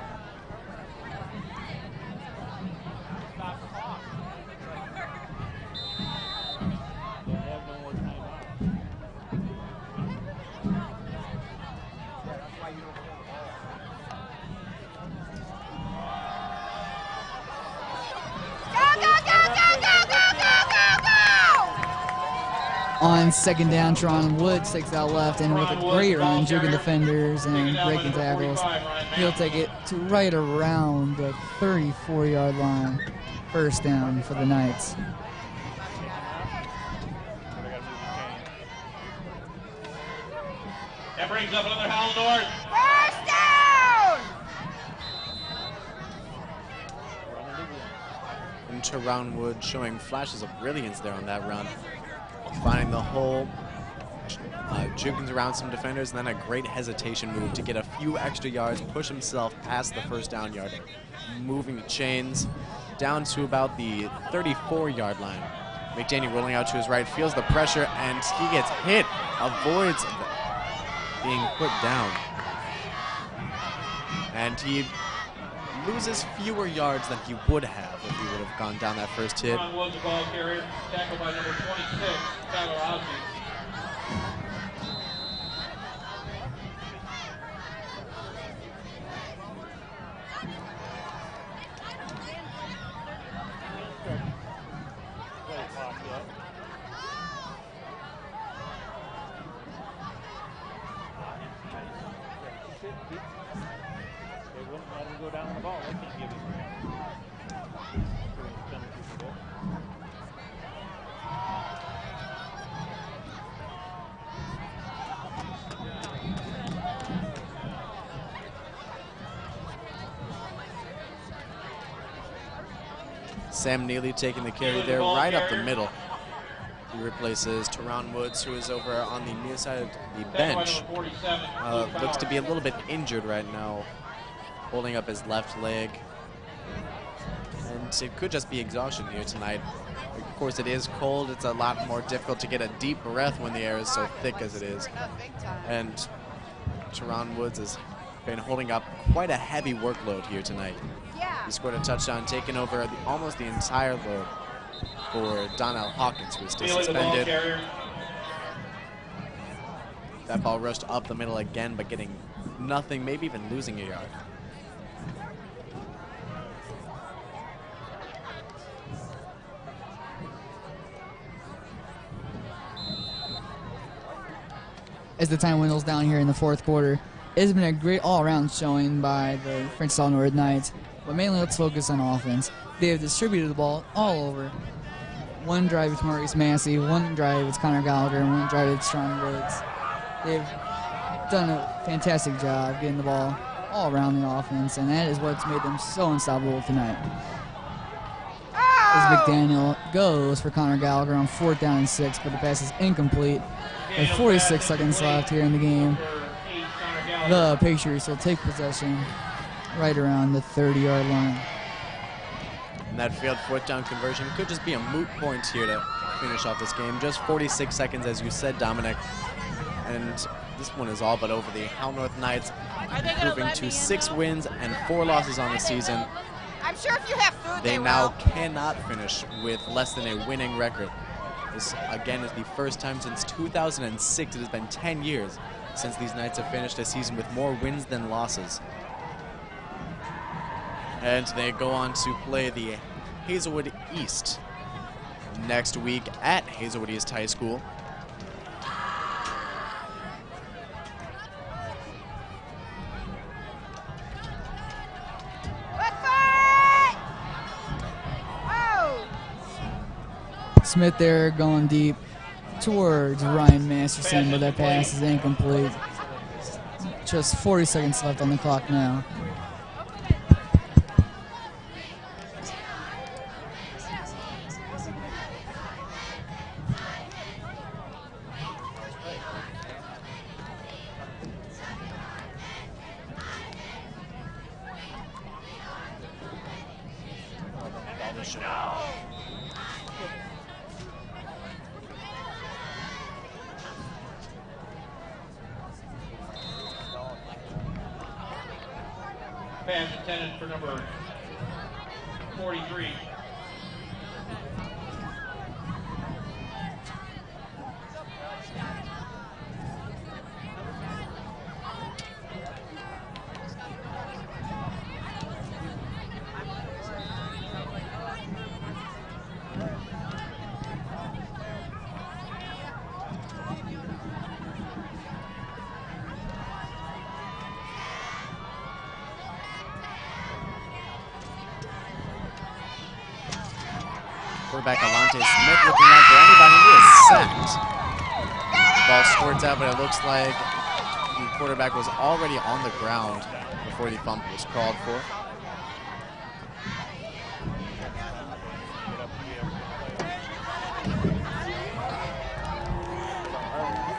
On second down, Teron Woods takes out left, and with a great run, juking defenders and breaking tackles, he'll take it to right around the 34-yard line. First down for the Knights. That brings up another Howell North. And Teron Wood showing flashes of brilliance there on that run. Finding the hole, jukings around some defenders, and then a great hesitation move to get a few extra yards, push himself past the first down yard, moving the chains down to about the 34-yard line. McDaniel rolling out to his right, feels the pressure, and he gets hit, avoids being put down. And he loses fewer yards than he would have if he would have gone down that first hit. Ron was the ball carrier, tackled by number 26, Tyler Ozzie. They wouldn't let him go down on the ball. They can't give him Sam Neely taking the carry there right up the middle. He replaces Teron Woods, who is over on the near side of the bench. Looks to be a little bit injured right now, holding up his left leg. And it could just be exhaustion here tonight. Of course, it is cold. It's a lot more difficult to get a deep breath when the air is so thick as it is. And Teron Woods has been holding up quite a heavy workload here tonight. He scored a touchdown, taking over almost the entire load for Donnell Hawkins, who is still suspended. That ball rushed up the middle again, but getting nothing, maybe even losing a yard. As the time dwindles down here in the fourth quarter, it has been a great all-around showing by the Francis Howell North Knights, but mainly let's focus on offense. They have distributed the ball all over. One drive it's Maurice Massey, one drive it's Connor Gallagher, and one drive it's Sean Woods. They've done a fantastic job getting the ball all around the offense, and that is what's made them so unstoppable tonight. As McDaniel goes for Connor Gallagher on 4th down and 6, but the pass is incomplete. With 46 seconds left here in the game, the Patriots will take possession right around the 30-yard line. And that failed 4th down conversion could just be a moot point here to finish off this game. Just 46 seconds, as you said, Dominic. And this one is all but over. The Howell North Knights moving to 6 wins and 4 losses on the season. I'm sure if you have food, They now cannot finish with less than a winning record. This, again, is the first time since 2006. It has been 10 years since these Knights have finished a season with more wins than losses. And they go on to play the Hazelwood East next week at Hazelwood East High School. Smith there going deep towards Ryan Masterson, but that pass is incomplete. Just 40 seconds left on the clock now. Pass intended for number 43. Quarterback Alante Smith looking out for anybody. He is sacked. The ball squirts out, but it looks like the quarterback was already on the ground before the bump was called for.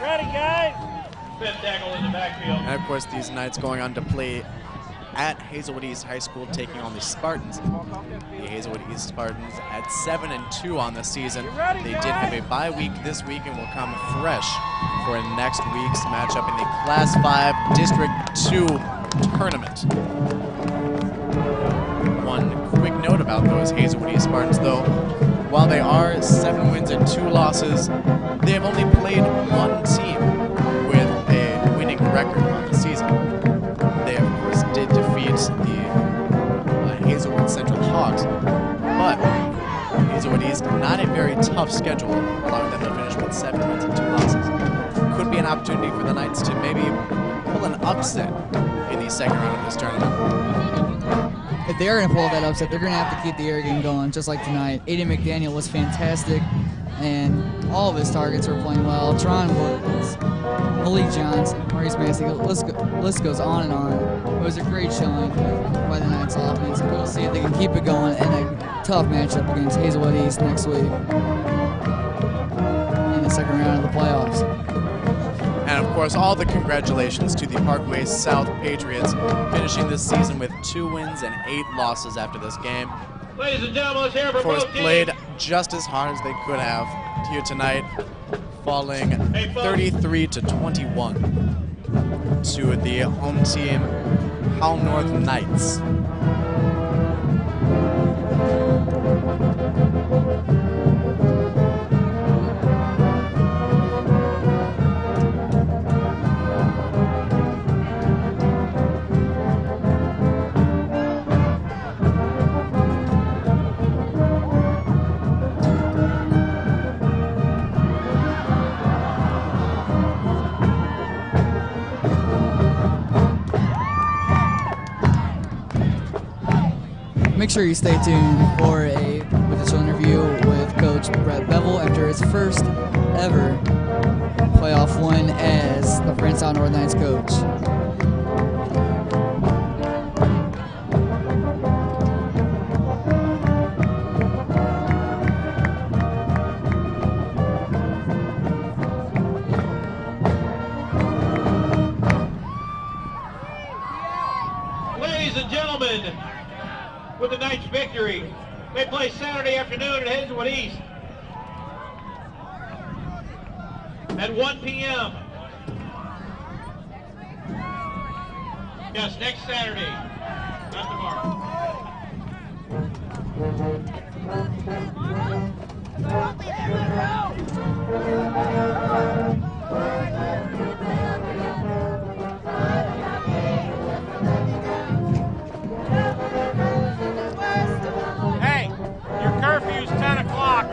Ready, guys? Fifth tackle in the backfield. And of course, these Knights going on to play at Hazelwood East High School, taking on the Spartans. The Hazelwood East Spartans at 7-2 on the season. They did have a bye week this week and will come fresh for next week's matchup in the Class 5 District 2 tournament. One quick note about those Hazelwood East Spartans, though. While they are 7 wins and 2 losses, they have only played one team with a winning record on the season. They, of course, did defeat the Hazelwood Central Hawks, but Hazelwood East, not a very tough schedule, allowing them to finish with 7 wins and 2 losses. Could be an opportunity for the Knights to maybe pull an upset in the second round of this tournament. If they are going to pull that upset, they're going to have to keep the air game going, just like tonight. Aiden McDaniel was fantastic and all of his targets were playing well. Tron Woods, Malik Johnson, Maurice Massey, list goes on and on. It was a great showing by the Knights offense. We'll see if they can keep it going in a tough matchup against Hazelwood East next week in the second round of the playoffs. And of course, all the congratulations to the Parkway South Patriots, finishing this season with 2 wins and 8 losses after this game. Ladies and gentlemen, let's hear it for Of course, both played teams. just as hard as they could have here tonight, falling 33-21 to the home team, Howell North Knights. Make sure you stay tuned for a potential interview with Coach Brett Bevel after his first ever playoff win as the Francis Howell North Knights coach. Ladies and gentlemen, with the Knights' victory, they play Saturday afternoon at Hazelwood East at 1 p.m. Yes, next Saturday, not tomorrow. Hey, your curfew's 10 o'clock.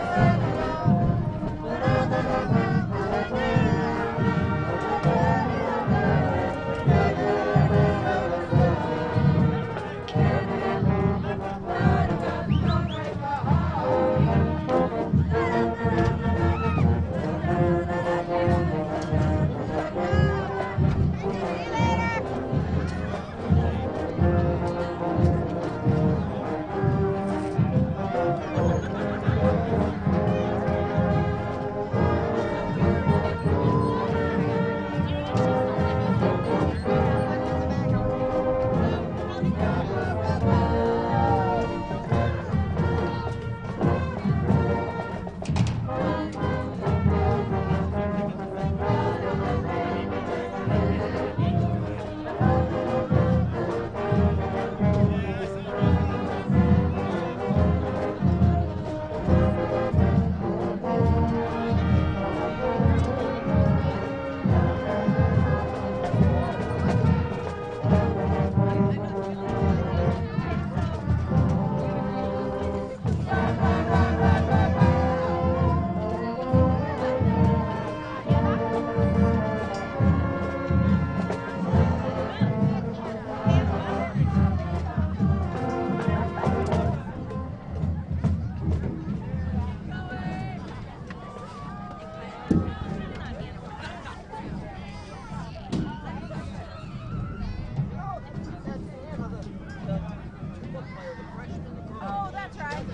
Oh, that's right.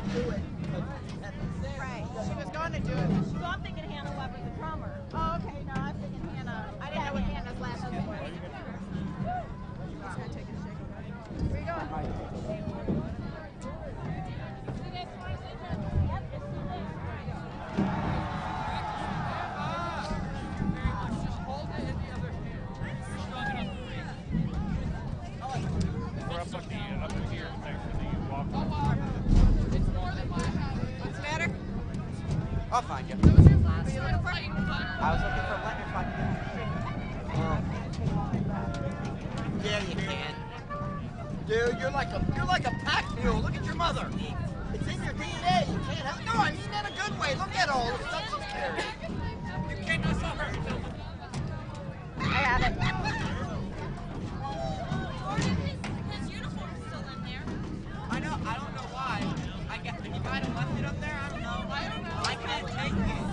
Right. She was going to do it. So I'm thinking Hannah Weber, the drummer. Oh, okay. No, I'm thinking Hannah. I didn't know what Hannah's last name was. Just gonna take a shake. Where you going? We're up here next to the walkway. What's the matter? I'll find you. What are you looking for? I was looking for Leonard if I could. Yeah, you can. Dude, you're like a pack mule. Look at your mother. It's in your DNA. You can't help. No, I mean that a good way. Look at all the stuff she's carrying. You can't mess up her. I have it. His uniform's still in there. I know. I don't know why. I guess you might have left it up there. I don't know. I can't take it.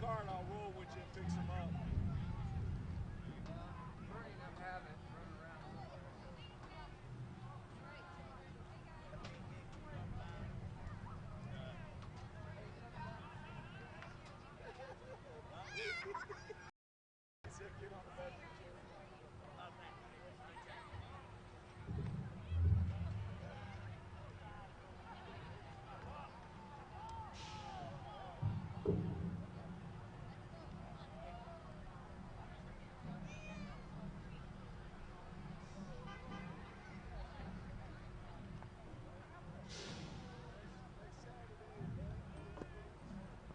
car and I'll roll with you and fix them up.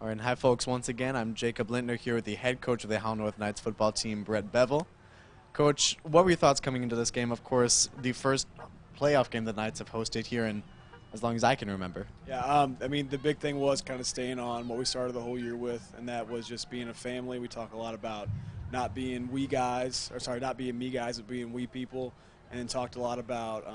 All right, hi folks. Once again, I'm Jacob Lintner here with the head coach of the Howell North Knights football team, Brett Bevel. Coach, what were your thoughts coming into this game? Of course, the first playoff game the Knights have hosted here in as long as I can remember. Yeah, I mean, the big thing was kind of staying on what we started the whole year with, and that was just being a family. We talk a lot about not being we guys, or sorry, not being me guys, but being we people, and then talked a lot about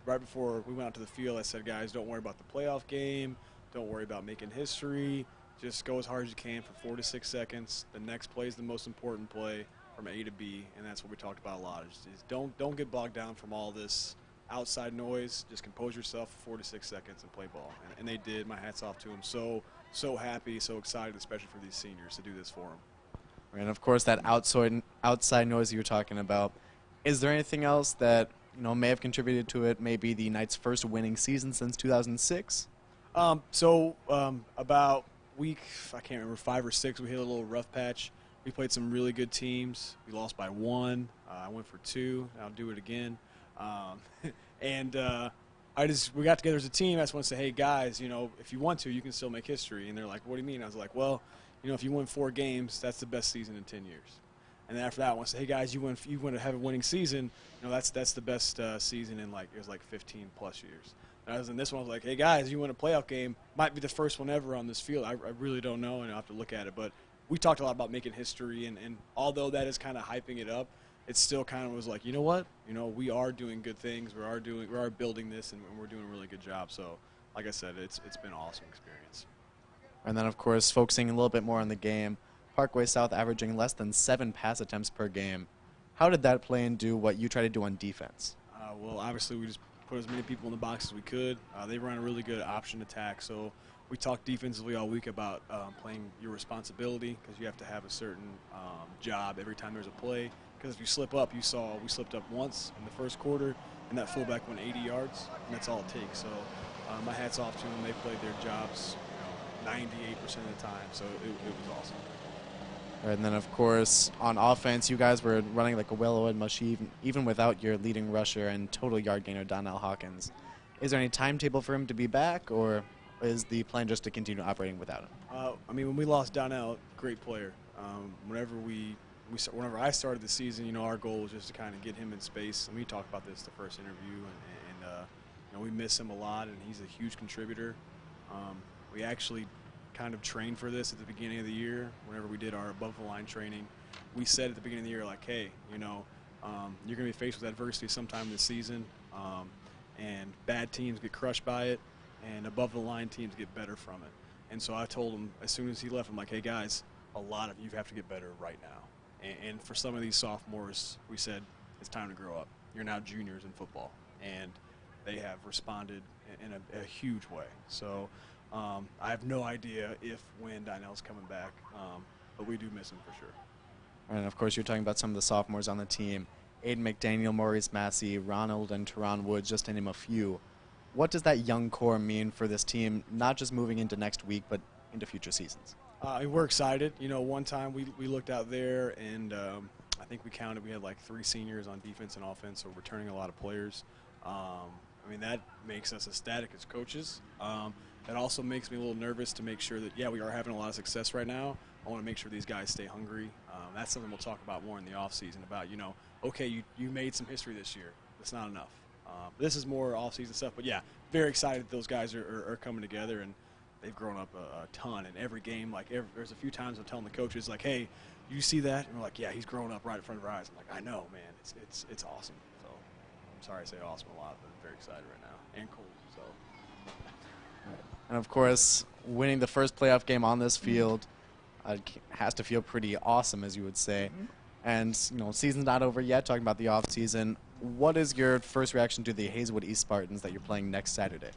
right before we went out to the field, I said, guys, don't worry about the playoff game. Don't worry about making history. Just go as hard as you can for 4 to 6 seconds. The next play is the most important play from A to B, and that's what we talked about a lot. Is don't get bogged down from all this outside noise. Just compose yourself for 4 to 6 seconds and play ball. And they did. My hat's off to them. So happy, so excited, especially for these seniors to do this for them. And of course, that outside noise you were talking about. Is there anything else that may have contributed to it? Maybe the Knights' first winning season since 2006. About week, I can't remember, 5 or 6, we hit a little rough patch. We played some really good teams. We lost by 1. I went for 2. I'll do it again. We got together as a team. I just want to say, hey guys, if you want to, you can still make history. And they're like, what do you mean? I was like, well, if you win 4 games, that's the best season in 10 years. And then after that, I want to say, hey guys, you want to have a winning season. That's the best season in it was 15 plus years. And I was in this one. I was like, hey guys, you win a playoff game. Might be the first one ever on this field. I really don't know, and I'll have to look at it. But we talked a lot about making history, and although that is kind of hyping it up, it still kind of was like, you know what? We are doing good things. We are building this, and we're doing a really good job. So, like I said, it's been an awesome experience. And then, of course, focusing a little bit more on the game, Parkway South averaging less than 7 pass attempts per game. How did that play into what you try to do on defense? Well, obviously, we just put as many people in the box as we could. They run a really good option attack, so we talked defensively all week about playing your responsibility, because you have to have a certain job every time there's a play. Because if you slip up, we slipped up once in the first quarter, and that fullback went 80 yards, and that's all it takes. So my hat's off to them. They played their jobs 98% of the time, so it was awesome. All right, and then, of course, on offense, you guys were running like a well-oiled machine, even without your leading rusher and total yard gainer, Donnell Hawkins. Is there any timetable for him to be back, or is the plan just to continue operating without him? When we lost Donnell, great player. Whenever I started the season, our goal was just to kind of get him in space. And we talked about this the first interview, and we miss him a lot, and he's a huge contributor. We actually kind of trained for this at the beginning of the year. Whenever we did our above-the-line training, we said at the beginning of the year, like, hey, you're going to be faced with adversity sometime this season, and bad teams get crushed by it, and above-the-line teams get better from it. And so I told him, as soon as he left, I'm like, hey, guys, a lot of you have to get better right now. And for some of these sophomores, we said, it's time to grow up. You're now juniors in football. And they have responded in a huge way. So I have no idea when Donnell's coming back, but we do miss him for sure. And, of course, you're talking about some of the sophomores on the team. Aiden McDaniel, Maurice Massey, Ronald, and Teron Woods, just to name a few. What does that young core mean for this team, not just moving into next week, but into future seasons? We're excited. One time we looked out there, and I think we counted, we had like 3 seniors on defense and offense, so returning a lot of players. That makes us ecstatic as coaches. That also makes me a little nervous to make sure that, yeah, we are having a lot of success right now. I want to make sure these guys stay hungry. That's something we'll talk about more in the offseason about, okay, you made some history this year. That's not enough. This is more off-season stuff. But, yeah, very excited that those guys are coming together, and they've grown up a ton. In every game, there's a few times I'm telling the coaches, like, hey, you see that? And we're like, yeah, he's grown up right in front of our eyes. I'm like, I know, man. It's awesome. So I'm sorry I say awesome a lot, but I'm very excited right now, and cool. So. And, of course, winning the first playoff game on this field, Has to feel pretty awesome, as you would say. And, you know, season's not over yet, talking about the off season. What is your first reaction to the Hazelwood East Spartans that you're playing next Saturday?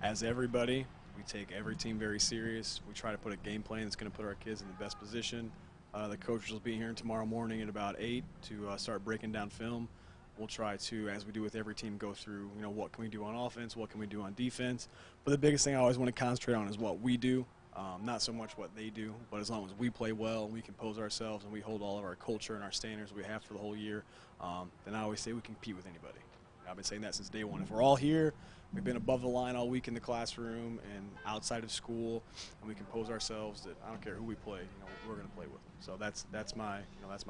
As everybody, we take every team very serious. We try to put a game plan that's going to put our kids in the best position. The coaches will be here tomorrow morning at about 8 to start breaking down film. We'll try to, as we do with every team, go through, you know, what can we do on offense, what can we do on defense. But the biggest thing I always want to concentrate on is what we do, not so much what they do. But as long as we play well and we compose ourselves and we hold all of our culture and our standards we have for the whole year, then I always say we can compete with anybody. I've been saying that since day one. If we're all here, we've been above the line all week in the classroom and outside of school, and we compose ourselves, that I don't care who we play, you know, we're going to play with them. So that's my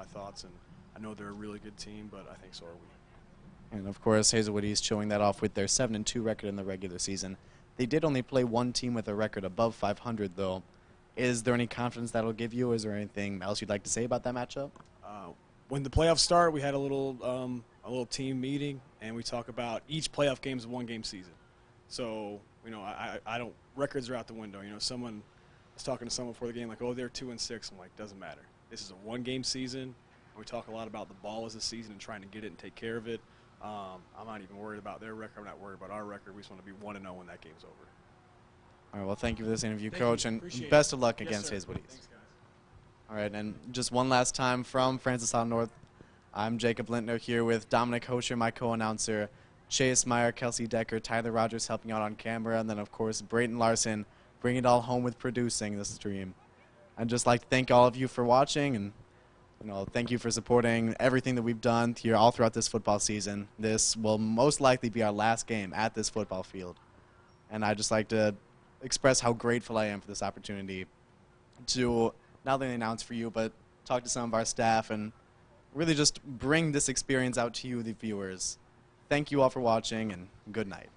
thoughts, and I know they're a really good team, but I think so are we. And of course, Hazelwood East showing that off with their 7-2 record in the regular season. They did only play one team with a record above 500, though. Is there any confidence that'll give you? Is there anything else you'd like to say about that matchup? When the playoffs start, we had a little team meeting, and we talk about each playoff game is a one-game season. So, you know, I don't, records are out the window. You know, someone was talking to someone before the game, like, oh, they're 2-6. I'm like, doesn't matter. This is a one-game season. And we talk a lot about the ball as a season and trying to get it and take care of it. I'm not even worried about their record. I'm not worried about our record. We just want to be 1-0 when that game's over. All right, well, thank you for this interview, Thank Coach, you. and Appreciate best it. of luck Yes, against sir. Hazelwood East. Thanks, guys. All right, and just one last time from Francis Howell North, I'm Jacob Lintner here with Dominic Hosher, my co-announcer, Chase Meyer, Kelsey Decker, Tyler Rogers helping out on camera, and then, of course, Brayton Larson bringing it all home with producing the stream. I'd just like to thank all of you for watching, and you know, thank you for supporting everything that we've done here all throughout this football season. This will most likely be our last game at this football field. And I'd just like to express how grateful I am for this opportunity to not only announce for you, but talk to some of our staff and really just bring this experience out to you, the viewers. Thank you all for watching, and good night.